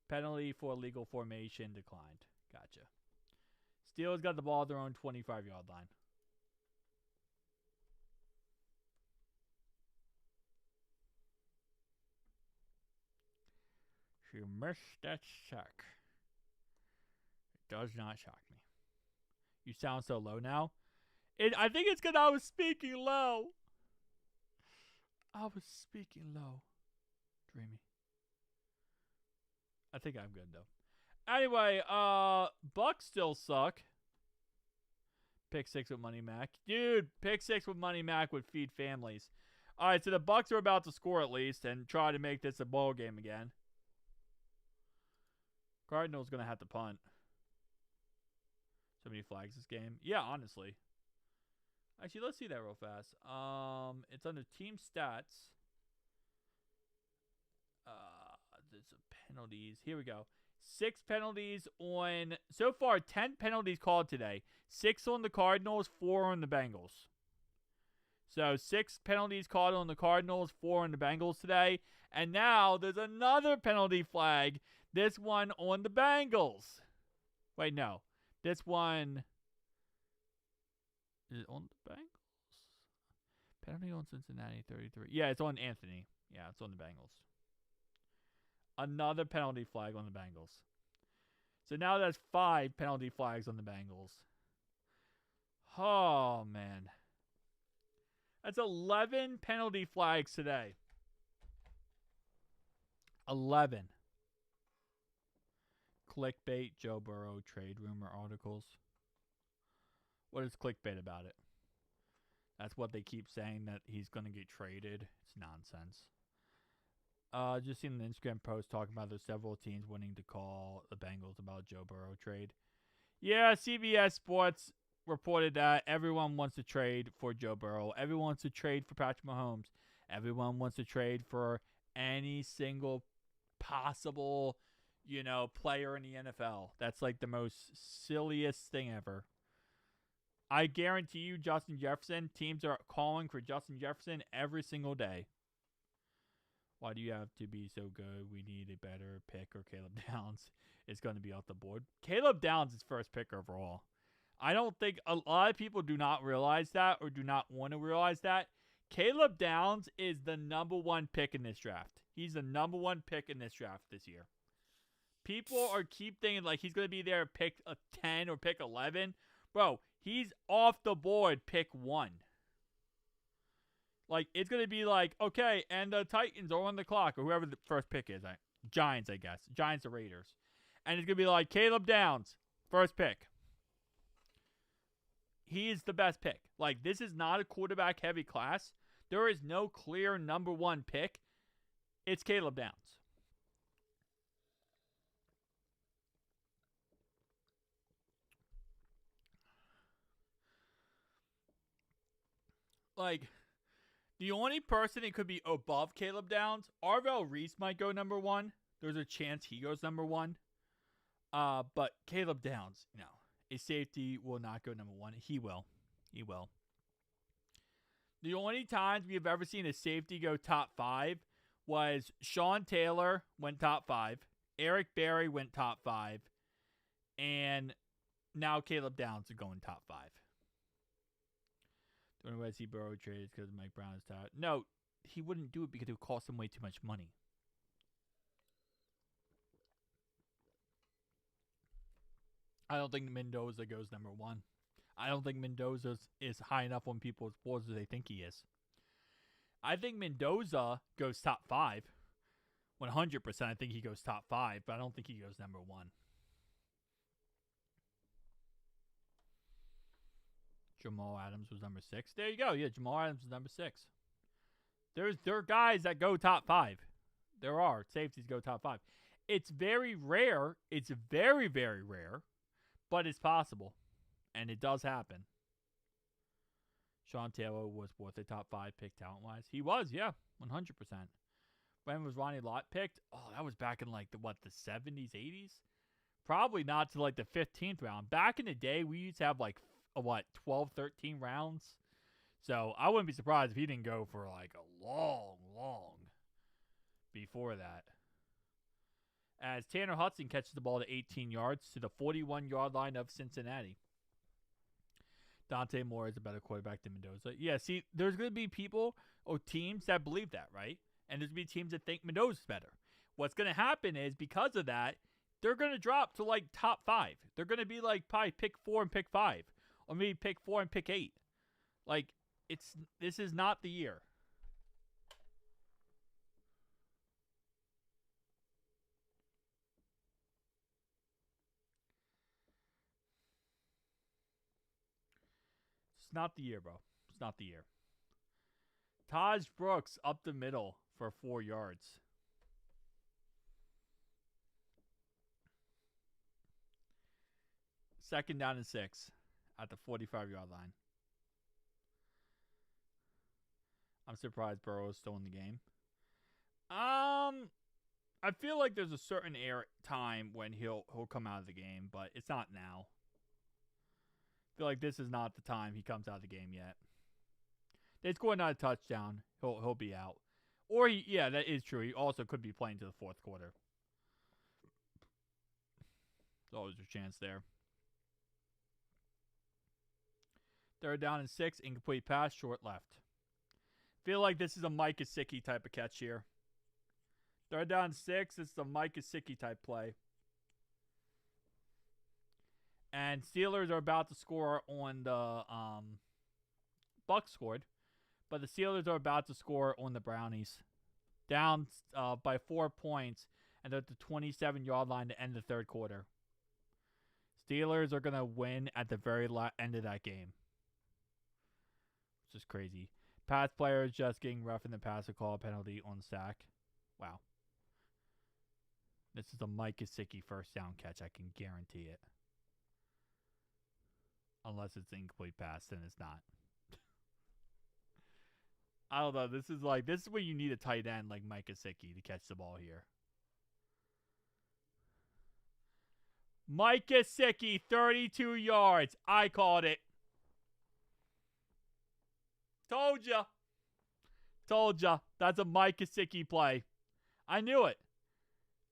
Penalty for illegal formation declined. Gotcha. Steelers got the ball at their own 25-yard line. She missed that sack. It does not shock me. You sound so low now. I think it's because I was speaking low. I was speaking low. Dreamy. I think I'm good though. Anyway, Bucks still suck. Pick 6 with Money Mac. Dude, pick 6 with Money Mac would feed families. Alright, so the Bucks are about to score at least and try to make this a ball game again. Cardinals gonna have to punt. So many flags this game. Yeah, honestly. Actually, let's see that real fast. It's under team stats. There's some penalties. Here we go. 6 penalties on, so far, 10 penalties called today. 6 on the Cardinals, 4 on the Bengals. So 6 penalties called on the Cardinals, 4 on the Bengals today. And now there's another penalty flag. This one on the Bengals. Wait, no. This one, is it on the Bengals? Penalty on Cincinnati, 33. Yeah, it's on Anthony. Yeah, it's on the Bengals. Another penalty flag on the Bengals. So now that's 5 penalty flags on the Bengals. Oh, man. That's 11 penalty flags today. 11. Clickbait, Joe Burrow, trade rumor articles. What is clickbait about it? That's what they keep saying, that he's going to get traded. It's nonsense. Just seen an Instagram post talking about there's several teams wanting to call the Bengals about Joe Burrow trade. Yeah, CBS Sports reported that everyone wants to trade for Joe Burrow. Everyone wants to trade for Patrick Mahomes. Everyone wants to trade for any single possible, player in the NFL. That's like the most silliest thing ever. I guarantee you, Justin Jefferson, teams are calling for Justin Jefferson every single day. Why do you have to be so good? We need a better pick, or Caleb Downs is going to be off the board. Caleb Downs is first pick overall. I don't think a lot of people do not realize that, or do not want to realize that. Caleb Downs is the number 1 pick in this draft. He's the number 1 pick in this draft this year. People keep thinking like he's going to be there pick 10 or pick 11. Bro, he's off the board pick 1. Like, it's going to be like, okay, and the Titans are on the clock, or whoever the first pick is. Giants, I guess. Giants or Raiders. And it's going to be like, Caleb Downs, first pick. He is the best pick. Like, this is not a quarterback-heavy class. There is no clear number 1 pick. It's Caleb Downs. Like, the only person it could be above Caleb Downs, Arvell Reese might go number 1. There's a chance he goes number 1. But Caleb Downs, a safety will not go number 1. He will. He will. The only times we have ever seen a safety go top 5 was Sean Taylor went top 5. Eric Berry went top 5. And now Caleb Downs is going top 5. The only way I see Burrow trade is because Mike Brown is tired. No, he wouldn't do it because it would cost him way too much money. I don't think Mendoza goes number 1. I don't think Mendoza is high enough on people's boards as they think he is. I think Mendoza goes top 5. 100% I think he goes top 5, but I don't think he goes number 1. Jamal Adams was number 6. There you go. Yeah, Jamal Adams was number 6. There are guys that go top 5. There are. Safeties go top 5. It's very rare. It's very, very rare. But it's possible. And it does happen. Sean Taylor was worth a top 5 pick talent-wise. He was, yeah. 100%. When was Ronnie Lott picked? Oh, that was back in the 70s, 80s? Probably not to the 15th round. Back in the day, we used to have 12, 13 rounds. So I wouldn't be surprised if he didn't go for like a long before that. As Tanner Hudson catches the ball to 18 yards to the 41-yard line of Cincinnati. Dante Moore is a better quarterback than Mendoza. Yeah, see, there's going to be people or teams that believe that, right? And there's going to be teams that think Mendoza's better. What's going to happen is, because of that, they're going to drop to like top 5. They're going to be like probably pick 4 and pick 5. Or maybe pick 4 and pick 8. Like, this is not the year. It's not the year, bro. It's not the year. Taj Brooks up the middle for 4 yards. Second down and 6 at the 45-yard line. I'm surprised Burrow is still in the game. I feel like there's a certain time when he'll come out of the game, but it's not now. I feel like this is not the time he comes out of the game yet. They score another touchdown, he'll be out. Or yeah, that is true. He also could be playing to the fourth quarter. There's always a chance there. Third down and 6, incomplete pass, short left. Feel like this is a Mike Gesicki type of catch here. Third down and 6, it's the Mike Gesicki type play. And Steelers are about to score on the Bucs scored, but the Steelers are about to score on the Brownies. Down by 4 points, and they're at the 27-yard line to end the third quarter. Steelers are going to win at the very end of that game. Which is crazy. Pass player is just getting rough in the passer, call a penalty on sack. Wow. This is a Mike Gesicki first down catch. I can guarantee it. Unless it's an incomplete pass, then it's not. I don't know. This is where you need a tight end like Mike Gesicki to catch the ball here. Mike Gesicki, 32 yards. I called it. Told ya. That's a Mike Gesicki play. I knew it.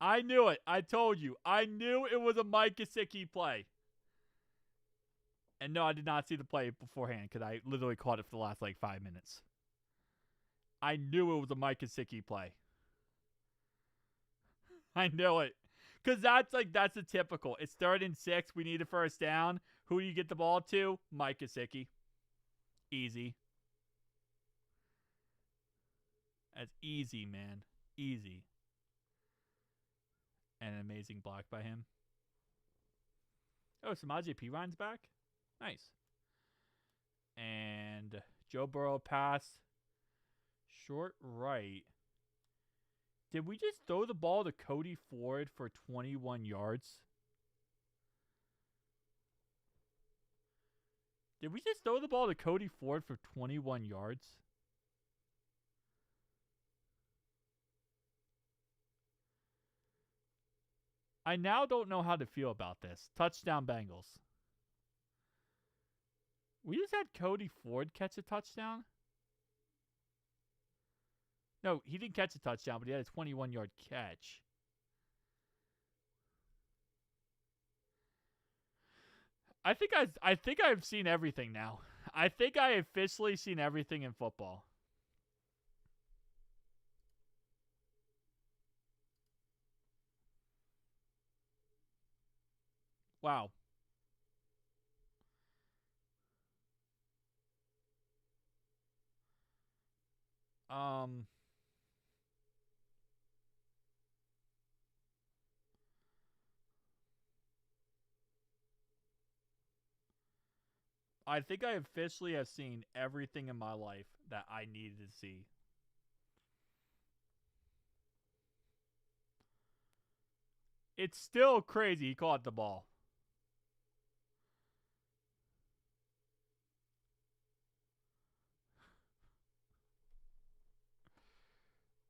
I told you. I knew it was a Mike Gesicki play. And no, I did not see the play beforehand because I literally caught it for the last 5 minutes. I knew it was a Mike Gesicki play. I knew it. Because that's a typical. It's 3rd and 6. We need a first down. Who do you get the ball to? Mike Gesicki. Easy. That's easy, man. Easy. And an amazing block by him. Oh, Samaje Perine's back? Nice. And Joe Burrow pass. Short right. Did we just throw the ball to Cody Ford for 21 yards? Did we just throw the ball to Cody Ford for 21 yards? I now don't know how to feel about this. Touchdown Bengals. We just had Cody Ford catch a touchdown? No, he didn't catch a touchdown, but he had a 21-yard catch. I think I've seen everything now. I think I officially seen everything in football. Wow. I think I officially have seen everything in my life that I needed to see. It's still crazy he caught the ball.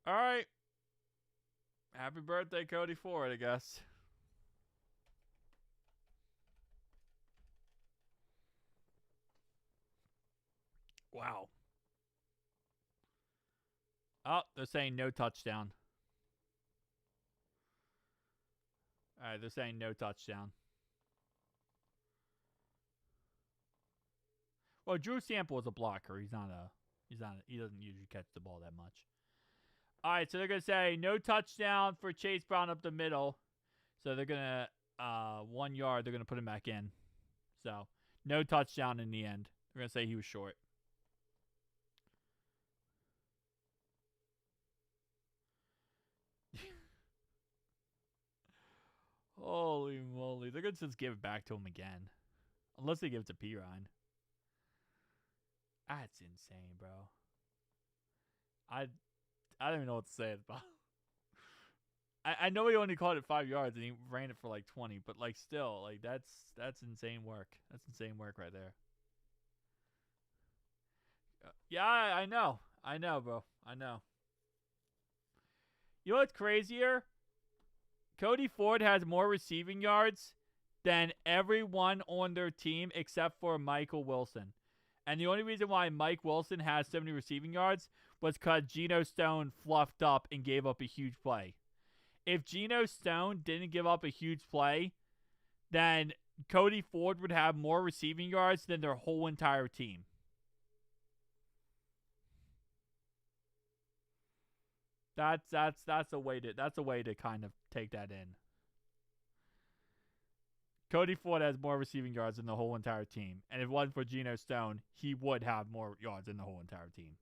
All right. Happy birthday, Cody Ford, I guess. Wow. Oh, they're saying no touchdown. All right, they're saying no touchdown. Well, Drew Sample is a blocker. He doesn't usually catch the ball that much. All right, so they're gonna say no touchdown for Chase Brown up the middle. So they're gonna 1 yard. They're gonna put him back in. So no touchdown in the end. They're gonna say he was short. Holy moly! They're gonna just give it back to him again, unless they give it to Pirine. That's insane, bro. I don't even know what to say about. I know he only caught it 5 yards and he ran it for like 20, but like still, like that's insane work. That's insane work right there. Yeah, I know, bro. I know. You know what's crazier? Cody Ford has more receiving yards than everyone on their team except for Michael Wilson. And the only reason why Mike Wilson has 70 receiving yards was because Geno Stone fluffed up and gave up a huge play. If Geno Stone didn't give up a huge play, then Cody Ford would have more receiving yards than their whole entire team. That's a way to kind of take that in. Cody Ford has more receiving yards than the whole entire team. And if it wasn't for Geno Stone, he would have more yards than the whole entire team.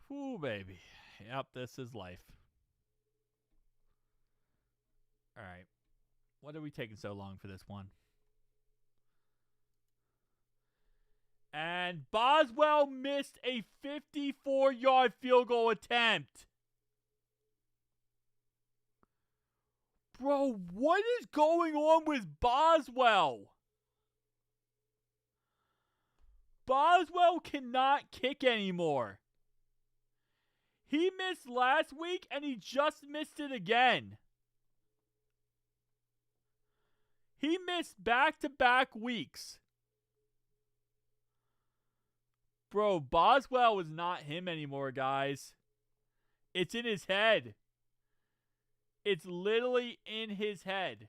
Whoo, baby. Yep, this is life. All right. What are we taking so long for this one? And Boswell missed a 54-yard field goal attempt. Bro, what is going on with Boswell? Boswell cannot kick anymore. He missed last week and he just missed it again. He missed back-to-back weeks. Bro, Boswell is not him anymore, guys. It's in his head. It's literally in his head.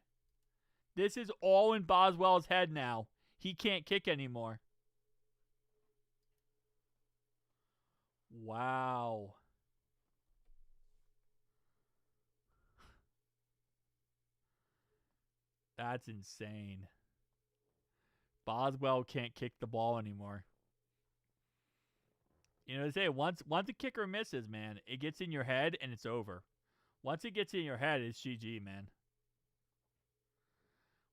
This is all in Boswell's head now. He can't kick anymore. Wow. That's insane. Boswell can't kick the ball anymore. You know, they say once a kicker misses, man, it gets in your head and it's over. Once it gets in your head, it's GG, man.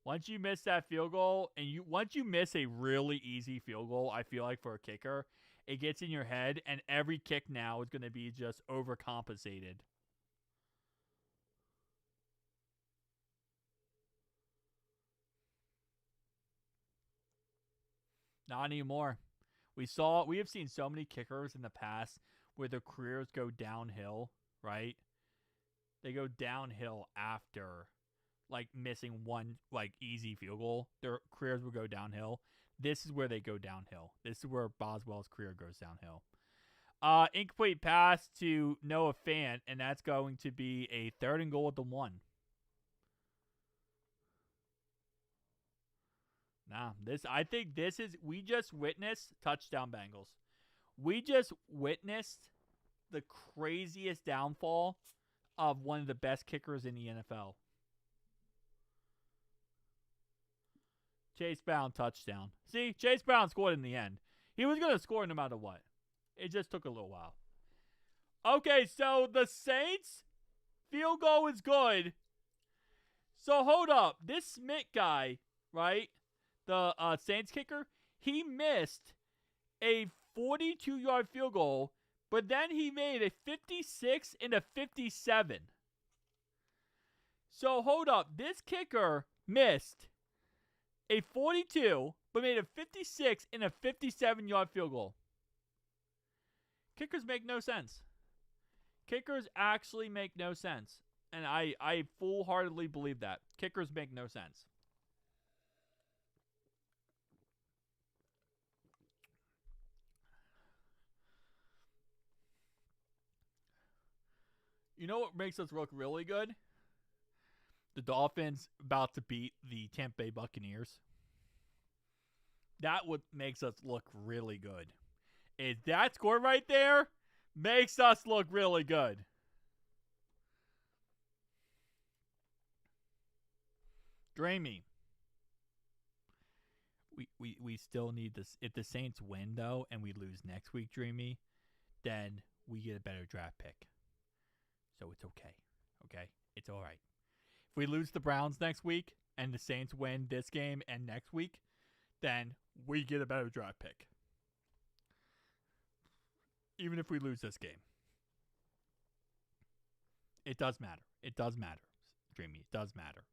Once you miss that field goal, and once you miss a really easy field goal, I feel like for a kicker, it gets in your head, and every kick now is going to be just overcompensated. Not anymore. We have seen so many kickers in the past where their careers go downhill, right? They go downhill after like missing one like easy field goal. Their careers will go downhill. This is where they go downhill. This is where Boswell's career goes downhill. Incomplete pass to Noah Fant, and that's going to be a 3rd and goal at the 1. Nah, I think this is, we just witnessed touchdown Bengals. We just witnessed the craziest downfall of one of the best kickers in the NFL. Chase Brown touchdown. See, Chase Brown scored in the end. He was going to score no matter what. It just took a little while. Okay, so the Saints field goal is good. So hold up. This Smith guy, right? The Saints kicker, he missed a 42-yard field goal, but then he made a 56 and a 57. So hold up. This kicker missed a 42, but made a 56 and a 57-yard field goal. Kickers make no sense. Kickers actually make no sense. And I full-heartedly believe that. Kickers make no sense. You know what makes us look really good? The Dolphins about to beat the Tampa Bay Buccaneers. That what makes us look really good. Is that score right there makes us look really good. Dreamy. We still need this. If the Saints win, though, and we lose next week, Dreamy, then we get a better draft pick. So it's okay. Okay? It's all right. If we lose the Browns next week and the Saints win this game and next week, then we get a better draft pick. Even if we lose this game. It does matter. It does matter, Dreamy. It does matter.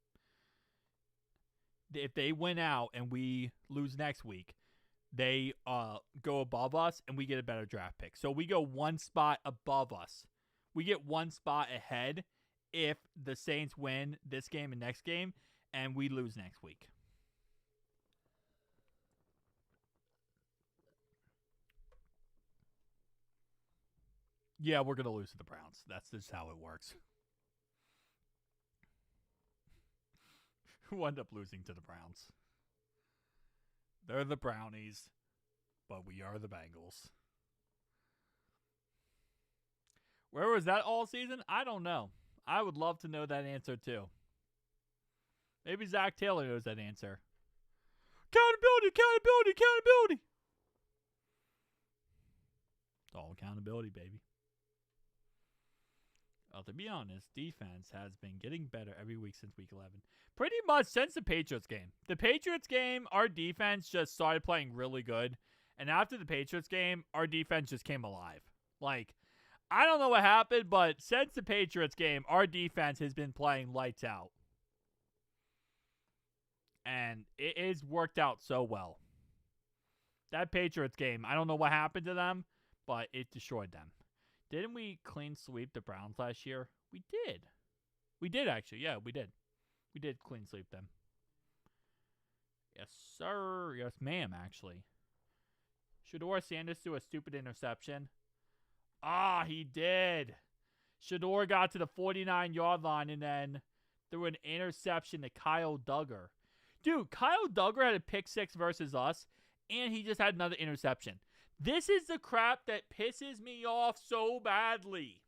If they win out and we lose next week, they go above us and we get a better draft pick. So we go one spot above us. We get one spot ahead if the Saints win this game and next game and we lose next week. Yeah, we're going to lose to the Browns. That's just how it works. Who end up losing to the Browns? They're the Brownies, but we are the Bengals. Where was that all season? I don't know. I would love to know that answer too. Maybe Zach Taylor knows that answer. Accountability, accountability, accountability. It's all accountability, baby. Well, to be honest, defense has been getting better every week since week 11. Pretty much since the Patriots game. The Patriots game, our defense just started playing really good. And after the Patriots game, our defense just came alive. Like, I don't know what happened, but since the Patriots game, our defense has been playing lights out. And it has worked out so well. That Patriots game, I don't know what happened to them, but it destroyed them. Didn't we clean sweep the Browns last year? We did. We did, actually. Yeah, we did. We did clean sweep them. Yes, sir. Yes, ma'am, actually. Shador Sanders threw a stupid interception. Ah, he did. Shador got to the 49-yard line and then threw an interception to Kyle Duggar. Dude, Kyle Duggar had a pick six versus us, and he just had another interception. This is the crap that pisses me off so badly.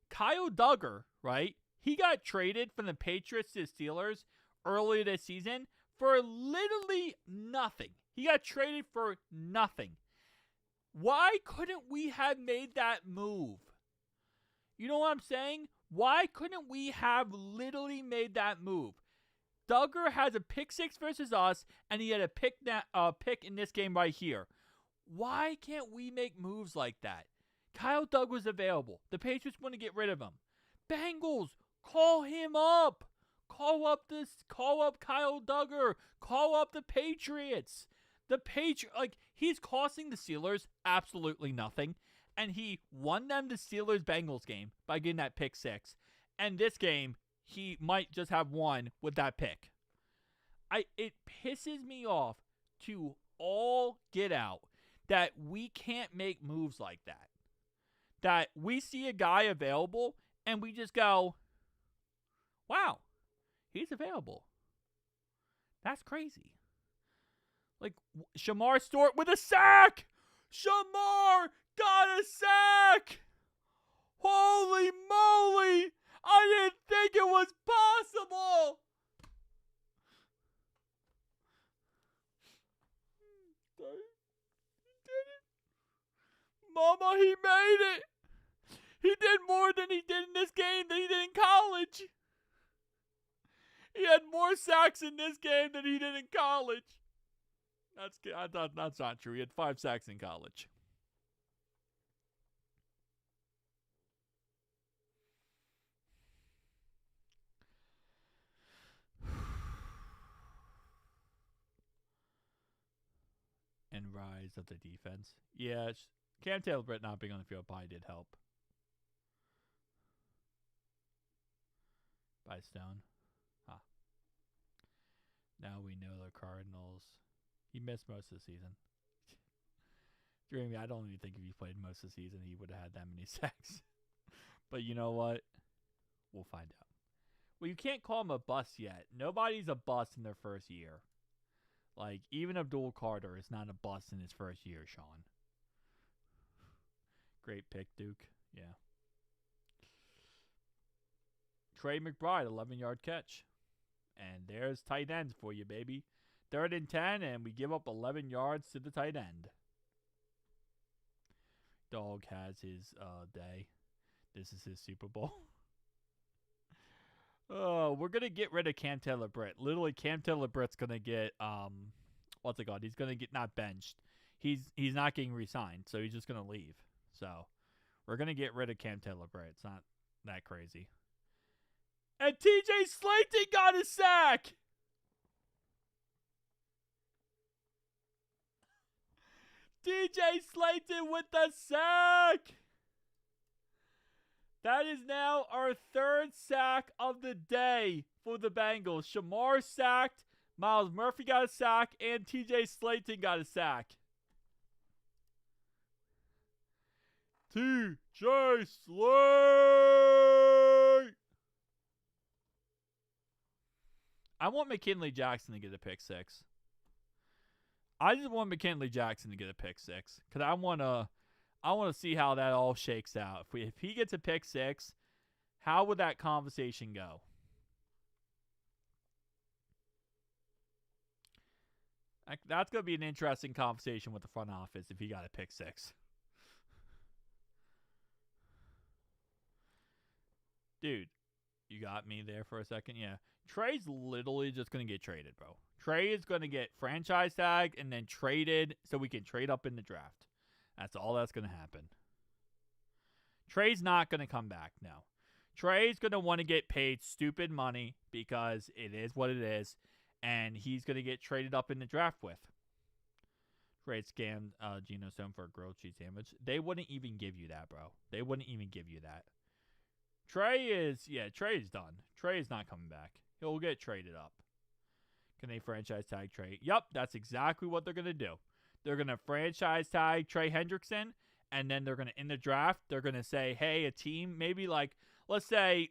Kyle Duggar, right? He got traded from the Patriots to the Steelers earlier this season for literally nothing. He got traded for nothing. Why couldn't we have made that move? You know what I'm saying? Why couldn't we have literally made that move? Duggar has a pick six versus us, and he had a pick in this game right here. Why can't we make moves like that? Kyle Duggar was available. The Patriots want to get rid of him. Bengals, call him up. Call up Kyle Duggar. Call up the Patriots. He's costing the Steelers absolutely nothing. And he won them the Steelers-Bengals game by getting that pick six. And this game, he might just have won with that pick. It pisses me off to all get out that we can't make moves like that. That we see a guy available and we just go, wow, he's available. That's crazy. Like, Shamar Stewart with a sack! Shamar got a sack! Holy moly! I didn't think it was possible! He did it. Mama, he made it! He did more than he did in this game than he did in college. He had more sacks in this game than he did in college. That's not true. He had 5 sacks in college. And rise of the defense. Yeah, Cam Taylor-Britt not being on the field probably did help. by Stone. Huh. Now we know the Cardinals. He missed most of the season. Dreamy, I don't even think if he played most of the season, he would have had that many sacks. But you know what? We'll find out. Well, you can't call him a bust yet. Nobody's a bust in their first year. Like, even Abdul Carter is not a bust in his first year, Sean. Great pick, Duke. Yeah. Trey McBride, 11-yard catch. And there's tight ends for you, baby. 3rd and 10, and we give up 11 yards to the tight end. Dog has his day. This is his Super Bowl. Oh, we're gonna get rid of Cam Taylor-Britt. Literally, Cam Taylor-Britt's gonna get what's it called? He's gonna get not benched. He's not getting re-signed, so he's just gonna leave. So we're gonna get rid of Cam Taylor-Britt. It's not that crazy. And TJ Slayton got a sack. TJ Slayton with the sack. That is now our 3rd sack of the day for the Bengals. Shamar sacked, Miles Murphy got a sack, and TJ Slayton got a sack. TJ Slayton! I want McKinley Jackson to get a pick 6. I just want McKinley Jackson to get a pick 6 because I want to see how that all shakes out. If he gets a pick 6, how would that conversation go? That's going to be an interesting conversation with the front office if he got a pick 6. Dude, you got me there for a second? Yeah. Trey's literally just going to get traded, bro. Trey is going to get franchise tagged and then traded so we can trade up in the draft. That's all that's going to happen. Trey's not going to come back, no. Trey's going to want to get paid stupid money because it is what it is, and he's going to get traded up in the draft with. Trey scammed Geno Stone for a grilled cheese sandwich. They wouldn't even give you that, bro. They wouldn't even give you that. Trey is done. Trey is not coming back. He'll get traded up. Can they franchise tag Trey? Yup, that's exactly what they're going to do. They're going to franchise tag Trey Hendrickson, and then they're going to, in the draft, they're going to say, hey, a team, maybe like, let's say,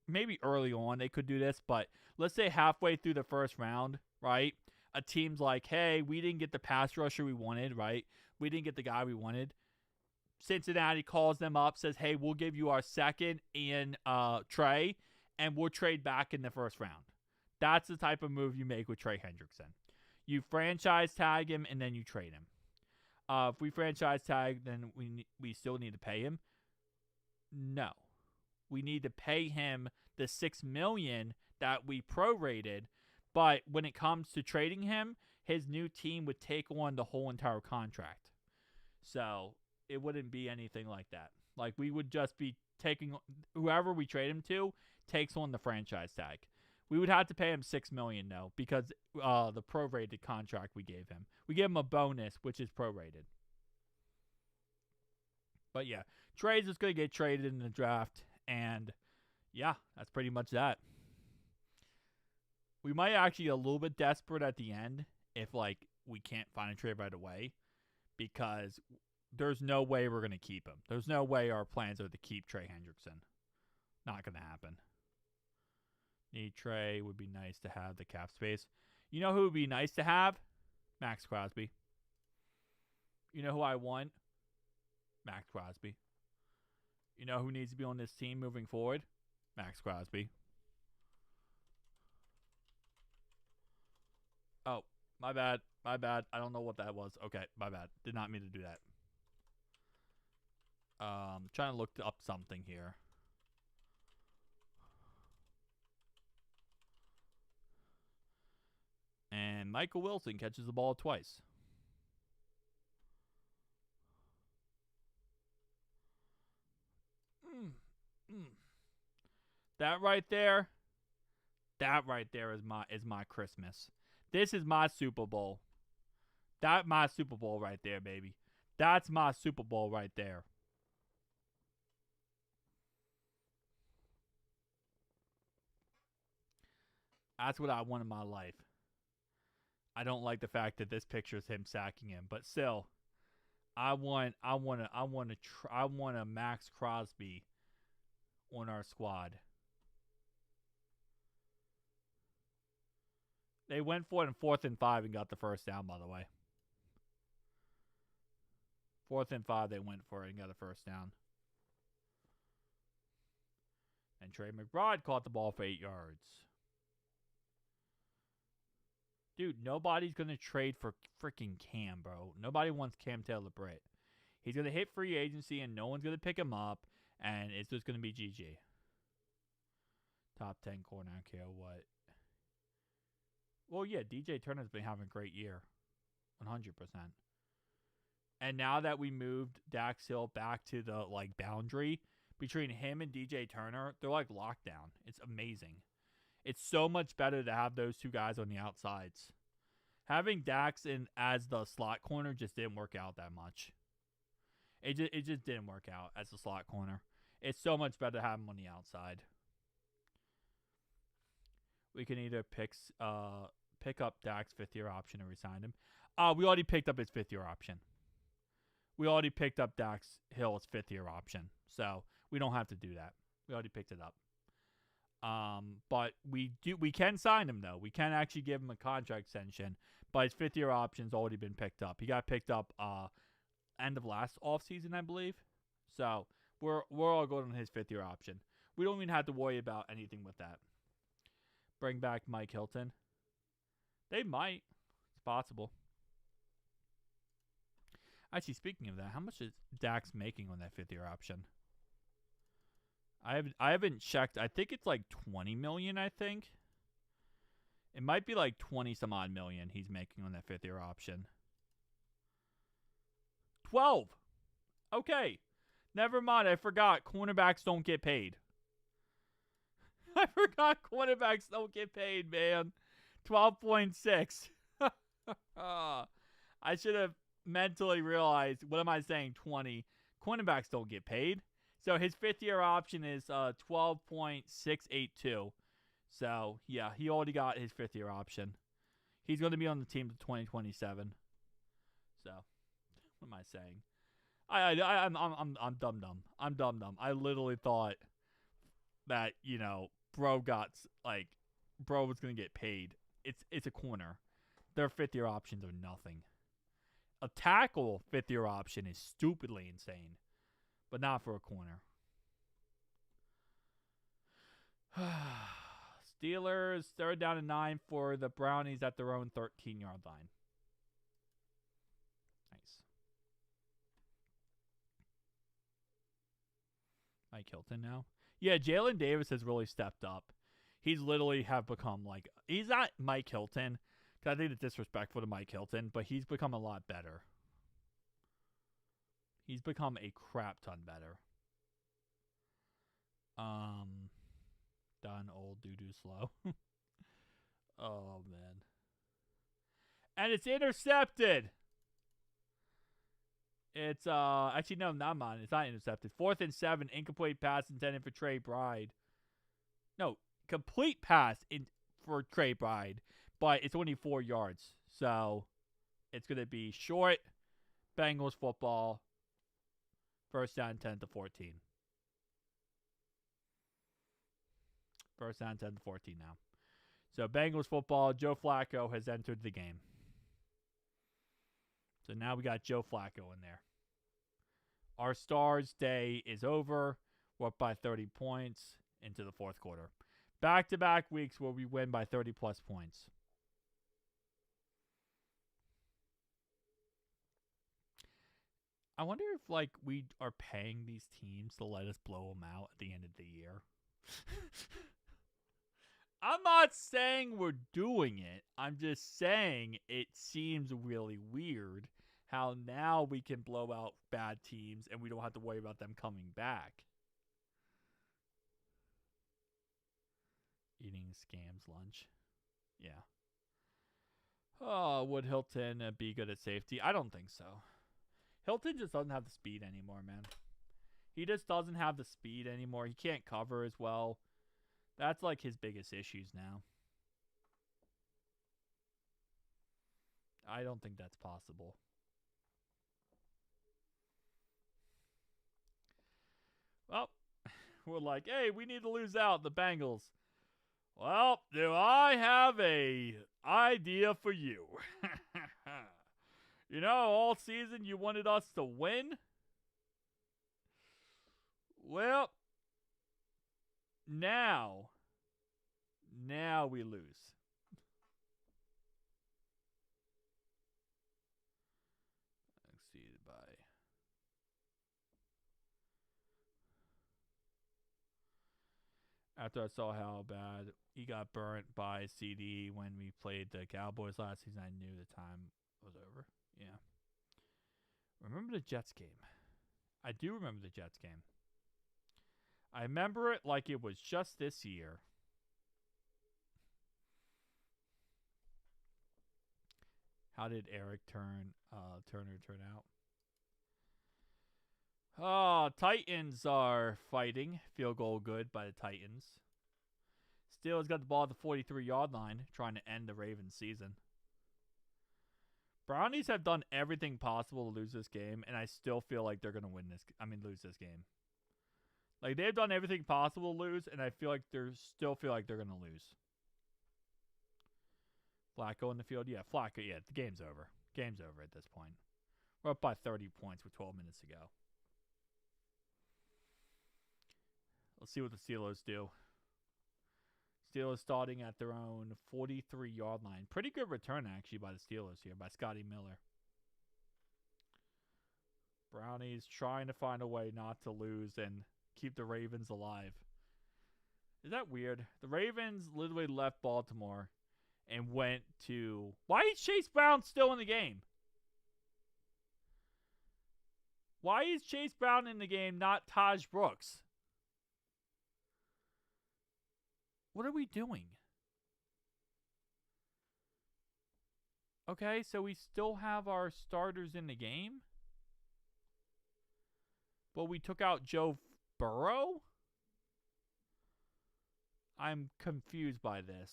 maybe early on they could do this, but let's say halfway through the first round, right? A team's like, hey, we didn't get the pass rusher we wanted, right? We didn't get the guy we wanted. Cincinnati calls them up, says, hey, we'll give you our second in Trey, and we'll trade back in the first round. That's the type of move you make with Trey Hendrickson. You franchise tag him, and then you trade him. If we franchise tag, then we still need to pay him? No. We need to pay him the $6 million that we prorated, but when it comes to trading him, his new team would take on the whole entire contract. So it wouldn't be anything like that. Like, we would just be taking whoever we trade him to takes on the franchise tag. We would have to pay him $6 million though, because the prorated contract we gave him. We gave him a bonus, which is prorated. But yeah, Trey's just gonna get traded in the draft, and yeah, that's pretty much that. We might actually get a little bit desperate at the end if like we can't find a trade right away, because there's no way we're gonna keep him. There's no way our plans are to keep Trey Hendrickson. Not gonna happen. Need Trey, would be nice to have the cap space. You know who would be nice to have? Max Crosby. You know who I want? Max Crosby. You know who needs to be on this team moving forward? Max Crosby. Oh, my bad. My bad. I don't know what that was. Okay, my bad. Did not mean to do that. Trying to look up something here. And Michael Wilson catches the ball twice. That right there is my Christmas. This is my Super Bowl. That's my Super Bowl right there, baby. That's my Super Bowl right there. That's what I want in my life. I don't like the fact that this picture is him sacking him, but still, I want a Max Crosby on our squad. They went for it in 4th and 5 and got the first down, by the way. 4th and 5, they went for it and got the first down. And Trey McBride caught the ball for 8 yards. Dude, nobody's going to trade for freaking Cam, bro. Nobody wants Cam Taylor-Britt. He's going to hit free agency, and no one's going to pick him up, and it's just going to be GG. Top 10 corner, I don't care what. Well, yeah, DJ Turner's been having a great year. 100%. And now that we moved Dax Hill back to the boundary between him and DJ Turner, they're like lockdown. It's amazing. It's so much better to have those two guys on the outsides. Having Dax in as the slot corner just didn't work out that much. It just didn't work out as the slot corner. It's so much better to have him on the outside. We can either pick up Dak's 5th-year option and resign him. We already picked up his 5th-year option. We already picked up Dax Hill's 5th-year option, so we don't have to do that. We already picked it up. But we can sign him though. We can actually give him a contract extension, but his 5th-year option's already been picked up. He got picked up end of last offseason, I believe. So we're all good on his 5th-year option. We don't even have to worry about anything with that. Bring back Mike Hilton. They might. It's possible. Actually, speaking of that, how much is Dax making on that 5th-year option? I haven't checked. I think it's like $20 million, I think. It might be like 20 some odd million he's making on that 5th-year option. 12. Okay. Never mind. I forgot. Cornerbacks don't get paid. I forgot cornerbacks don't get paid, man. 12.6. I should have mentally realized, what am I saying, 20. Cornerbacks don't get paid. So his 5th-year option is 12.682. So, yeah, he already got his 5th-year option. He's going to be on the team to 2027. So, what am I saying? I'm dumb. I'm dumb. I literally thought that, bro was going to get paid. It's a corner. Their 5th-year options are nothing. A tackle 5th-year option is stupidly insane, but not for a corner. Steelers, 3rd down and 9 for the Brownies at their own 13-yard line. Nice. Mike Hilton now. Yeah, Jalen Davis has really stepped up. He's literally have become he's not Mike Hilton, because I think it's disrespectful to Mike Hilton, but he's become a lot better. He's become a crap ton better. Done old doo-doo slow. Oh, man. And it's intercepted. It's, actually, no, not mine. It's not intercepted. 4th and 7, incomplete pass intended for Trey Bride. No, complete pass for Trey Bride, but it's only 4 yards. So, it's going to be short, Bengals football, 1st down 10 to 14. 1st down 10 to 14 now. So, Bengals football, Joe Flacco has entered the game. So, now we got Joe Flacco in there. Our Stars day is over. We're up by 30 points into the 4th quarter. Back-to-back weeks where we win by 30-plus points. I wonder if, we are paying these teams to let us blow them out at the end of the year. I'm not saying we're doing it. I'm just saying it seems really weird how now we can blow out bad teams and we don't have to worry about them coming back. Eating Scam's lunch. Yeah. Oh, would Hilton be good at safety? I don't think so. Hilton just doesn't have the speed anymore, man. He just doesn't have the speed anymore. He can't cover as well. That's his biggest issues now. I don't think that's possible. Well, we're like, hey, we need to lose out, the Bengals. Well, do I have a idea for you? You know, all season you wanted us to win? Well, now we lose. Exceeded by. After I saw how bad he got burnt by CD when we played the Cowboys last season, I knew the time was over. Yeah. Remember the Jets game? I do remember the Jets game. I remember it like it was just this year. How did Eric Turner turn out? Oh, Titans are fighting. Field goal good by the Titans. Steelers got the ball at the 43-yard line, trying to end the Ravens season. Brownies have done everything possible to lose this game, and I still feel like they're going to lose this game. Like, they've done everything possible to lose, and I feel like they're going to lose. Flacco in the field? Yeah, Flacco. Yeah, the game's over. Game's over at this point. We're up by 30 points with 12 minutes to go. Let's see what the Steelers do. Steelers starting at their own 43-yard line. Pretty good return, actually, by the Steelers here, by Scotty Miller. Brownies trying to find a way not to lose and keep the Ravens alive. Is that weird? The Ravens literally left Baltimore and went to... Why is Chase Brown still in the game? Why is Chase Brown in the game, not Taj Brooks? What are we doing? Okay, so we still have our starters in the game? But we took out Joe Burrow? I'm confused by this.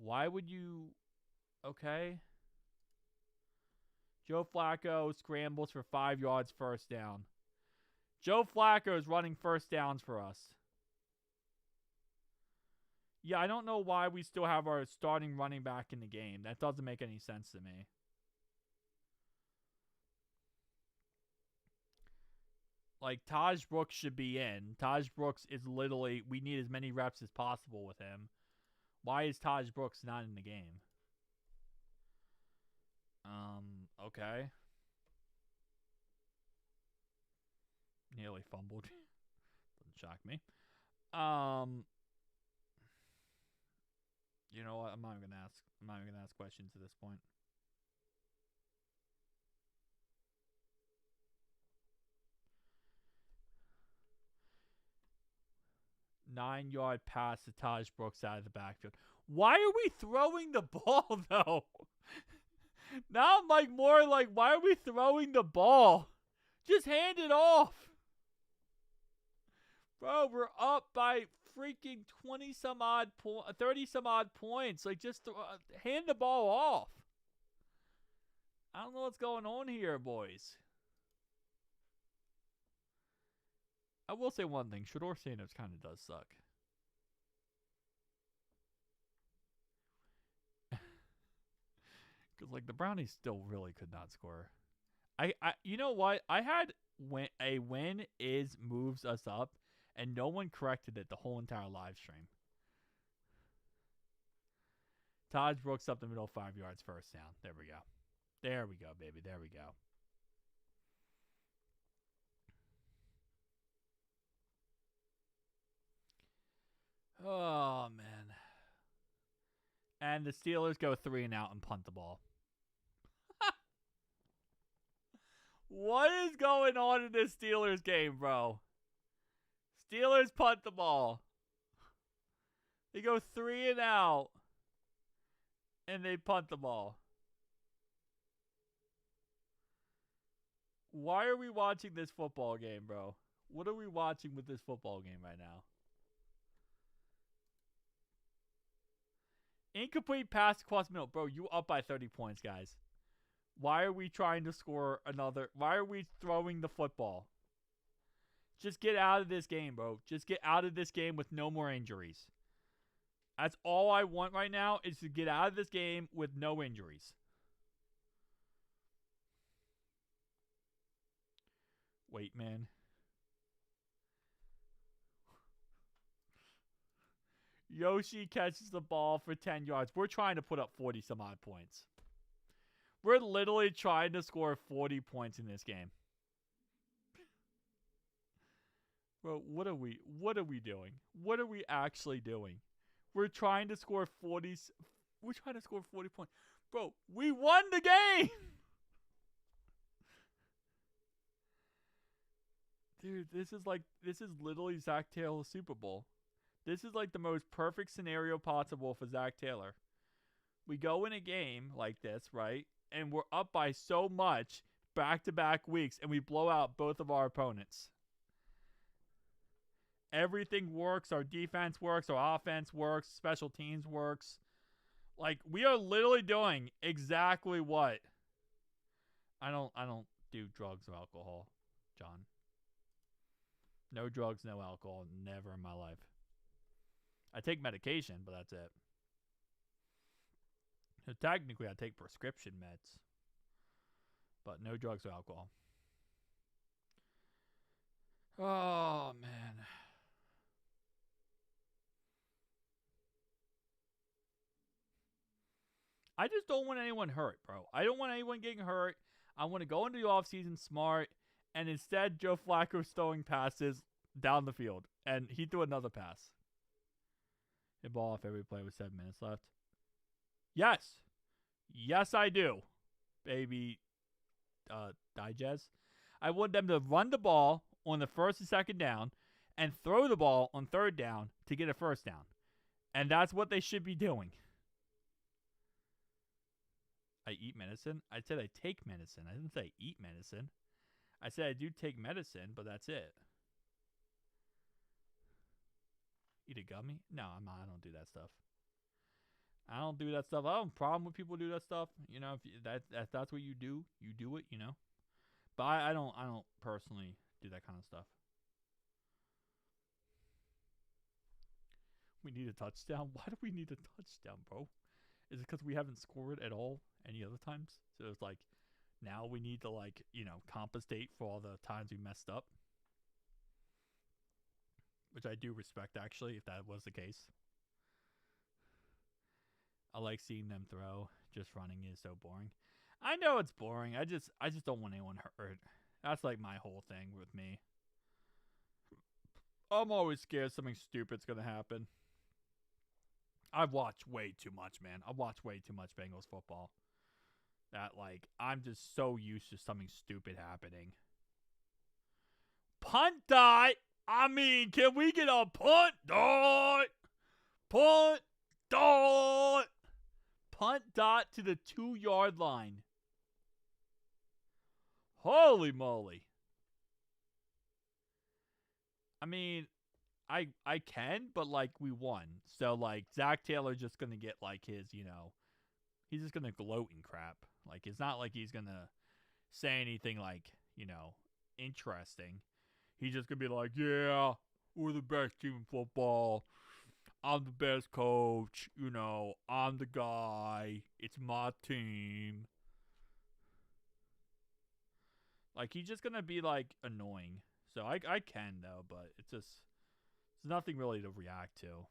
Why would you... Okay. Joe Flacco scrambles for 5 yards, first down. Joe Flacco is running first downs for us. Yeah, I don't know why we still have our starting running back in the game. That doesn't make any sense to me. Like, Taj Brooks should be in. Taj Brooks is literally... We need as many reps as possible with him. Why is Taj Brooks not in the game? Okay. Nearly fumbled. Doesn't shock me. You know what? I'm not even gonna ask questions at this point. Nine-yard pass to Taj Brooks out of the backfield. Why are we throwing the ball, though? Now I'm like more like, why are we throwing the ball? Just hand it off. Bro, we're up by freaking 30 some odd points. Like, just hand the ball off. I don't know what's going on here, boys. I will say one thing. Shedeur Sanders kind of does suck. Because, like, the Brownies still really could not score. You know what? I had a win is moves us up, and no one corrected it the whole entire live stream. Taj Brooks up the middle, 5 yards, first down. There we go. There we go, baby. There we go. Oh, man. And the Steelers go 3 and out and punt the ball. What is going on in this Steelers game, bro? Steelers punt the ball. They go 3 and out. And they punt the ball. Why are we watching this football game, bro? What are we watching with this football game right now? Incomplete pass across the middle. Bro, you up by 30 points, guys. Why are we trying to score another? Why are we throwing the football? Just get out of this game, bro. Just get out of this game with no more injuries. That's all I want right now is to get out of this game with no injuries. Wait, man. Yoshi catches the ball for 10 yards. We're trying to put up 40 some odd points. We're literally trying to score 40 points in this game. Bro, what are we doing? What are we actually doing? We're trying to score 40. We're trying to score 40 points. Bro, we won the game. Dude, this is literally Zach Taylor's Super Bowl. This is like the most perfect scenario possible for Zach Taylor. We go in a game like this, right? And we're up by so much back-to-back weeks, and we blow out both of our opponents. Everything works. Our defense works. Our offense works. Special teams works. Like, we are literally doing exactly what. I don't do drugs or alcohol, John. No drugs, no alcohol. Never in my life. I take medication, but that's it. So technically, I take prescription meds. But no drugs or alcohol. Oh, man. I just don't want anyone hurt, bro. I don't want anyone getting hurt. I want to go into the offseason smart. And instead, Joe Flacco's throwing passes down the field. And he threw another pass. Hit ball off every play with 7 minutes left. Yes. Yes, I do. Baby digest. I want them to run the ball on the first and second down and throw the ball on third down to get a first down. And that's what they should be doing. I eat medicine? I said I take medicine. I didn't say I eat medicine. I said I do take medicine, but that's it. Eat a gummy? No, I'm not. I don't do that stuff. I don't do that stuff. I don't have a problem with people do that stuff. You know, if that's what you do it, you know. But I don't personally do that kind of stuff. We need a touchdown? Why do we need a touchdown, bro? Is it because we haven't scored at all any other times? So it's like, now we need to, like, you know, compensate for all the times we messed up. Which I do respect, actually, if that was the case. I like seeing them throw. Just running is so boring. I know it's boring. I just don't want anyone hurt. That's like my whole thing with me. I'm always scared something stupid's gonna happen. I've watched way too much, man. I've watched way too much Bengals football. That, like, I'm just so used to something stupid happening. Punt dot! I mean, can we get a punt dot? Punt dot! Punt dot to the 2-yard line. Holy moly. I mean, I can, but, like, we won. So, like, Zach Taylor's just going to get, like, his, you know, he's just going to gloat and crap. Like, it's not like he's going to say anything, like, you know, interesting. He's just going to be like, yeah, we're the best team in football. I'm the best coach. You know, I'm the guy. It's my team. Like, he's just going to be, like, annoying. So, I can, though, but it's just, there's nothing really to react to.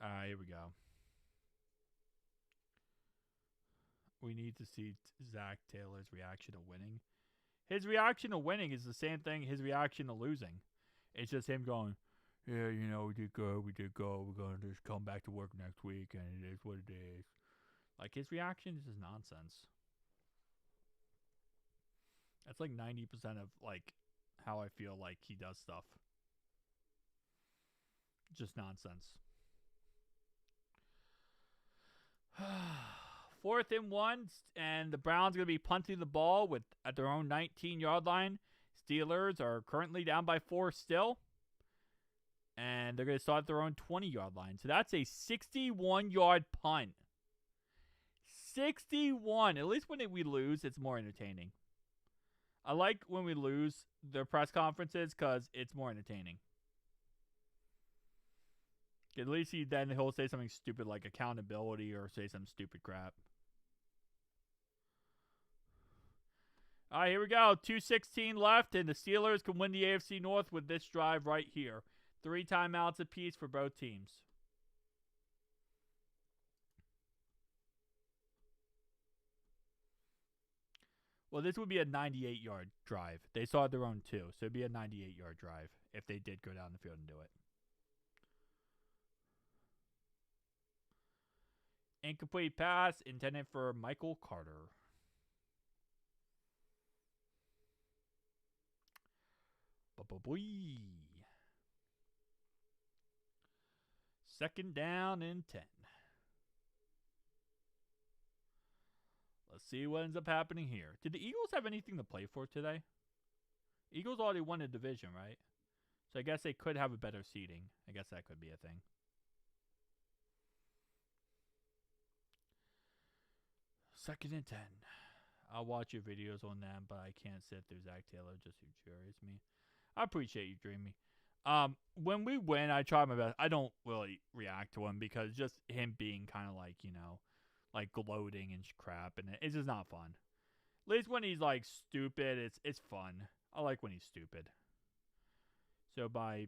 Alright, here we go. We need to see Zach Taylor's reaction to winning. His reaction to winning is the same thing his reaction to losing. It's just him going, yeah, you know, we did good. We're going to just come back to work next week, and it is what it is. Like, his reaction is just nonsense. That's like 90% of, like, how I feel like he does stuff. Just nonsense. 4th and 1, and the Browns going to be punting the ball at their own 19-yard line. Steelers are currently down by 4 still. and they're going to start at their own 20-yard line. So that's a 61-yard punt. 61. At least when we lose, it's more entertaining. I like when we lose the press conferences because it's more entertaining. At least he'll say something stupid like accountability or say some stupid crap. All right, here we go. 2:16 left, and the Steelers can win the AFC North with this drive right here. 3 timeouts apiece for both teams. Well, this would be a 98-yard drive. They saw their own 2, so it'd be a 98-yard drive if they did go down the field and do it. Incomplete pass intended for Michael Carter. Boy. 2nd down and 10. Let's see what ends up happening here. Did the Eagles have anything to play for today? Eagles already won a division, right? So I guess they could have a better seeding. I guess that could be a thing. Second and 10. I'll watch your videos on them, but I can't sit through Zach Taylor. Just infuriates me. I appreciate you, Dreamy. When we win, I try my best. I don't really react to him because just him being kind of like, like gloating and crap, and it's just not fun. At least when he's like stupid, it's fun. I like when he's stupid. So by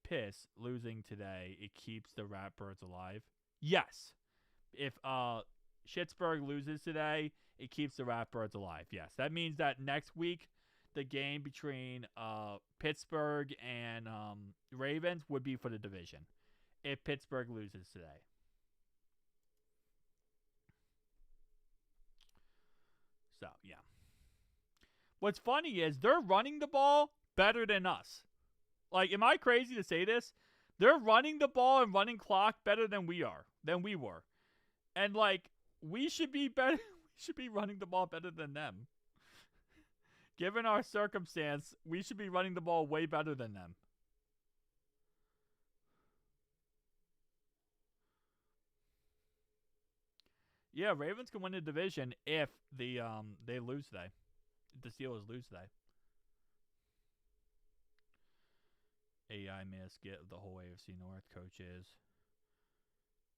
piss losing today, it keeps the Ratbirds alive. Yes. If Schittsburg loses today, it keeps the Ratbirds alive. Yes. That means that next week, the game between Pittsburgh and Ravens would be for the division if Pittsburgh loses today. So, yeah. What's funny is they're running the ball better than us. Like, am I crazy to say this? They're running the ball and running clock better than we were. And, like, we should be better. We should be running the ball better than them. Given our circumstance, we should be running the ball way better than them. Yeah, Ravens can win the division if they lose today. If the Steelers lose today. AI miss get the whole AFC North coaches.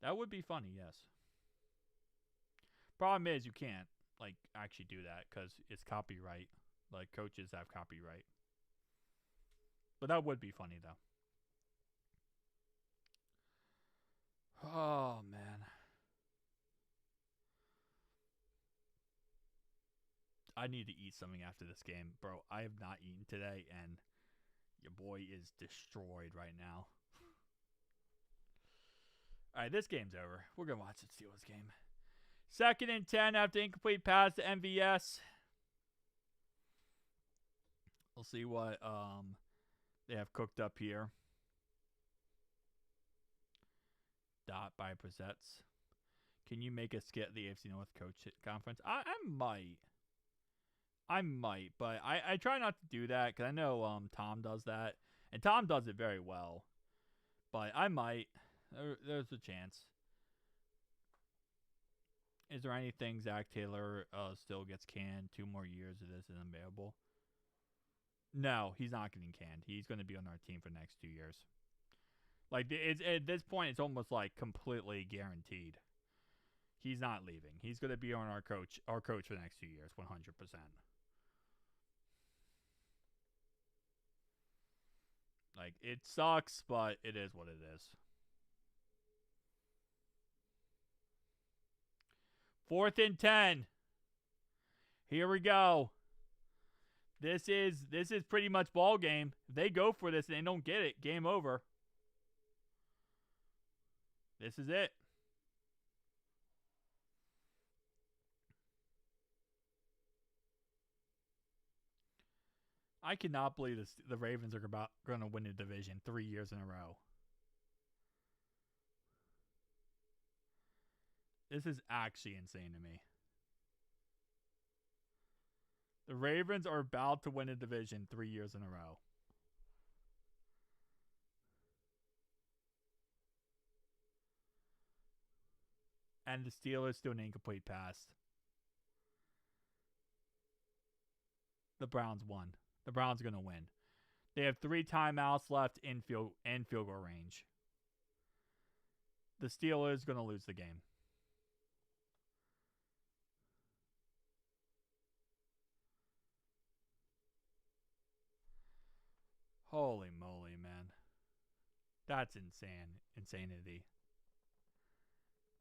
That would be funny, yes. Problem is you can't like actually do that because it's copyright. Like coaches have copyright. But that would be funny though. Oh man. I need to eat something after this game, bro. I have not eaten today and your boy is destroyed right now. Alright, this game's over. We're going to watch the Steelers game. 2nd and 10 after incomplete pass to MVS. We'll see what they have cooked up here. Dot by Presets. Can you make us get the AFC North Coach Conference? I might, but I try not to do that because I know Tom does that. And Tom does it very well. But I might. There's a chance. Is there anything Zach Taylor still gets canned 2 more years of this is unbearable? No, he's not getting canned. He's going to be on our team for the next 2 years. Like, at this point, it's almost like completely guaranteed. He's not leaving. He's going to be on our coach for the next 2 years, 100%. Like, it sucks, but it is what it is. 4th and 10. Here we go. This is pretty much ball game. If they go for this and they don't get it, game over. This is it. I cannot believe this. The Ravens are going to win the division 3 years in a row. This is actually insane to me. The Ravens are about to win a division 3 years in a row. and the Steelers do an incomplete pass. The Browns won. The Browns are going to win. They have 3 timeouts left in field goal range. The Steelers are going to lose the game. Holy moly, man. That's insanity.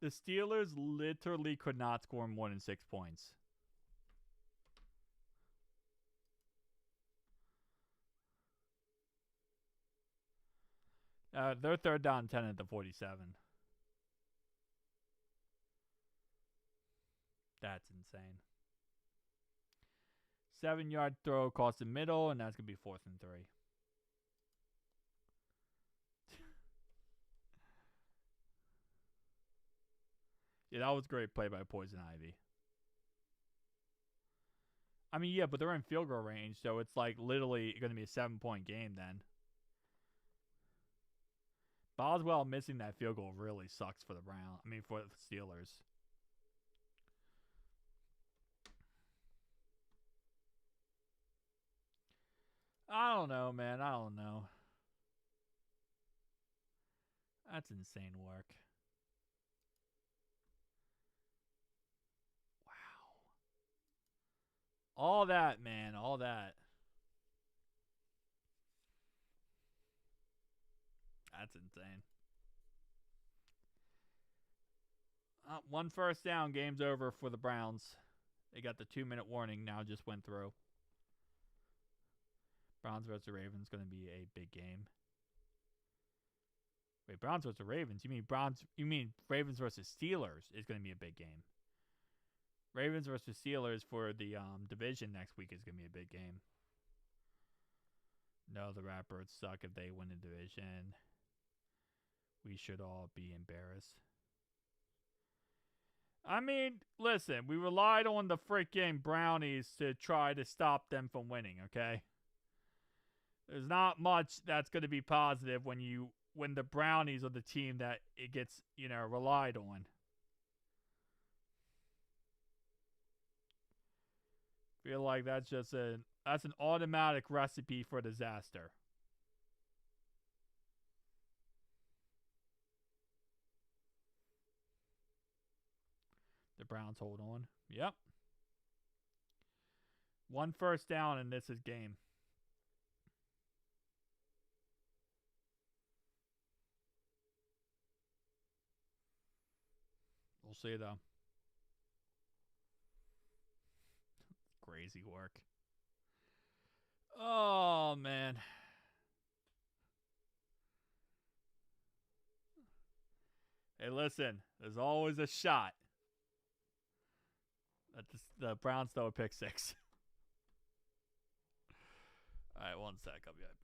The Steelers literally could not score more than 6 points. They're 3rd down 10 at the 47. That's insane. 7-yard throw across the middle, and that's going to be 4th and 3. Yeah, that was a great play by Poison Ivy. I mean, yeah, but they're in field goal range, so it's like literally going to be a 7-point game then. Boswell missing that field goal really sucks for the for the Steelers. I don't know, man. I don't know. That's insane work. Wow. All that, man. All that. That's insane. 1 first down. Game's over for the Browns. They got the 2-minute warning now, just went through. Browns versus Ravens going to be a big game. Wait, Browns versus Ravens? You mean Ravens versus Steelers is going to be a big game? Ravens versus Steelers for the division next week is going to be a big game. No, the Ratbirds suck if they win the division. We should all be embarrassed. I mean, listen, we relied on the freaking Brownies to try to stop them from winning, okay? There's not much that's going to be positive when the Brownies are the team that it gets, relied on. Feel like that's an automatic recipe for disaster. The Browns hold on. Yep. 1 first down, and this is game. We'll see, though. Crazy work. Oh, man. Hey, listen. There's always a shot that the Browns throw a pick 6. All right, 1 sec. I'll be right back.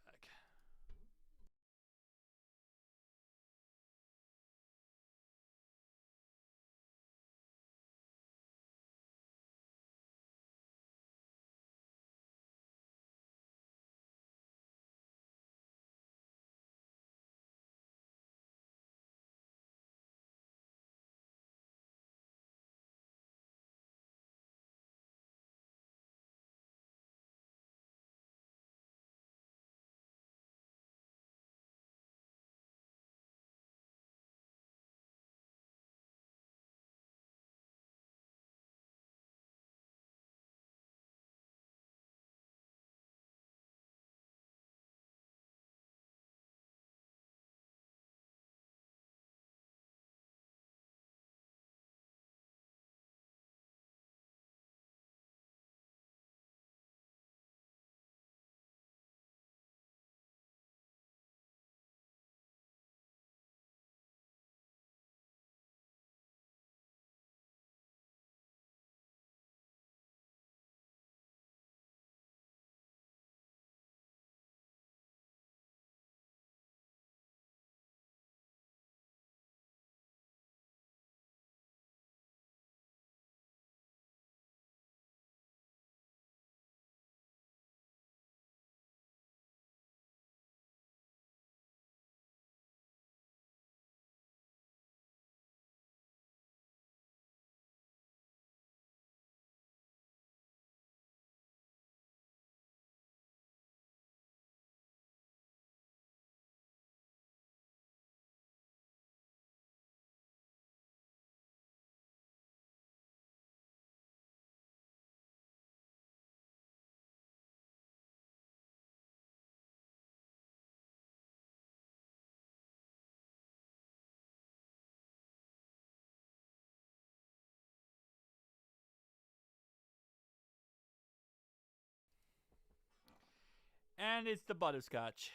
And it's the butterscotch.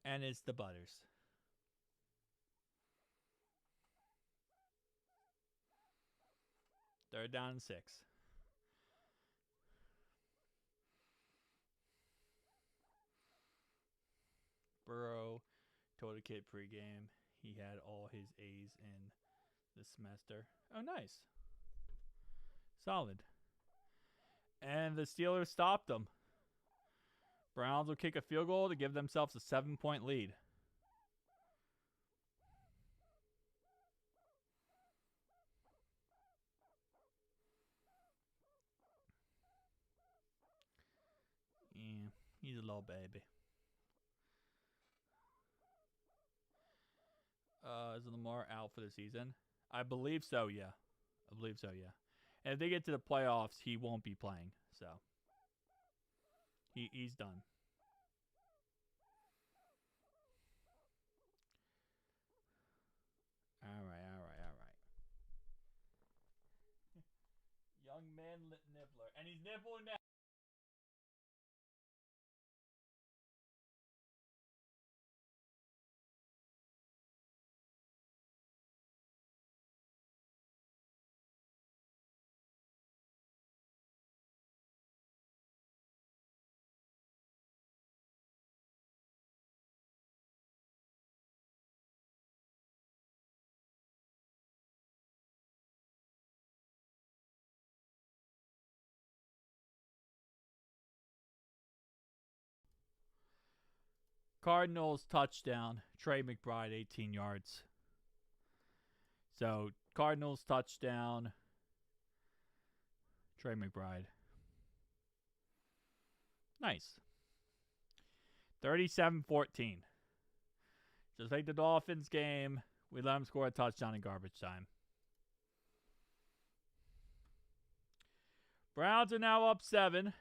And it's the butters. Third down and 6. Burrow told a kid pregame he had all his A's in the semester. Oh, nice. Solid. And the Steelers stopped them. Browns will kick a field goal to give themselves a 7-point lead. Yeah, he's a little baby. Is Lamar out for the season? I believe so, yeah. And if they get to the playoffs, he won't be playing. So he's done. All right. Young man nibbler. And he's nibbling now. Cardinals touchdown. Trey McBride, 18 yards. So, Cardinals touchdown. Trey McBride. Nice. 37-14. Just like the Dolphins game, we let them score a touchdown in garbage time. Browns are now up 7.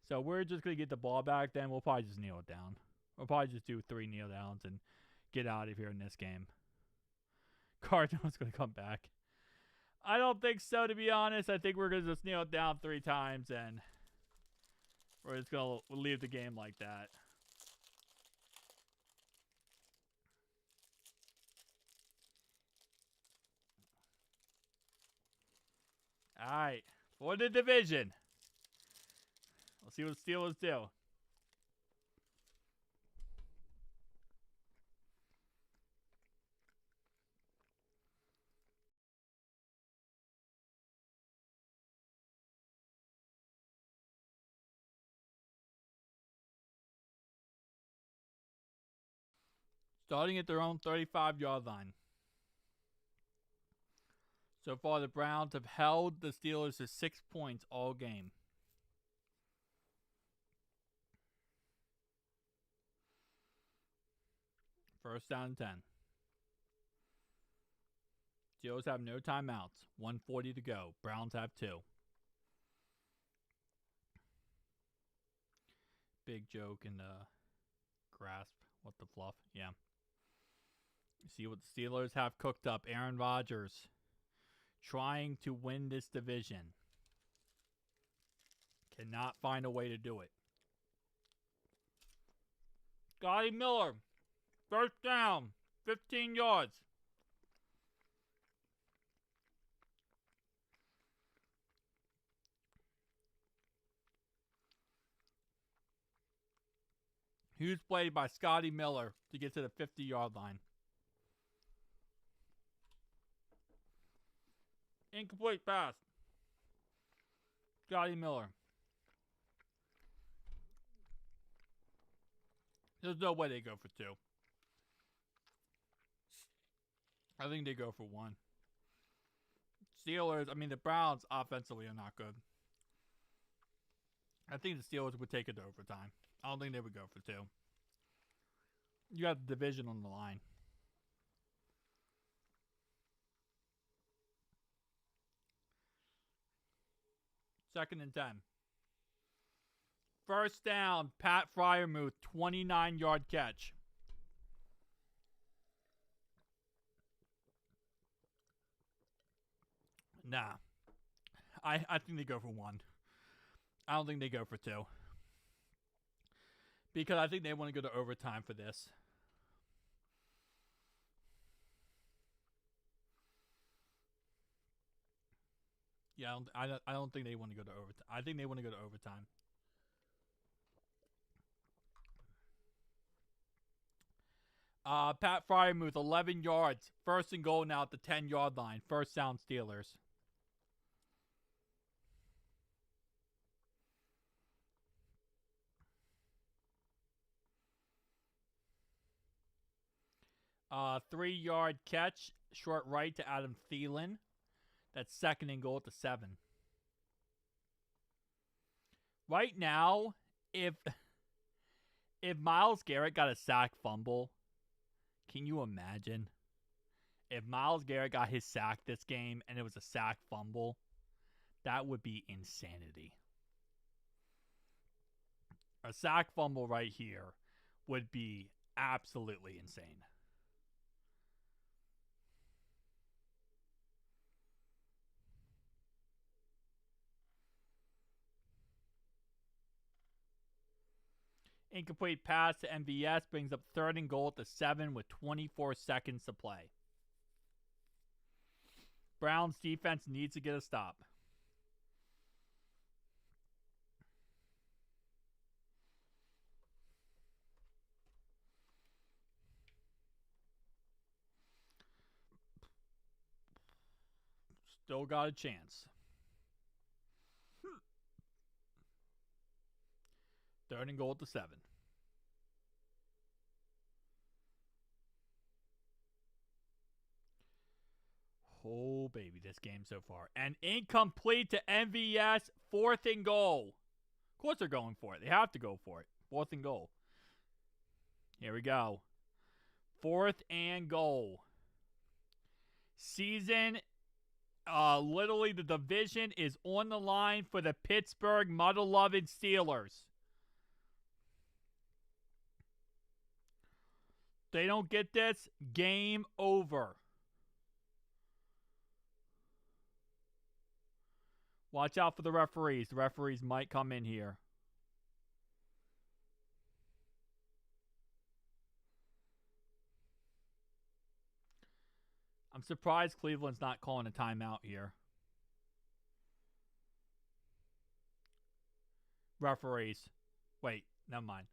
So we're just going to get the ball back. Then we'll probably just kneel it down. We'll probably just do 3 kneel downs and get out of here in this game. Cardinals going to come back. I don't think so, to be honest. I think we're going to just kneel it down 3 times and we're just going to leave the game like that. All right. For the division. We'll see what the Steelers do. Starting at their own 35-yard line. So far, the Browns have held the Steelers to 6 points all game. First down and 10. Steelers have no timeouts. 1:40 to go. Browns have 2. Big joke in the grasp. What the fluff? Yeah. See what the Steelers have cooked up. Aaron Rodgers trying to win this division. Cannot find a way to do it. Scotty Miller. First down. 15 yards. Huge play by Scotty Miller to get to the 50-yard line. Incomplete pass. Scotty Miller. There's no way they go for 2. I think they go for 1. The Browns offensively are not good. I think the Steelers would take it to overtime. I don't think they would go for 2. You got the division on the line. Second and 10. First down, Pat Fryermuth, 29-yard catch. Nah. I think they go for 1. I don't think they go for 2. Because I think they want to go to overtime for this. Yeah, I don't think they want to go to overtime. I think they want to go to overtime. Pat Fryermuth, 11 yards. 1st and goal now at the 10-yard line. 1st down Steelers. Uh, 3-yard catch. Short right to Adam Thielen. That's 2nd and goal at the 7. Right now, if Myles Garrett got a sack fumble, can you imagine? If Myles Garrett got his sack this game and it was a sack fumble, that would be insanity. A sack fumble right here would be absolutely insane. Incomplete pass to MVS brings up 3rd and goal at the 7 with 24 seconds to play. Browns defense needs to get a stop. Still got a chance. 3rd and goal at the 7. Oh, baby, this game so far. And incomplete to MVS, 4th and goal. Of course they're going for it. They have to go for it. 4th and goal. Here we go. 4th and goal. Season, literally the division is on the line for the Pittsburgh Mother-Loving Steelers. They don't get this, game over. Watch out for the referees. The referees might come in here. I'm surprised Cleveland's not calling a timeout here. Referees. Wait, never mind.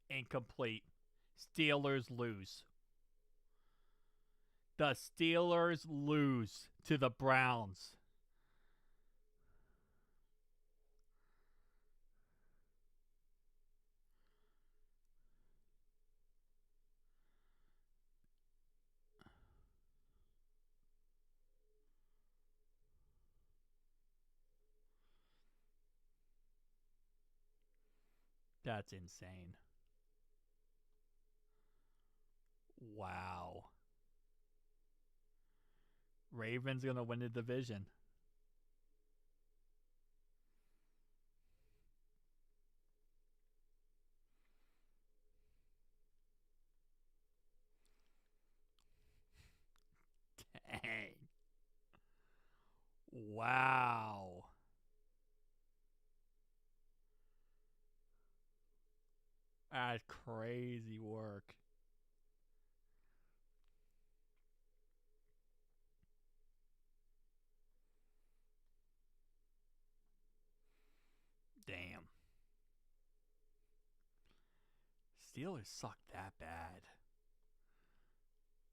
Incomplete. Steelers lose. The Steelers lose to the Browns. That's insane. Wow. Ravens going to win the division. Dang. Wow. That's crazy work. Damn. Steelers suck that bad.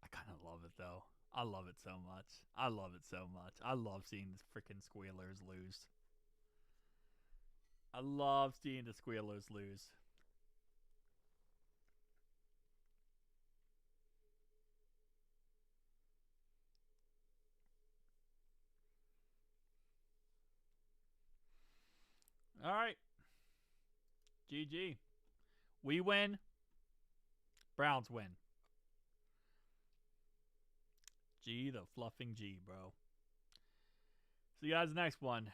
I kind of love it, though. I love it so much. I love it so much. I love seeing the freaking Squealers lose. I love seeing the Squealers lose. All right. GG. We win. Browns win. G, the fluffing G, bro. See you guys next one.